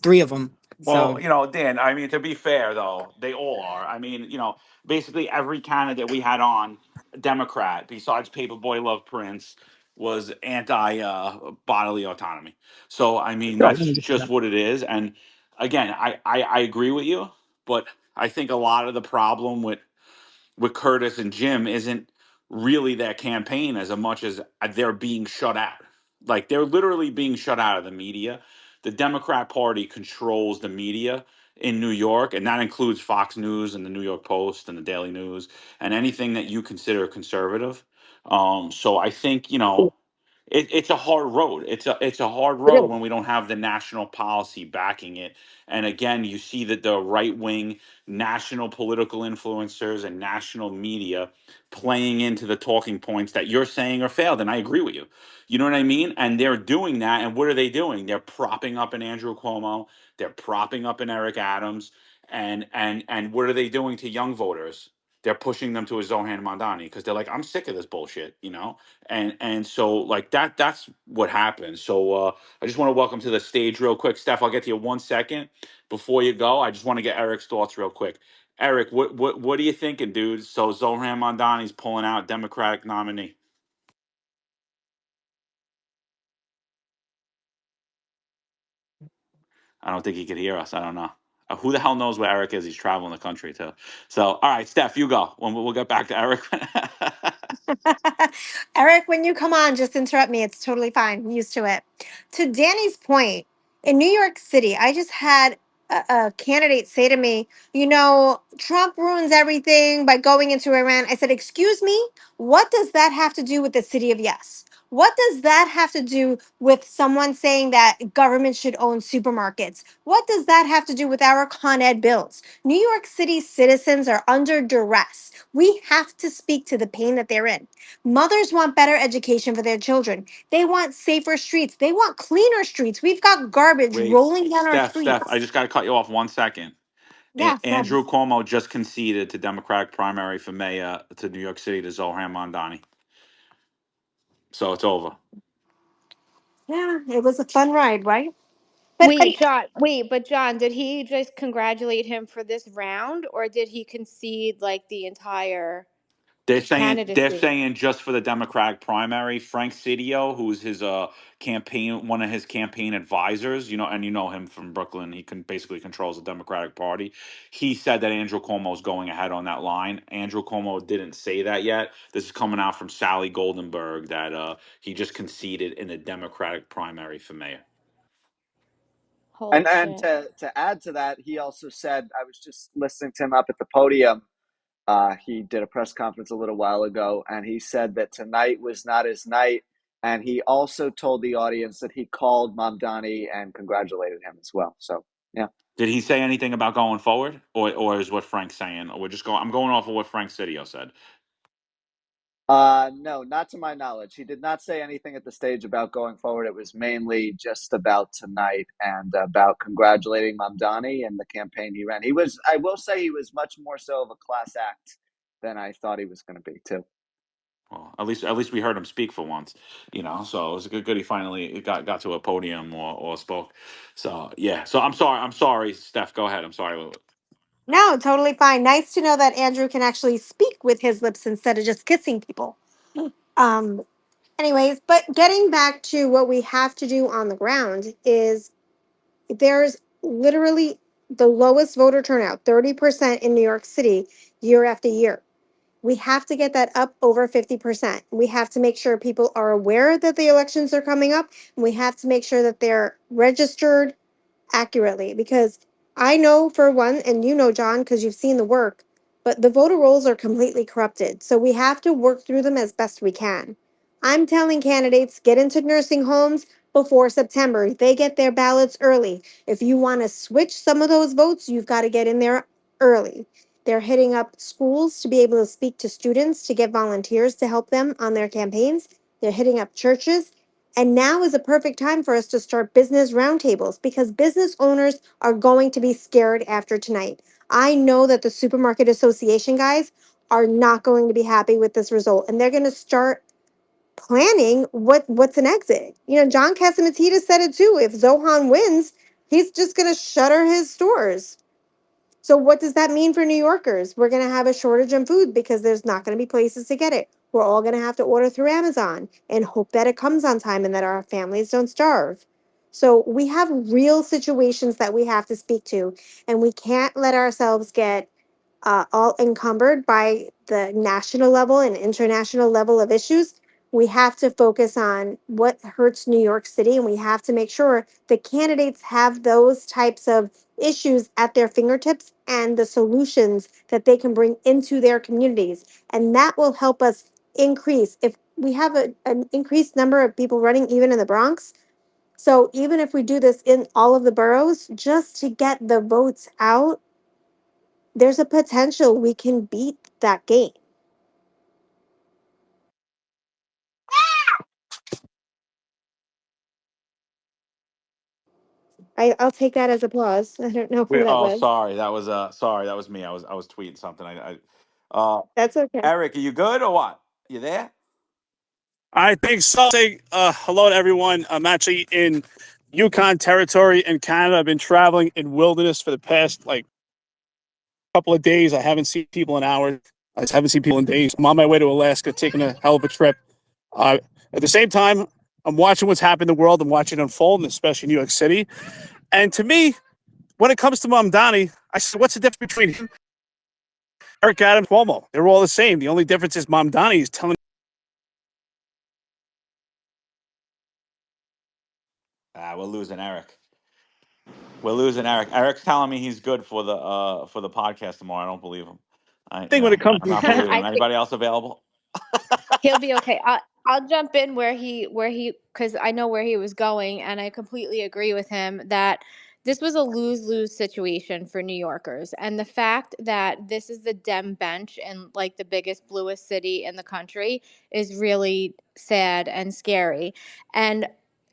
Three of them. Well, So Dan, I mean, to be fair, though, they all are. I mean, basically every candidate we had on, Democrat, besides Paperboy Love Prince, was anti bodily autonomy. So, I mean, that's just what it is. And again, I agree with you, but I think a lot of the problem with Curtis and Jim isn't really their campaign as much as they're being shut out. Like they're literally being shut out of the media. The Democrat Party controls the media in New York, and that includes Fox News and the New York Post and the Daily News and anything that you consider conservative. So I think it's a hard road. It's a hard road when we don't have the national policy backing it. And again, you see that the right wing national political influencers and national media playing into the talking points that you're saying are failed. And I agree with you. You know what I mean? And they're doing that. And what are they doing? They're propping up an Andrew Cuomo. They're propping up an Eric Adams. And what are they doing to young voters? They're pushing them to a Zohan Mandani because they're like, I'm sick of this bullshit. And so like that's what happens. So I just want to welcome to the stage real quick, Steph. I'll get to you 1 second before you go. I just want to get Eric's thoughts real quick. Eric, what are you thinking, dude? So Zohran Mamdani's pulling out Democratic nominee. I don't think he could hear us. I don't know. Who the hell knows where Eric is? He's traveling the country too. So, all right, Steph, you go. We'll get back to Eric. Eric, when you come on, just interrupt me. It's totally fine. I'm used to it. To Danny's point, in New York City, I just had a candidate say to me, Trump ruins everything by going into Iran. I said, excuse me, what does that have to do with the city of Yes? What does that have to do with someone saying that government should own supermarkets? What does that have to do with our Con Ed bills? New York City citizens are under duress. We have to speak to the pain that they're in. Mothers want better education for their children. They want safer streets. They want cleaner streets. We've got garbage Wait, rolling down our Steph, I streets. just got to cut you off 1 second. Yeah, so Andrew Cuomo just conceded to Democratic primary for mayor to New York City to Zohran Mamdani. So it's over. yeah, it was a fun ride, right? But But John, did he just congratulate him for this round, or did he concede like the entire They're candidacy? saying just for the Democratic primary, Frank Sidio, who's his one of his campaign advisors, and you know him from Brooklyn, he can basically controls the Democratic Party. He said that Andrew Cuomo is going ahead on that line. Andrew Cuomo didn't say that yet. This is coming out from Sally Goldenberg that he just conceded in the Democratic primary for mayor. Holy And shit. to add to that, he also said, I was just listening to him up at the podium. He did a press conference a little while ago, and he said that tonight was not his night. And he also told the audience that he called Mamdani and congratulated him as well. So, yeah. Did he say anything about going forward, or is what Frank's saying? Or we're just going? I'm going off of what Frank Sidio said. No, not to my knowledge. He did not say anything at the stage about going forward. It was mainly just about tonight and about congratulating Mamdani and the campaign he ran. I will say, he was much more so of a class act than I thought he was going to be, too. Well, at least we heard him speak for once, So it was good. He finally got to a podium or spoke. So yeah. So I'm sorry, Steph. Go ahead. I'm sorry. no, totally fine. Nice to know that Andrew can actually speak with his lips instead of just kissing people. Um, anyways, but getting back to what we have to do on the ground is there's literally the lowest voter turnout, 30% in New York City year after year. We have to get that up over 50%. We have to make sure people are aware that the elections are coming up. And we have to make sure that they're registered accurately because I know for one, and you know, John, because you've seen the work, but the voter rolls are completely corrupted. So we have to work through them as best we can. I'm telling candidates get into nursing homes before September. They get their ballots early. If you want to switch some of those votes, you've got to get in there early. They're hitting up schools to be able to speak to students to get volunteers to help them on their campaigns. They're hitting up churches. And now is a perfect time for us to start business roundtables because business owners are going to be scared after tonight. I know that the Supermarket Association guys are not going to be happy with this result and they're going to start planning what's an exit. John Catsimatidis said it too. If Zohan wins, he's just going to shutter his stores. So what does that mean for New Yorkers? We're going to have a shortage in food because there's not going to be places to get it. We're all going to have to order through Amazon and hope that it comes on time and that our families don't starve. So we have real situations that we have to speak to, and we can't let ourselves get all encumbered by the national level and international level of issues. We have to focus on what hurts New York City, and we have to make sure the candidates have those types of issues at their fingertips and the solutions that they can bring into their communities. And that will help us increase. If we have an increased number of people running, even in the Bronx, so even if we do this in all of the boroughs, just to get the votes out, there's a potential we can beat that game. I'll take that as applause. I don't know who that Oh, was. sorry. That was me. I was tweeting something. That's okay. Eric, are you good or what? You there? I think so. Say hello to everyone. I'm actually in Yukon territory in Canada. I've been traveling in wilderness for the past couple of days. I haven't seen people in hours. I just haven't seen people in days. I'm on my way to Alaska, taking a hell of a trip. At the same time, I'm watching what's happening in the world. I'm watching it unfold, especially in New York City. And to me, when it comes to Mamdani, I said, what's the difference between him, Eric Adams, Cuomo? They're all the same. The only difference is Mamdani is telling. We're losing Eric. We're losing Eric. Eric's telling me he's good for the podcast tomorrow. I don't believe him. Thing when it comes I'm to not believing I him. think Anybody else available? he'll be okay. I'll jump in where he because I know where he was going, and I completely agree with him that this was a lose-lose situation for New Yorkers. And the fact that this is the Dem bench in like the biggest, bluest city in the country is really sad and scary. And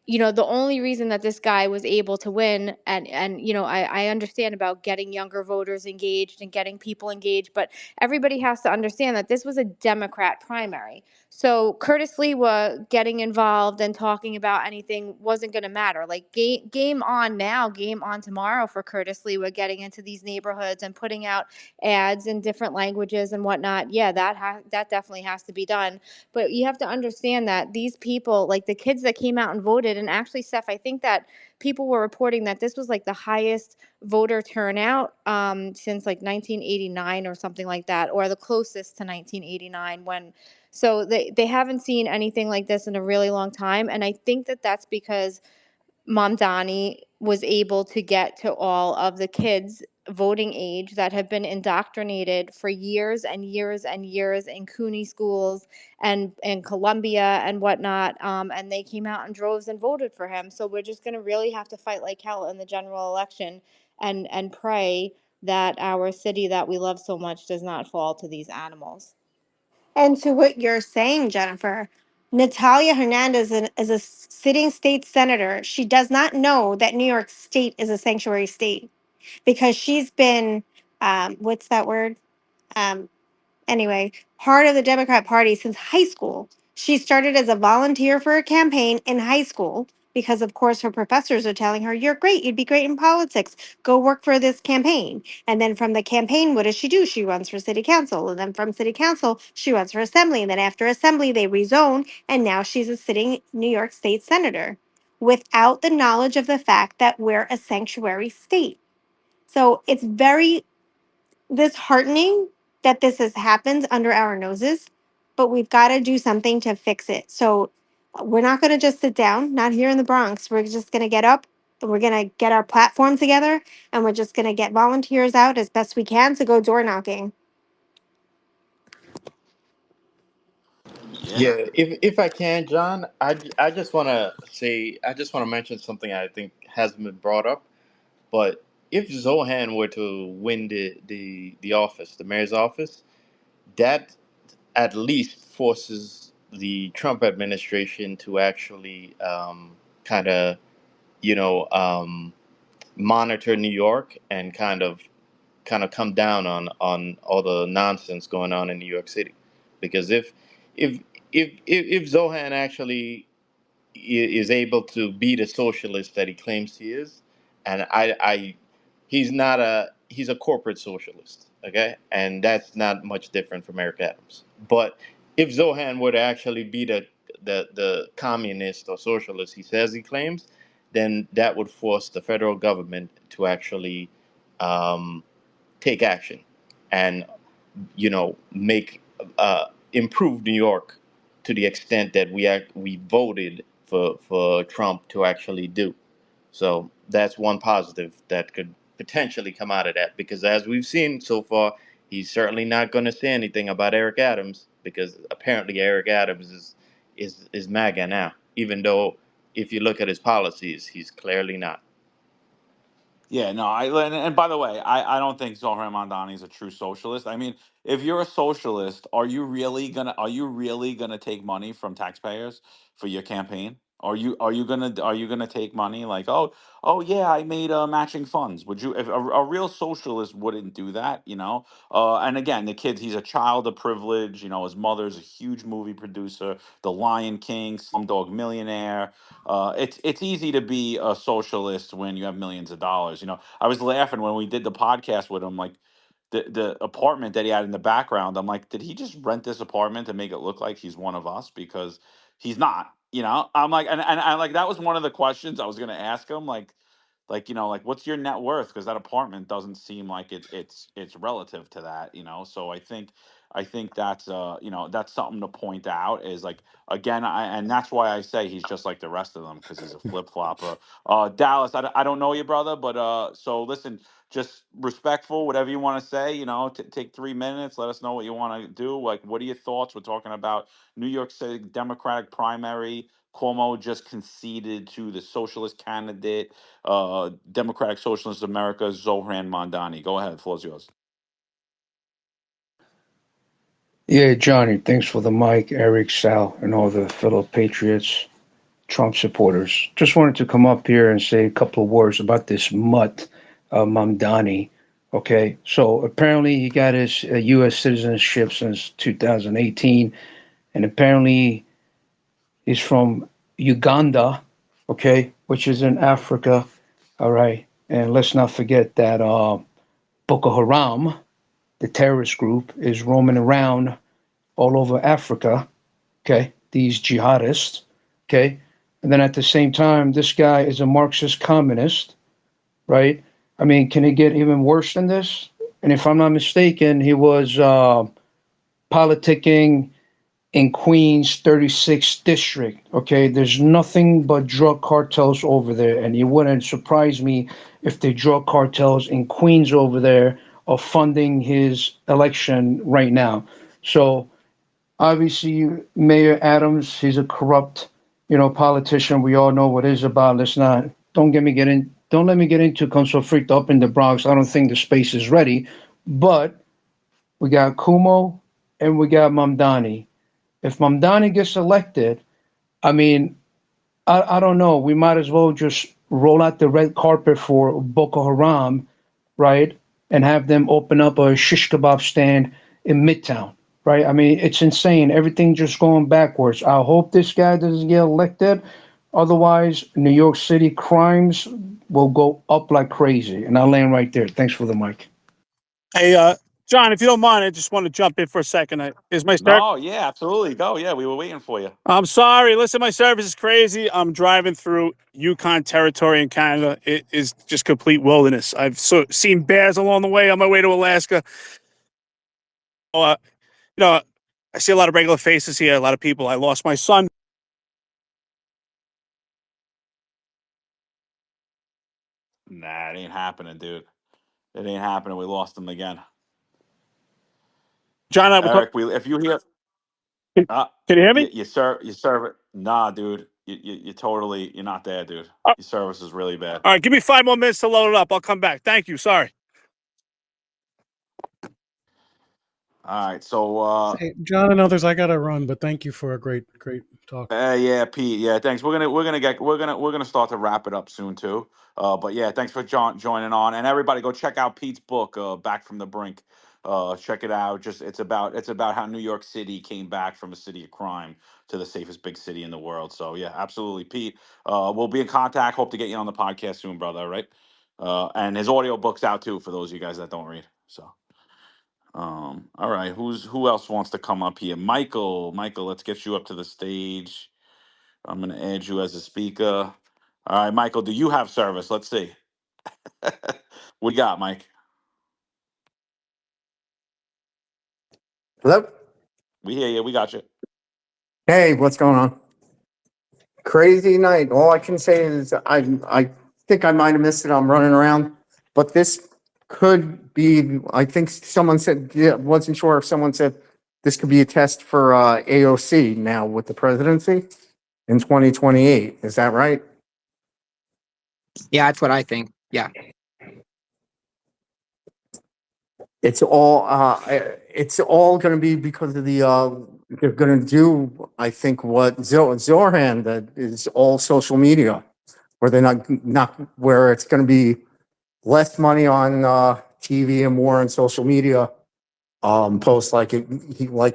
the only reason that this guy was able to win, and I understand about getting younger voters engaged and getting people engaged, but everybody has to understand that this was a Democrat primary. So Curtis Lewa getting involved and talking about anything wasn't going to matter. Like game on now, game on tomorrow for Curtis Lewa getting into these neighborhoods and putting out ads in different languages and whatnot. Yeah, that definitely has to be done. But you have to understand that these people, like the kids that came out and voted, and actually, Steph, I think that people were reporting that this was like the highest voter turnout since like 1989 or something like that, or the closest to 1989 when so they haven't seen anything like this in a really long time. And I think that that's because Mom Donnie was able to get to all of the kids voting age that have been indoctrinated for years and years and years in Cooney schools and in Columbia and whatnot. And they came out in droves and voted for him. So we're just going to really have to fight like hell in the general election and pray that our city that we love so much does not fall to these animals. And to what you're saying, Jennifer, Natalia Hernandez is a sitting state senator. She does not know that New York State is a sanctuary state because she's been, what's that word? Um, anyway, part of the Democrat Party since high school. She started as a volunteer for a campaign in high school because, of course, her professors are telling her, "You're great. You'd be great in politics. Go work for this campaign." And then from the campaign, what does she do? She runs for city council. And then from city council, she runs for assembly. And then after assembly, they rezone. And now she's a sitting New York State senator without the knowledge of the fact that we're a sanctuary state. So it's very disheartening that this has happened under our noses, but we've got to do something to fix it. So we're not going to just sit down, not here in the Bronx. We're just going to get up. We're going to get our platform together and we're just going to get volunteers out as best we can to go door knocking. Yeah. Yeah, if I can, John, I just want to say, I just want to mention something I think hasn't been brought up. But if Zohan were to win the office, the mayor's office, that at least forces the Trump administration to actually kind of, you know, monitor New York and kind of come down on all the nonsense going on in New York City, because if if Zohan actually is able to be the socialist that he claims he is, and he's not he's a corporate socialist, okay, and that's not much different from Eric Adams. But if Zohan were to actually be the communist or socialist he says he claims, then that would force the federal government to actually um, take action and make improve New York to the extent that we voted for Trump to actually do. So that's one positive that could potentially come out of that, because as we've seen so far, he's certainly not going to say anything about Eric Adams, because apparently Eric Adams is MAGA now, even though if you look at his policies, he's clearly not. Yeah, no, and by the way, I don't think Zohran Mamdani is a true socialist. I mean, if you're a socialist, are you really gonna take money from taxpayers for your campaign? Are you gonna take money like, oh yeah, I made matching funds? Would you? If a real socialist wouldn't do that, you know. And again, the kid, he's a child of privilege. You know, his mother's a huge movie producer, The Lion King, Slumdog Millionaire. It's easy to be a socialist when you have millions of dollars. You know, I was laughing when we did the podcast with him, like the apartment that he had in the background. I'm like, did he just rent this apartment to make it look like he's one of us? Because he's not. You know, I'm like, and I like that was one of the questions I was gonna ask him, like what's your net worth, because that apartment doesn't seem like it's relative to that, you know. So I think that's that's something to point out. Is like again, and that's why I say he's just like the rest of them because he's a flip flopper. Dallas, I don't know you, brother, but so listen, just respectful, whatever you want to say. Take 3 minutes. Let us know what you want to do. Like, what are your thoughts? We're talking about New York City Democratic primary. Cuomo just conceded to the socialist candidate, Democratic Socialist America, Zohran Mondani. Go ahead, floor's yours. Yeah, Johnny, thanks for the mic, Eric, Sal, and all the fellow patriots, Trump supporters. Just wanted to come up here and say a couple of words about this mutt, Mamdani. Okay, so apparently he got his U.S. citizenship since 2018, and apparently he's from Uganda, okay, which is in Africa. All right, and let's not forget that Boko Haram, the terrorist group, is roaming around all over Africa, okay, these jihadists, okay, and then at the same time, this guy is a Marxist communist, right? I mean, can it get even worse than this? And if I'm not mistaken, he was politicking in Queens 36th district. Okay, there's nothing but drug cartels over there, and it wouldn't surprise me if the drug cartels in Queens over there are funding his election right now. So obviously, Mayor Adams, he's a corrupt, politician. We all know what it's about. Let's not don't let me get into come so freaked up in the Bronx. I don't think the space is ready. But we got Kumo and we got Mamdani. If Mamdani gets elected, I mean, I don't know. We might as well just roll out the red carpet for Boko Haram, right? And have them open up a shish kebab stand in Midtown, right? I mean, it's insane. Everything just going backwards. I hope this guy doesn't get elected. Otherwise, New York City crimes will go up like crazy. And I'll land right there. Thanks for the mic. Hey, John, if you don't mind, I just want to jump in for a second. Is my service? No, yeah, absolutely. Go. Yeah, we were waiting for you. I'm sorry. Listen, my service is crazy. I'm driving through Yukon territory in Canada. It is just complete wilderness. I've seen bears along the way on my way to Alaska. You know, I see a lot of regular faces here, a lot of people. I lost my son. Nah, it ain't happening, dude. It ain't happening. We lost him again. John, Eric, if you hear, uh, can you hear me? you serve it. Nah, dude, you totally, you're not there, dude. Your service is really bad. All right, give me 5 more minutes to load it up. I'll come back. Thank you. Sorry. All right, so Hey, John and others, I gotta run, but thank you for a great talk. yeah, Pete. Yeah, thanks. We're gonna start to wrap it up soon too. But yeah, thanks for joining on, and everybody go check out Pete's book, Back from the Brink. Check it out. Just it's about how New York City came back from a city of crime to the safest big city in the world. So yeah, absolutely, Pete. We'll be in contact. Hope to get you on the podcast soon, brother. All right. And his audio book's out too for those of you guys that don't read. So. All right, who else wants to come up here? Michael, let's get you up to the stage. I'm gonna add you as a speaker. All right, Michael, do you have service? Let's see. What you got, Mike? Hello? We hear you. We got you. Hey, what's going on? Crazy night. All I can say is I think I might have missed it. I'm running around, but this could be. I think someone said. Yeah, wasn't sure if someone said this could be a test for AOC now with the presidency in 2028. Is that right? Yeah, that's what I think. Yeah. It's all going to be because of the they're going to do, I think, what Zoran, that is all social media, where they're not where it's going to be less money on TV and more on social media posts. Like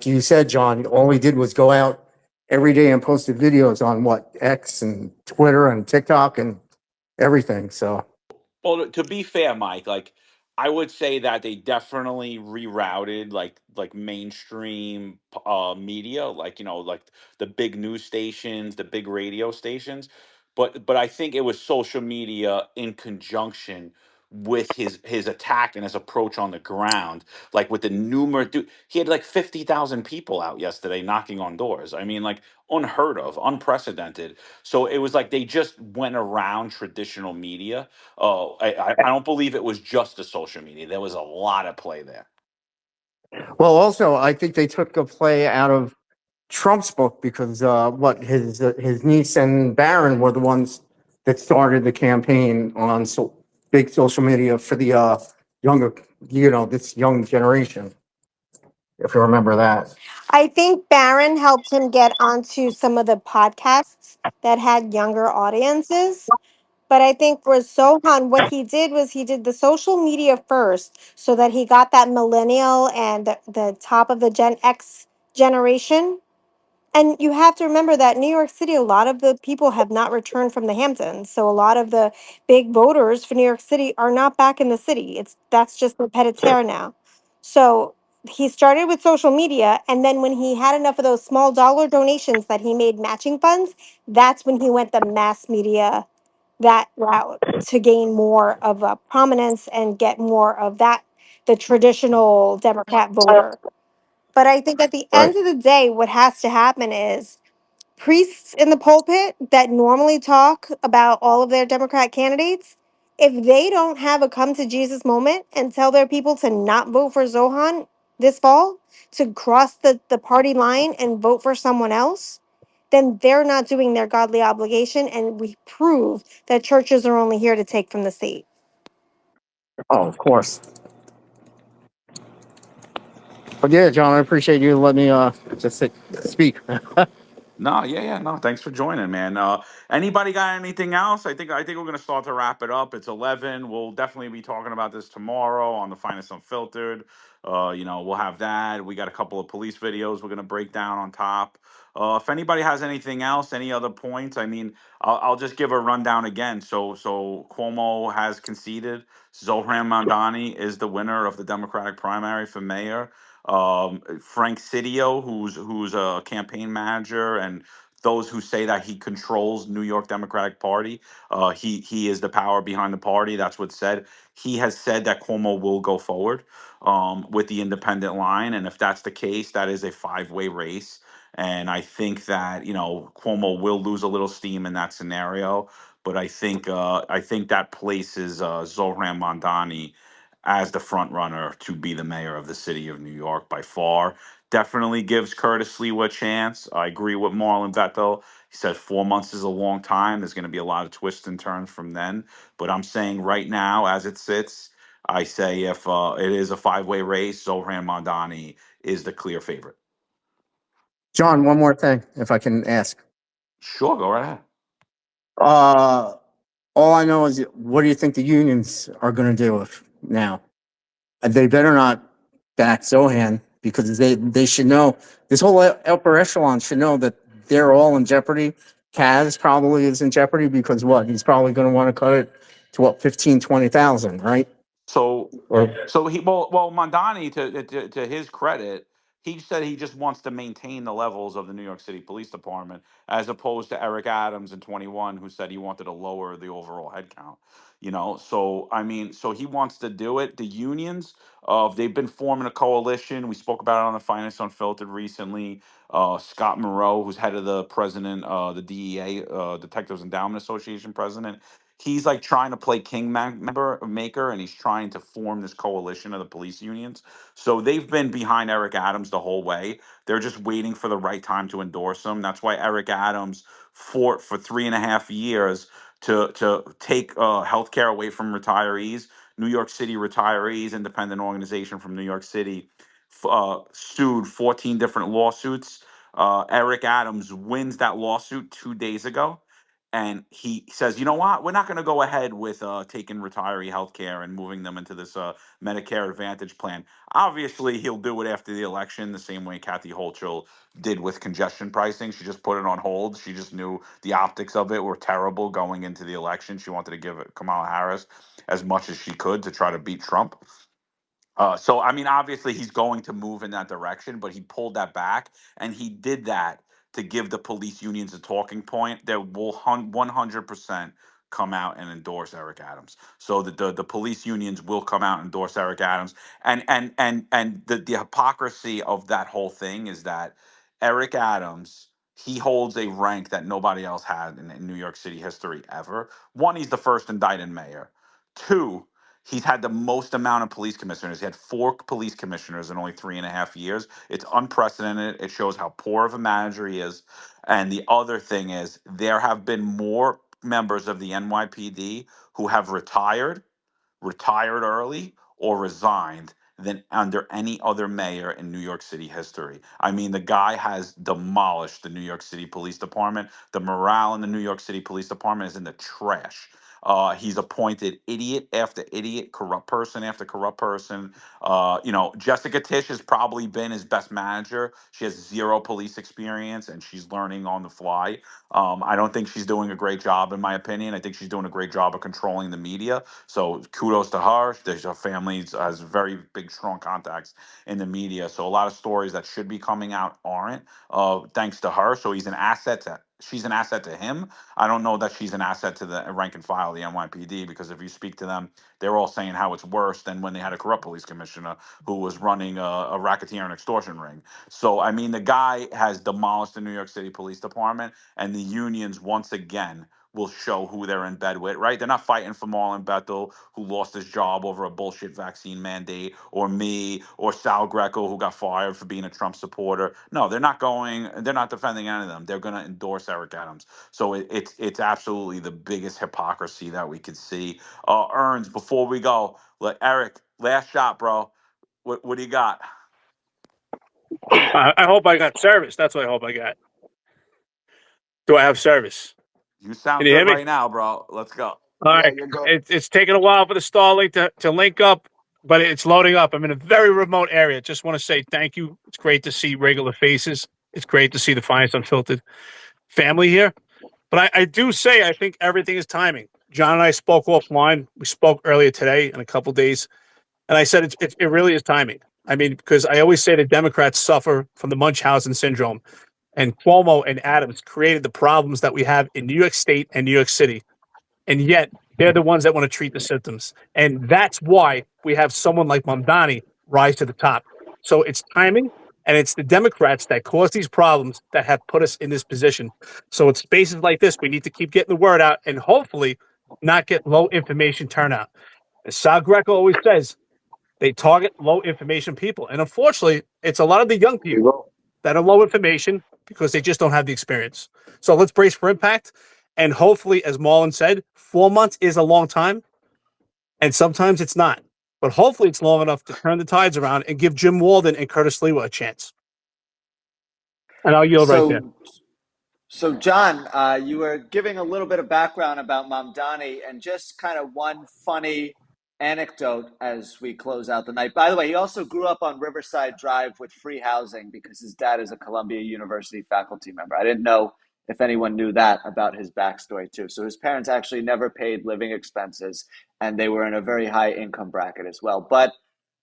you said, John, all he did was go out every day and posted videos on what, X and Twitter and TikTok and everything. So Well, to be fair, Mike, like I would say that they definitely rerouted like mainstream media, like like the big news stations, the big radio stations, but I think it was social media in conjunction with his attack and his approach on the ground, like with the numerous, dude, he had like 50,000 people out yesterday knocking on doors. I mean, like unheard of, unprecedented. So it was like they just went around traditional media. Oh, I don't believe it was just the social media. There was a lot of play there. Well, also, I think they took a play out of Trump's book because his niece and Barron were the ones that started the campaign on big social media for the younger, this young generation. If you remember that. I think Barron helped him get onto some of the podcasts that had younger audiences. But I think for Sohan, what he did was he did the social media first so that he got that millennial and the top of the Gen X generation. And you have to remember that New York City, a lot of the people have not returned from the Hamptons. So a lot of the big voters for New York City are not back in the city. That's just the petit terre now. So he started with social media, and then when he had enough of those small dollar donations that he made matching funds, that's when he went the mass media that route to gain more of a prominence and get more of that the traditional Democrat voter. But I think at the Right. end of the day, what has to happen is priests in the pulpit that normally talk about all of their Democrat candidates, if they don't have a come to Jesus moment and tell their people to not vote for Zohan this fall, to cross the party line and vote for someone else, then they're not doing their godly obligation. And we prove that churches are only here to take from the state. Oh, of course. But yeah, John, I appreciate you letting me speak. No, yeah, yeah, no. Thanks for joining, man. Anybody got anything else? I think we're gonna start to wrap it up. It's 11. We'll definitely be talking about this tomorrow on the Finest Unfiltered. We'll have that. We got a couple of police videos we're gonna break down on top. If anybody has anything else, any other points, I mean, I'll just give a rundown again. So Cuomo has conceded. Zohran Mamdani is the winner of the Democratic primary for mayor. Frank Sidio, who's a campaign manager, and those who say that he controls New York Democratic Party, he is the power behind the party. That's what's said. He has said that Cuomo will go forward with the independent line, and if that's the case, that is a five-way race. And I think that Cuomo will lose a little steam in that scenario, but I think that places Zohran Mamdani as the front runner to be the mayor of the city of New York by far. Definitely gives Curtis Lewa a chance. I agree with Marlon Bethel. He said 4 months is a long time. There's going to be a lot of twists and turns from then. But I'm saying right now, as it sits, I say if it is a five-way race, Zohran Mamdani is the clear favorite. John, one more thing, if I can ask. Sure, go right ahead. Uh, all I know is, what do you think the unions are going to do now? They better not back Zohan, because they should know, this whole upper echelon should know that they're all in jeopardy. Kaz probably is in jeopardy because what? He's probably going to want to cut it to what, 15, 20,000, right? So Or Mondani, to his credit, he said he just wants to maintain the levels of the New York City Police Department, as opposed to Eric Adams in 21, who said he wanted to lower the overall headcount. So I mean, so he wants to do it. The unions, they've been forming a coalition. We spoke about it on the Finance Unfiltered recently. Scott Moreau, who's head of the DEA, Detectives Endowment Association president, he's like trying to play maker, and he's trying to form this coalition of the police unions. So they've been behind Eric Adams the whole way. They're just waiting for the right time to endorse him. That's why Eric Adams fought for 3.5 years to take healthcare away from retirees. New York City Retirees, independent organization from New York City, sued 14 different lawsuits. Eric Adams wins that lawsuit 2 days ago, and he says, "You know what? We're not going to go ahead with taking retiree health care and moving them into this Medicare Advantage plan." Obviously, he'll do it after the election, the same way Kathy Hochul did with congestion pricing. She just put it on hold. She just knew the optics of it were terrible going into the election. She wanted to give it Kamala Harris as much as she could to try to beat Trump. So, I mean, obviously, he's going to move in that direction, but he pulled that back, and he did that to give the police unions a talking point. They will 100% come out and endorse Eric Adams. So the police unions will come out and endorse Eric Adams. And the hypocrisy of that whole thing is that Eric Adams, he holds a rank that nobody else had in New York City history ever. One, he's the first indicted mayor. Two, he's had the most amount of police commissioners. He had 4 police commissioners in only 3.5 years. It's unprecedented. It shows how poor of a manager he is. And the other thing is, there have been more members of the NYPD who have retired early, or resigned than under any other mayor in New York City history. I mean, the guy has demolished the New York City Police Department. The morale in the New York City Police Department is in the trash. He's appointed idiot after idiot, corrupt person after corrupt person. Jessica Tish has probably been his best manager. She has 0 police experience and she's learning on the fly. I don't think she's doing a great job, in my opinion. I think she's doing a great job of controlling the media. So kudos to her. Her family has very big, strong contacts in the media. So a lot of stories that should be coming out aren't, thanks to her. So she's an asset to him. I don't know that she's an asset to the rank and file of the NYPD, because if you speak to them, they're all saying how it's worse than when they had a corrupt police commissioner who was running a racketeer and extortion ring. So, I mean, the guy has demolished the New York City Police Department, and the unions, once again, will show who they're in bed with, right? They're not fighting for Marlon Bethel, who lost his job over a bullshit vaccine mandate, or me, or Sal Greco, who got fired for being a Trump supporter. No, they're not defending any of them. They're going to endorse Eric Adams. So it's absolutely the biggest hypocrisy that we could see. Earns, before we go, Eric, last shot, bro. What do you got? I hope I got service. That's what I hope I got. Do I have service? You Can sound you hear good me? right now, bro. Let's go. All right. It's taking a while for the Starlink to link up, but it's loading up. I'm in a very remote area. Just want to say thank you. It's great to see regular faces. It's great to see the Finest Unfiltered family here. But I do say I think everything is timing. John and I spoke offline. We spoke earlier today in a couple days, and I said it really is timing. I mean, because I always say the Democrats suffer from the Munchausen syndrome, and Cuomo and Adams created the problems that we have in New York State and New York City. And yet they're the ones that want to treat the symptoms. And that's why we have someone like Mamdani rise to the top. So it's timing, and it's the Democrats that cause these problems that have put us in this position. So it's spaces like this, we need to keep getting the word out and hopefully not get low information turnout. As Sal Greco always says, they target low information people. And unfortunately, it's a lot of the young people that are low information because they just don't have the experience. So let's brace for impact. And hopefully, as Marlon said, 4 months is a long time. And sometimes it's not. But hopefully it's long enough to turn the tides around and give Jim Walden and Curtis Lewa a chance. And I'll yield right there. So, John, you were giving a little bit of background about Mamdani and just kind of one funny anecdote as we close out the night. By the way, he also grew up on Riverside Drive with free housing because his dad is a Columbia University faculty member. I didn't know if anyone knew that about his backstory, too. So his parents actually never paid living expenses, and they were in a very high income bracket as well. But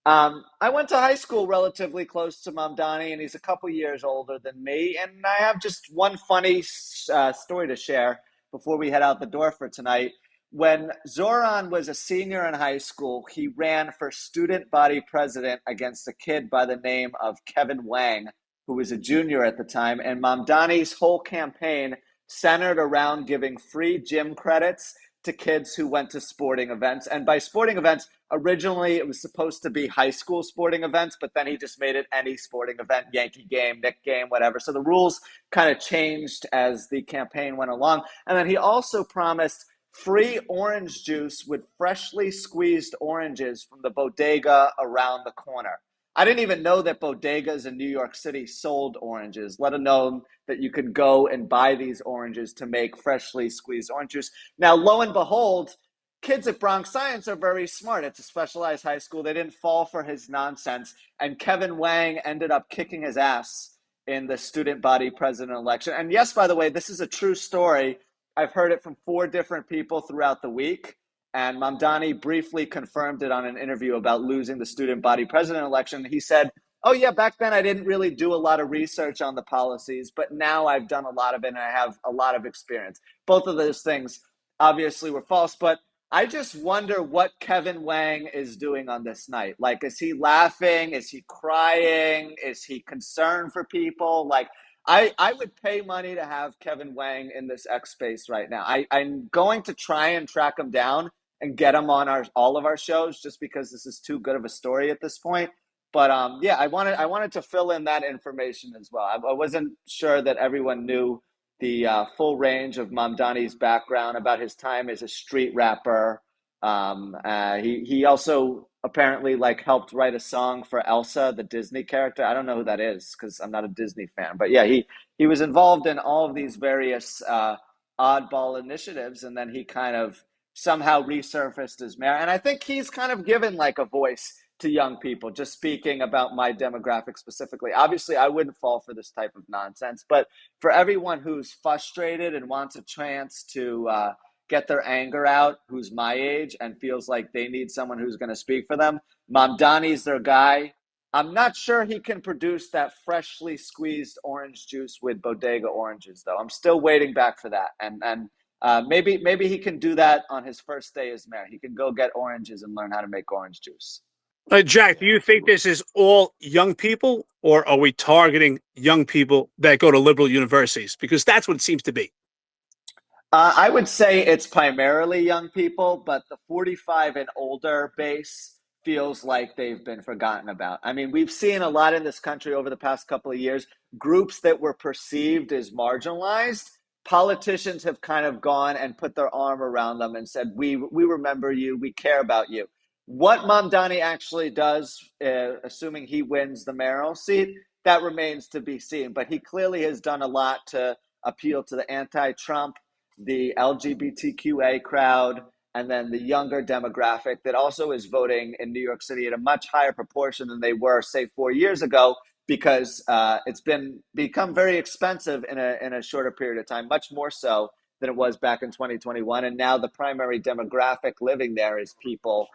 I went to high school relatively close to Mamdani, and he's a couple years older than me. And I have just one funny story to share before we head out the door for tonight. When Zoran was a senior in high school, he ran for student body president against a kid by the name of Kevin Wang, who was a junior at the time. And Mamdani's whole campaign centered around giving free gym credits to kids who went to sporting events. And by sporting events, originally it was supposed to be high school sporting events, but then he just made it any sporting event, Yankee game, Knick game, whatever. So the rules kind of changed as the campaign went along. And then he also promised free orange juice with freshly squeezed oranges from the bodega around the corner. I didn't even know that bodegas in New York City sold oranges, let alone that you could go and buy these oranges to make freshly squeezed orange juice. Now, lo and behold, kids at Bronx Science are very smart. It's a specialized high school. They didn't fall for his nonsense. And Kevin Wang ended up kicking his ass in the student body president election. And yes, by the way, this is a true story. I've heard it from 4 different people throughout the week. And Mamdani briefly confirmed it on an interview about losing the student body president election. He said, oh, yeah, back then I didn't really do a lot of research on the policies, but now I've done a lot of it and I have a lot of experience. Both of those things obviously were false. But I just wonder what Kevin Wang is doing on this night. Like, is he laughing? Is he crying? Is he concerned for people? Like, I would pay money to have Kevin Wang in this X space right now. I'm going to try and track him down and get him on all of our shows, just because this is too good of a story at this point. But yeah, I wanted to fill in that information as well. I wasn't sure that everyone knew the full range of Mamdani's background, about his time as a street rapper. He also apparently like helped write a song for Elsa, the Disney character. I don't know who that is because I'm not a Disney fan, but yeah, he was involved in all of these various oddball initiatives, and then he kind of somehow resurfaced as mayor. And I think he's kind of given like a voice to young people, just speaking about my demographic specifically. Obviously, I wouldn't fall for this type of nonsense, but for everyone who's frustrated and wants a chance to get their anger out, who's my age and feels like they need someone who's going to speak for them, Mamdani's their guy. I'm not sure he can produce that freshly squeezed orange juice with bodega oranges, though. I'm still waiting back for that, and maybe he can do that on his first day as mayor. He can go get oranges and learn how to make orange juice. Jack, do you think this is all young people, or are we targeting young people that go to liberal universities? Because that's what it seems to be. I would say it's primarily young people, but the 45 and older base feels like they've been forgotten about. I mean, we've seen a lot in this country over the past couple of years, groups that were perceived as marginalized. Politicians have kind of gone and put their arm around them and said, we remember you, we care about you. What Mamdani actually does, assuming he wins the mayoral seat, that remains to be seen. But he clearly has done a lot to appeal to the anti-Trump, the LGBTQA crowd, and then the younger demographic that also is voting in New York City at a much higher proportion than they were, say, 4 years ago, because it's become very expensive in a shorter period of time, much more so than it was back in 2021. And now the primary demographic living there is people,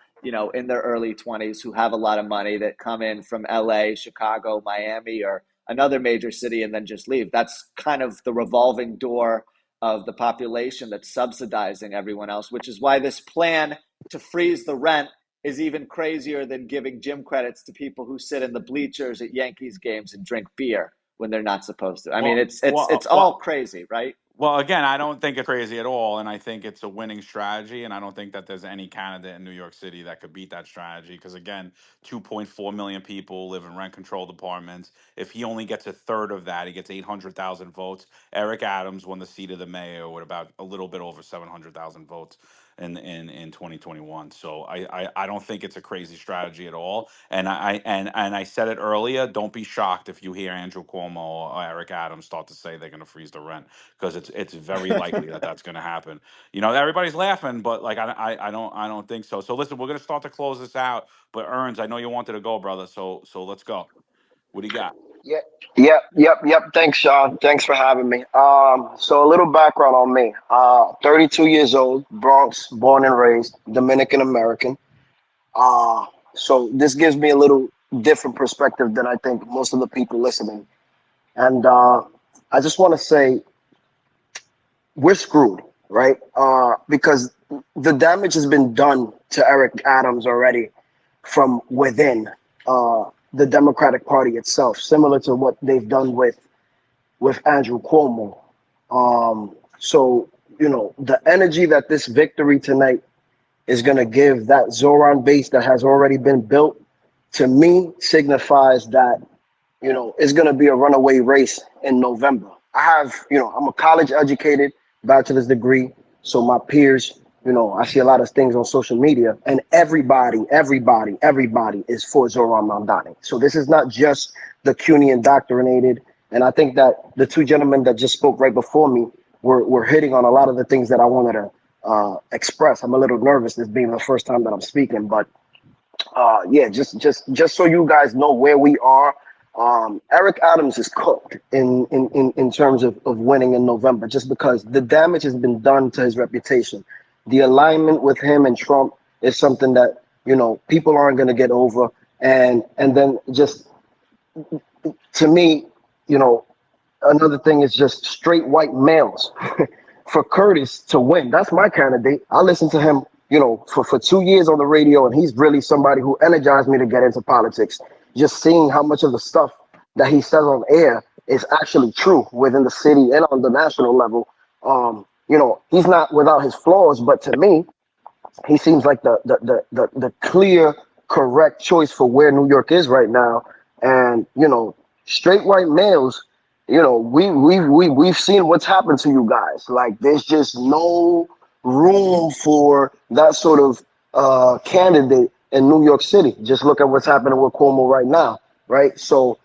in their early 20s who have a lot of money that come in from LA, Chicago, Miami, or another major city and then just leave. That's kind of the revolving door of the population that's subsidizing everyone else, which is why this plan to freeze the rent is even crazier than giving gym credits to people who sit in the bleachers at Yankees games and drink beer when they're not supposed to. I mean, it's all crazy, right? Well, again, I don't think it's crazy at all, and I think it's a winning strategy, and I don't think that there's any candidate in New York City that could beat that strategy, because, again, 2.4 million people live in rent-controlled apartments. If he only gets a third of that, he gets 800,000 votes. Eric Adams won the seat of the mayor with about a little bit over 700,000 votes in 2021. So I don't think it's a crazy strategy at all. And I said it earlier, don't be shocked if you hear Andrew Cuomo or Eric Adams start to say they're going to freeze the rent, because it's very likely that that's going to happen. Everybody's laughing, but like I don't think so. So listen, we're going to start to close this out. But Ernst, I know you wanted to go, brother. So let's go. What do you got? Yeah, yep. Thanks, Sean. Thanks for having me. So a little background on me. 32 years old, Bronx, born and raised, Dominican American. So this gives me a little different perspective than I think most of the people listening. And I just want to say we're screwed, right? Because the damage has been done to Eric Adams already from within the Democratic Party itself, similar to what they've done with Andrew Cuomo. So, the energy that this victory tonight is going to give that Zoran base that has already been built, to me, signifies that, it's going to be a runaway race in November. I'm a college educated, bachelor's degree. So my peers, I see a lot of things on social media, and everybody is for Zoran Mamdani. So this is not just the CUNY indoctrinated. And I think that the two gentlemen that just spoke right before me were hitting on a lot of the things that I wanted to express. I'm a little nervous, this being the first time that I'm speaking, but yeah, just so you guys know where we are. Eric Adams is cooked in terms of winning in November, just because the damage has been done to his reputation. The alignment with him and Trump is something that, people aren't going to get over. And then just, to me, another thing is just straight white males for Curtis to win. That's my candidate. I listened to him, for 2 years on the radio, and he's really somebody who energized me to get into politics. Just seeing how much of the stuff that he says on air is actually true within the city and on the national level. He's not without his flaws, but to me, he seems like the clear, correct choice for where New York is right now. And straight white males, we've seen what's happened to you guys. Like, there's just no room for that sort of candidate in New York City. Just look at what's happening with Cuomo right now, right? So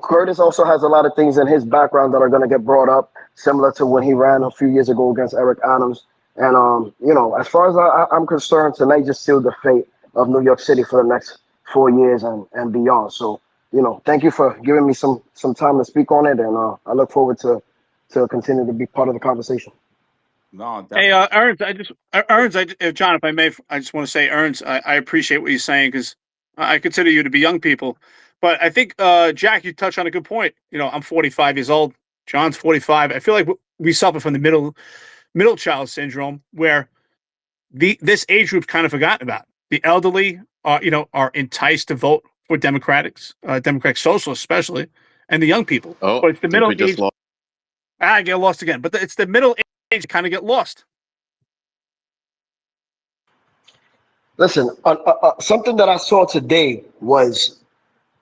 Curtis also has a lot of things in his background that are going to get brought up, similar to when he ran a few years ago against Eric Adams. And as far as I'm concerned, tonight just sealed the fate of New York City for the next 4 years and beyond. So, thank you for giving me some time to speak on it, and I look forward to continue to be part of the conversation. No, Hey, definitely. John, if I may, I just want to say, Ernst, I appreciate what you're saying because I consider you to be young people. But I think, Jack, you touched on a good point. I'm 45 years old. John's 45. I feel like we suffer from the middle child syndrome, where this age group kind of forgotten about. The elderly are enticed to vote for Democratic Socialists, especially, and the young people. Oh, But it's the I think middle we just age. lost. I get lost again. But it's the middle age that kind of get lost. Listen, something that I saw today was,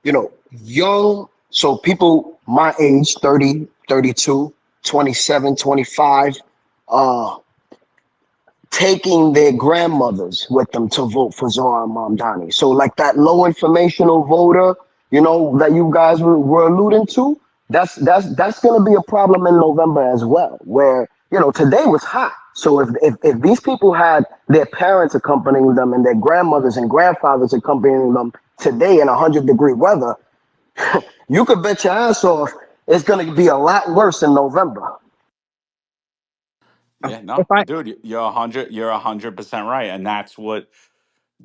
young, so people my age, 30, 32, 27, 25, uh, taking their grandmothers with them to vote for Zohar Mamdani. So, like, that low informational voter, that you guys were alluding to, that's going to be a problem in November as well. Where today was hot, so if these people had their parents accompanying them and their grandmothers and grandfathers accompanying them today in 100-degree weather, you could bet your ass off it's going to be a lot worse in November. Yeah, If no, I dude, you're 100% right, and that's what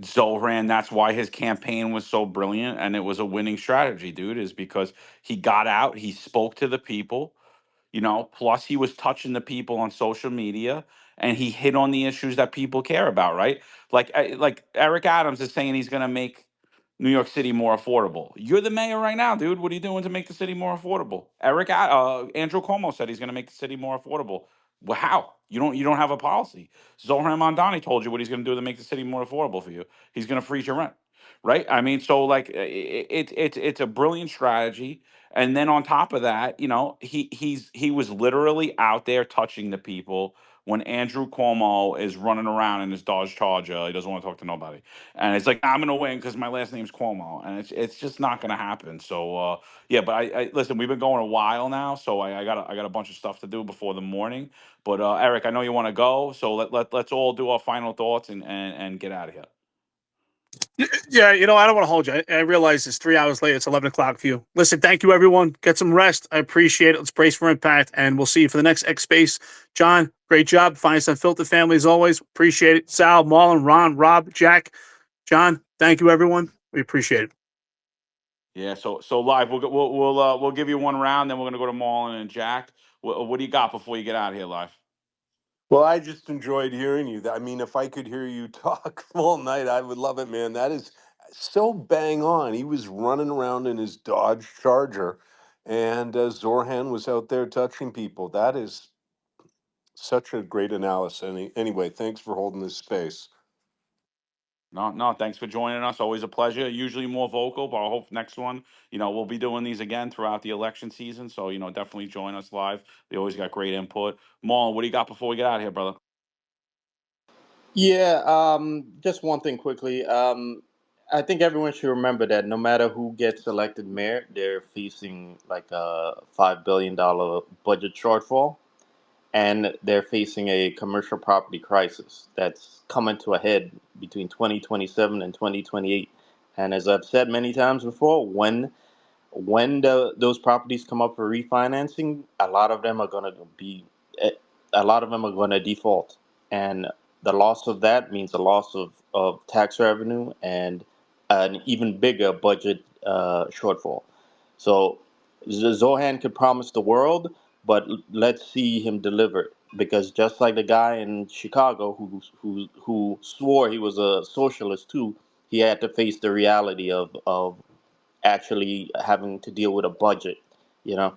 Zohran. That's why his campaign was so brilliant, and it was a winning strategy, dude. Is because he got out, he spoke to the people, plus he was touching the people on social media, and he hit on the issues that people care about, right? Like Eric Adams is saying he's going to make New York City more affordable. You're the mayor right now, dude. What are you doing to make the city more affordable? Andrew Cuomo said he's going to make the city more affordable. Well, how? You don't have a policy. Zohran Mamdani told you what he's going to do to make the city more affordable for you. He's going to freeze your rent, right? I mean, so like it's a brilliant strategy. And then on top of that, he was literally out there touching the people when Andrew Cuomo is running around in his Dodge Charger. He doesn't want to talk to nobody, and it's like, I'm gonna win because my last name's Cuomo, and it's just not gonna happen. So yeah, but I listen. We've been going a while now, so I got a bunch of stuff to do before the morning. But Eric, I know you want to go, so let's all do our final thoughts and get out of here. Yeah, I don't want to hold you. I realize it's 3 hours later. It's 11 o'clock for you. Listen, thank you, everyone. Get some rest. I appreciate it. Let's brace for impact, and we'll see you for the next X Space. John, great job. Find some Unfiltered family as always. Appreciate it. Sal, Marlon, Ron, Rob, Jack, John, thank you, everyone. We appreciate it. Yeah, so live. We'll give you one round, then we're gonna go to Marlon and Jack. What do you got before you get out of here, live? Well, I just enjoyed hearing you. I mean, if I could hear you talk all night, I would love it, man. That is so bang on. He was running around in his Dodge Charger, and Zorhan was out there touching people. That is such a great analysis. Anyway, thanks for holding this space. No. Thanks for joining us. Always a pleasure. Usually more vocal, but I hope next one, we'll be doing these again throughout the election season. So, definitely join us live. They always got great input. Marlon, what do you got before we get out of here, brother? Yeah, just one thing quickly. I think everyone should remember that no matter who gets elected mayor, they're facing like a $5 billion budget shortfall, and they're facing a commercial property crisis that's coming to a head between 2027 and 2028. And as I've said many times before, when those properties come up for refinancing, eh, a lot of them are going to default, and the loss of that means a loss of tax revenue and an even bigger budget shortfall. So Zohan could promise the world, but let's see him deliver. because just like the guy in Chicago who swore he was a socialist too, he had to face the reality of actually having to deal with a budget, you know.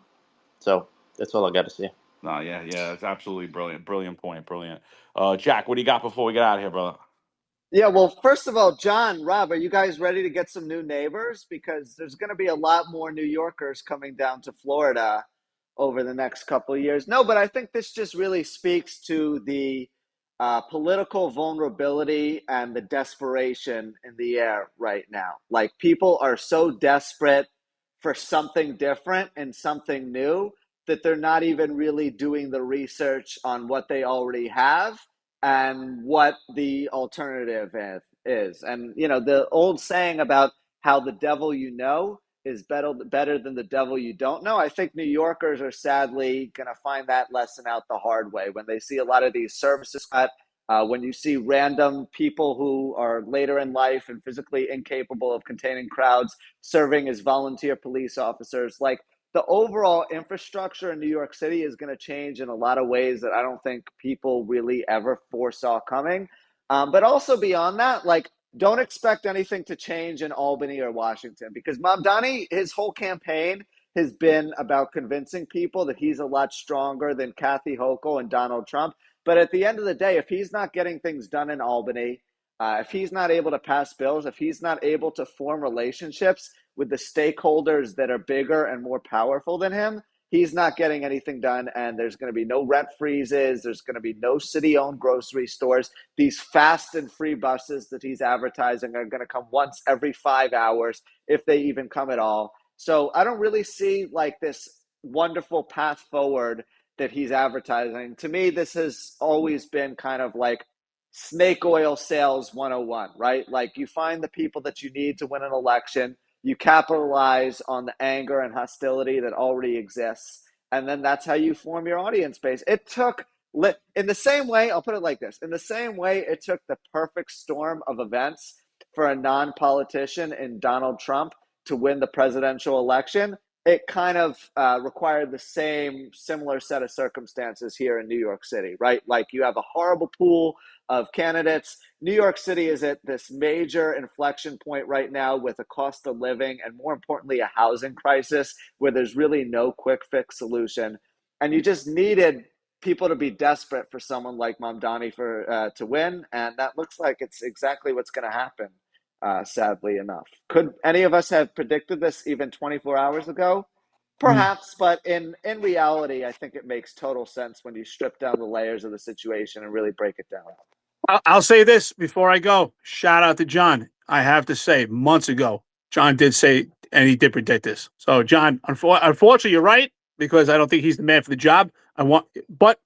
So that's all I got to say. No, yeah, it's absolutely brilliant. Brilliant point. Brilliant. Jack, what do you got before we get out of here, brother? Yeah, well, first of all, John, Rob, are you guys ready to get some new neighbors? Because there's going to be a lot more New Yorkers coming down to Florida over the next couple of years. No, but I think this just really speaks to the political vulnerability and the desperation in the air right now. Like, people are so desperate for something different and something new that they're not even really doing the research on what they already have and what the alternative is. And, you know, the old saying about how the devil you know is better than the devil you don't know. I think New Yorkers are sadly going to find that lesson out the hard way when they see a lot of these services cut. When you see random people who are later in life and physically incapable of containing crowds serving as volunteer police officers, like, the overall infrastructure in New York City is going to change in a lot of ways that I don't think people really ever foresaw coming. But also beyond that, like, don't expect anything to change in Albany or Washington, because Mamdani, his whole campaign has been about convincing people that he's a lot stronger than Kathy Hochul and Donald Trump. But at the end of the day, if he's not getting things done in Albany, if he's not able to pass bills, if he's not able to form relationships with the stakeholders that are bigger and more powerful than him, he's not getting anything done. And there's going to be no rent freezes. There's going to be no city-owned grocery stores. These fast and free buses that he's advertising are going to come once every 5 hours, if they even come at all. So I don't really see like this wonderful path forward that he's advertising. To me, this has always been kind of like snake oil sales 101, right? Like, you find the people that you need to win an election, you capitalize on the anger and hostility that already exists, and then that's how you form your audience base. It took, in the same way, I'll put it like this, in the same way it took the perfect storm of events for a non-politician in Donald Trump to win the presidential election, it kind of required the same similar set of circumstances here in New York City, right? Like, you have a horrible pool of candidates. New York City is at this major inflection point right now with a cost of living and, more importantly, a housing crisis where there's really no quick fix solution. And you just needed people to be desperate for someone like Mamdani to win. And that looks like it's exactly what's going to happen, sadly enough. Could any of us have predicted this even 24 hours ago? Perhaps, but in reality, I think it makes total sense when you strip down the layers of the situation and really break it down. I'll say this before I go. Shout out to John. I have to say, months ago, John did say, and he did predict this. So, John, unfortunately, you're right, because I don't think he's the man for the job. But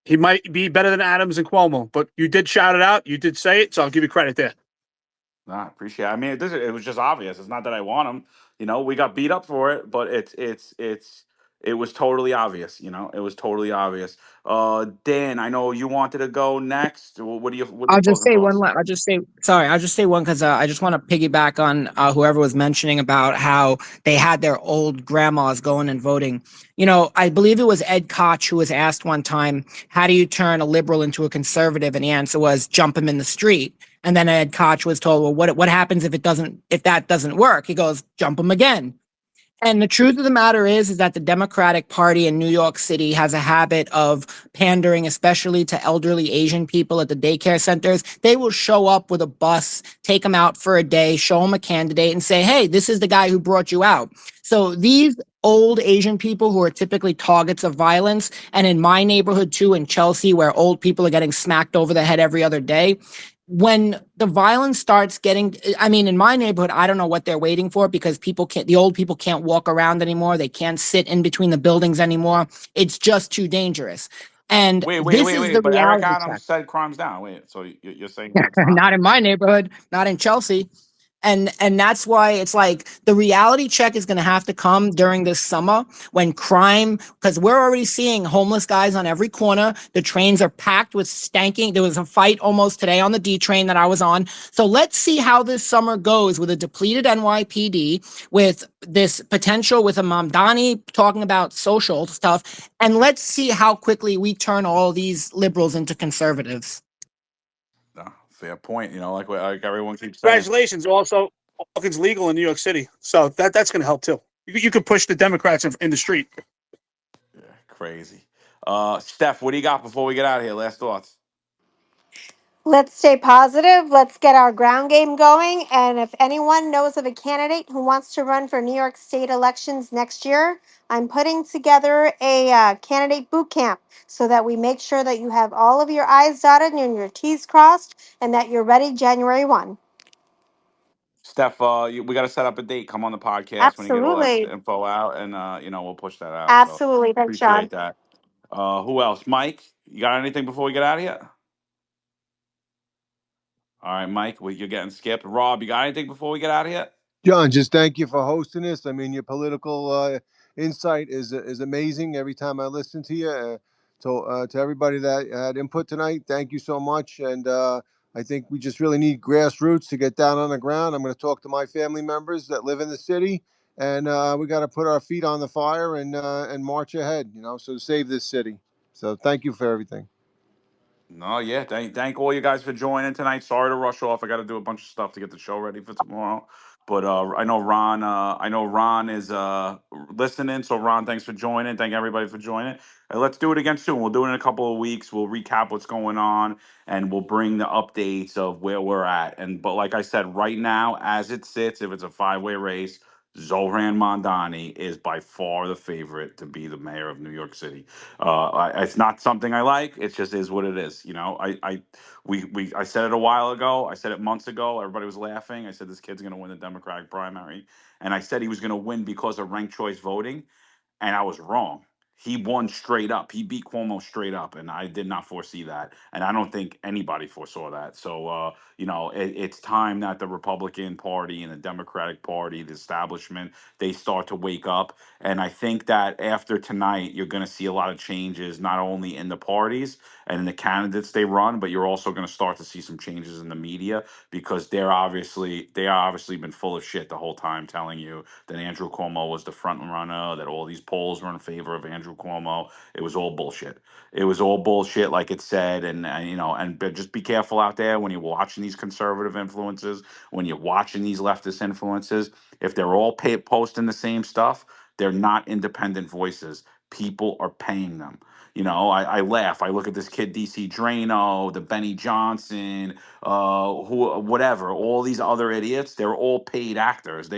he might be better than Adams and Cuomo. But you did shout it out. You did say it, so I'll give you credit there. Nah, appreciate it. I mean, it was just obvious. It's not that I want him. You know, we got beat up for it, but it was totally obvious. You know, it was totally obvious. Dan, I know you wanted to go next. What are your I'll just closing say one. thoughts? I'll just say sorry. I'll just say one because I just want to piggyback on whoever was mentioning about how they had their old grandmas going and voting. You know, I believe it was Ed Koch who was asked one time, "How do you turn a liberal into a conservative?" And the answer was, "Jump him in the street." And then Ed Koch was told, "Well, what happens if that doesn't work?" He goes, "Jump him again." And the truth of the matter is that the Democratic Party in New York City has a habit of pandering, especially to elderly Asian people at the daycare centers. They will show up with a bus, take them out for a day, show them a candidate, and say, "Hey, this is the guy who brought you out." So these old Asian people who are typically targets of violence, and in my neighborhood too, in Chelsea, where old people are getting smacked over the head every other day, when the violence starts getting, I mean, in my neighborhood, I don't know what they're waiting for, because the old people can't walk around anymore. They can't sit in between the buildings anymore. It's just too dangerous. And this is Wait. the But Eric reality check. Adams said crimes down. Wait, so you're saying that's not? Not in my neighborhood, not in Chelsea. And that's why it's like the reality check is going to have to come during this summer when crime, because we're already seeing homeless guys on every corner. The trains are packed with stanking. There was a fight almost today on the D train that I was on. So let's see how this summer goes with a depleted NYPD, with this potential with a Mamdani talking about social stuff, and let's see how quickly we turn all these liberals into conservatives. No, fair point. You know, like everyone keeps saying. Congratulations. Also, it's legal in New York City, so that's going to help too. You could push the Democrats in the street. Yeah, crazy. Steph, what do you got before we get out of here? Last thoughts. Let's stay positive. Let's get our ground game going. And if anyone knows of a candidate who wants to run for New York State elections next year, I'm putting together a candidate boot camp so that we make sure that you have all of your I's dotted and your T's crossed and that you're ready January 1. Steph, we got to set up a date. Come on the podcast when you get all that Absolutely. info out, and we'll push that out. So Absolutely. Thanks, Sean. appreciate that. Who else? Mike, you got anything before we get out of here? All right, Mike, you're getting skipped. Rob, you got anything before we get out of here? John, just thank you for hosting this. I mean, your political insight is amazing every time I listen to you. To everybody that had input tonight, thank you so much. And I think we just really need grassroots to get down on the ground. I'm going to talk to my family members that live in the city, and we got to put our feet on the fire and march ahead. So to save this city. So thank you for everything. No, yeah. Thank all you guys for joining tonight. Sorry to rush off. I got to do a bunch of stuff to get the show ready for tomorrow. But I know Ron. I know Ron is listening. So Ron, thanks for joining. Thank everybody for joining. Let's do it again soon. We'll do it in a couple of weeks. We'll recap what's going on, and we'll bring the updates of where we're at. But like I said, right now, as it sits, if it's a five-way race, Zohran Mondani is by far the favorite to be the mayor of New York City. It's not something I like. It just is what it is. I said it a while ago. I said it months ago. Everybody was laughing. I said this kid's going to win the Democratic primary, and I said he was going to win because of ranked choice voting, and I was wrong. He won straight up. He beat Cuomo straight up, and I did not foresee that, and I don't think anybody foresaw that. So, it's time that the Republican Party and the Democratic Party, the establishment, they start to wake up. And I think that after tonight, you're going to see a lot of changes, not only in the parties and in the candidates they run, but you're also going to start to see some changes in the media because they are obviously been full of shit the whole time, telling you that Andrew Cuomo was the front runner, that all these polls were in favor of Andrew Cuomo. It was all bullshit. It was all bullshit, like it said, but just be careful out there when you're watching these conservative influences, when you're watching these leftist influences. If they're all posting the same stuff, they're not independent voices. People are paying them. I laugh. I look at this kid, DC Drano, the Benny Johnson, whatever, all these other idiots. They're all paid actors.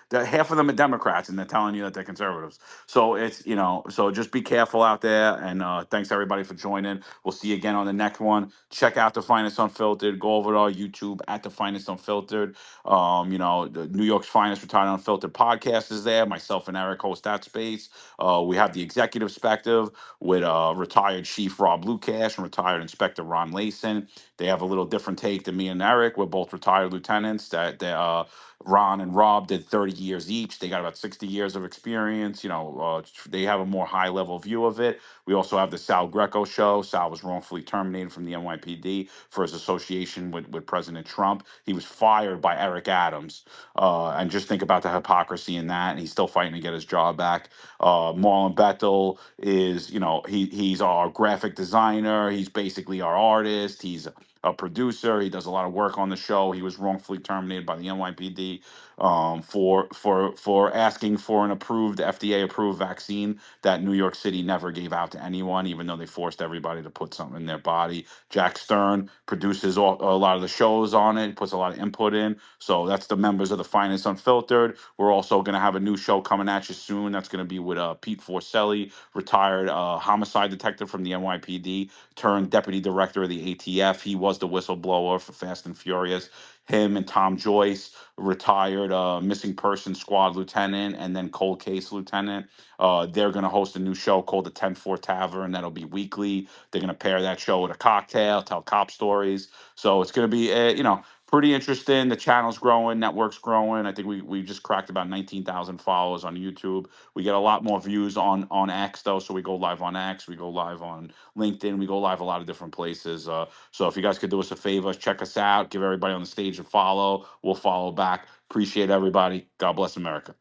Half of them are Democrats, and they're telling you that they're conservatives. So so just be careful out there. And thanks everybody for joining. We'll see you again on the next one. Check out The Finest Unfiltered. Go over to our YouTube at The Finest Unfiltered. The New York's Finest Retired Unfiltered podcast is there. Myself and Eric host that space. We have the executive perspective with retired Chief Rob Lukash and retired Inspector Ron Layson. They have a little different take than me and Eric. We're both retired lieutenants. Ron and Rob did 30 years each. They got about 60 years of experience. They have a more high level view of it. We also have the Sal Greco show. Sal was wrongfully terminated from the NYPD for his association with President Trump. He was fired by Eric Adams. And just think about the hypocrisy in that. And he's still fighting to get his job back. Marlon Bethel is, he's our graphic designer. He's basically our artist. He's a producer. He does a lot of work on the show. He was wrongfully terminated by the NYPD for asking for an FDA approved vaccine that New York City never gave out to anyone, even though they forced everybody to put something in their body. Jack Stern produces a lot of the shows on it, puts a lot of input in. So that's the members of The Finest Unfiltered. We're also going to have a new show coming at you soon. That's going to be with Pete Forcelli, retired homicide detective from the NYPD, turned deputy director of the ATF. He was the whistleblower for Fast and Furious. Him and Tom Joyce, retired missing person squad lieutenant and then cold case lieutenant. They're going to host a new show called the 10-4 Tavern. That'll be weekly. They're going to pair that show with a cocktail, tell cop stories. So it's going to be, pretty interesting. The channel's growing, network's growing. I think we just cracked about 19,000 followers on YouTube. We get a lot more views on X though, so we go live on X, we go live on LinkedIn, we go live a lot of different places. So if you guys could do us a favor, check us out, give everybody on the stage a follow. We'll follow back. Appreciate everybody. God bless America.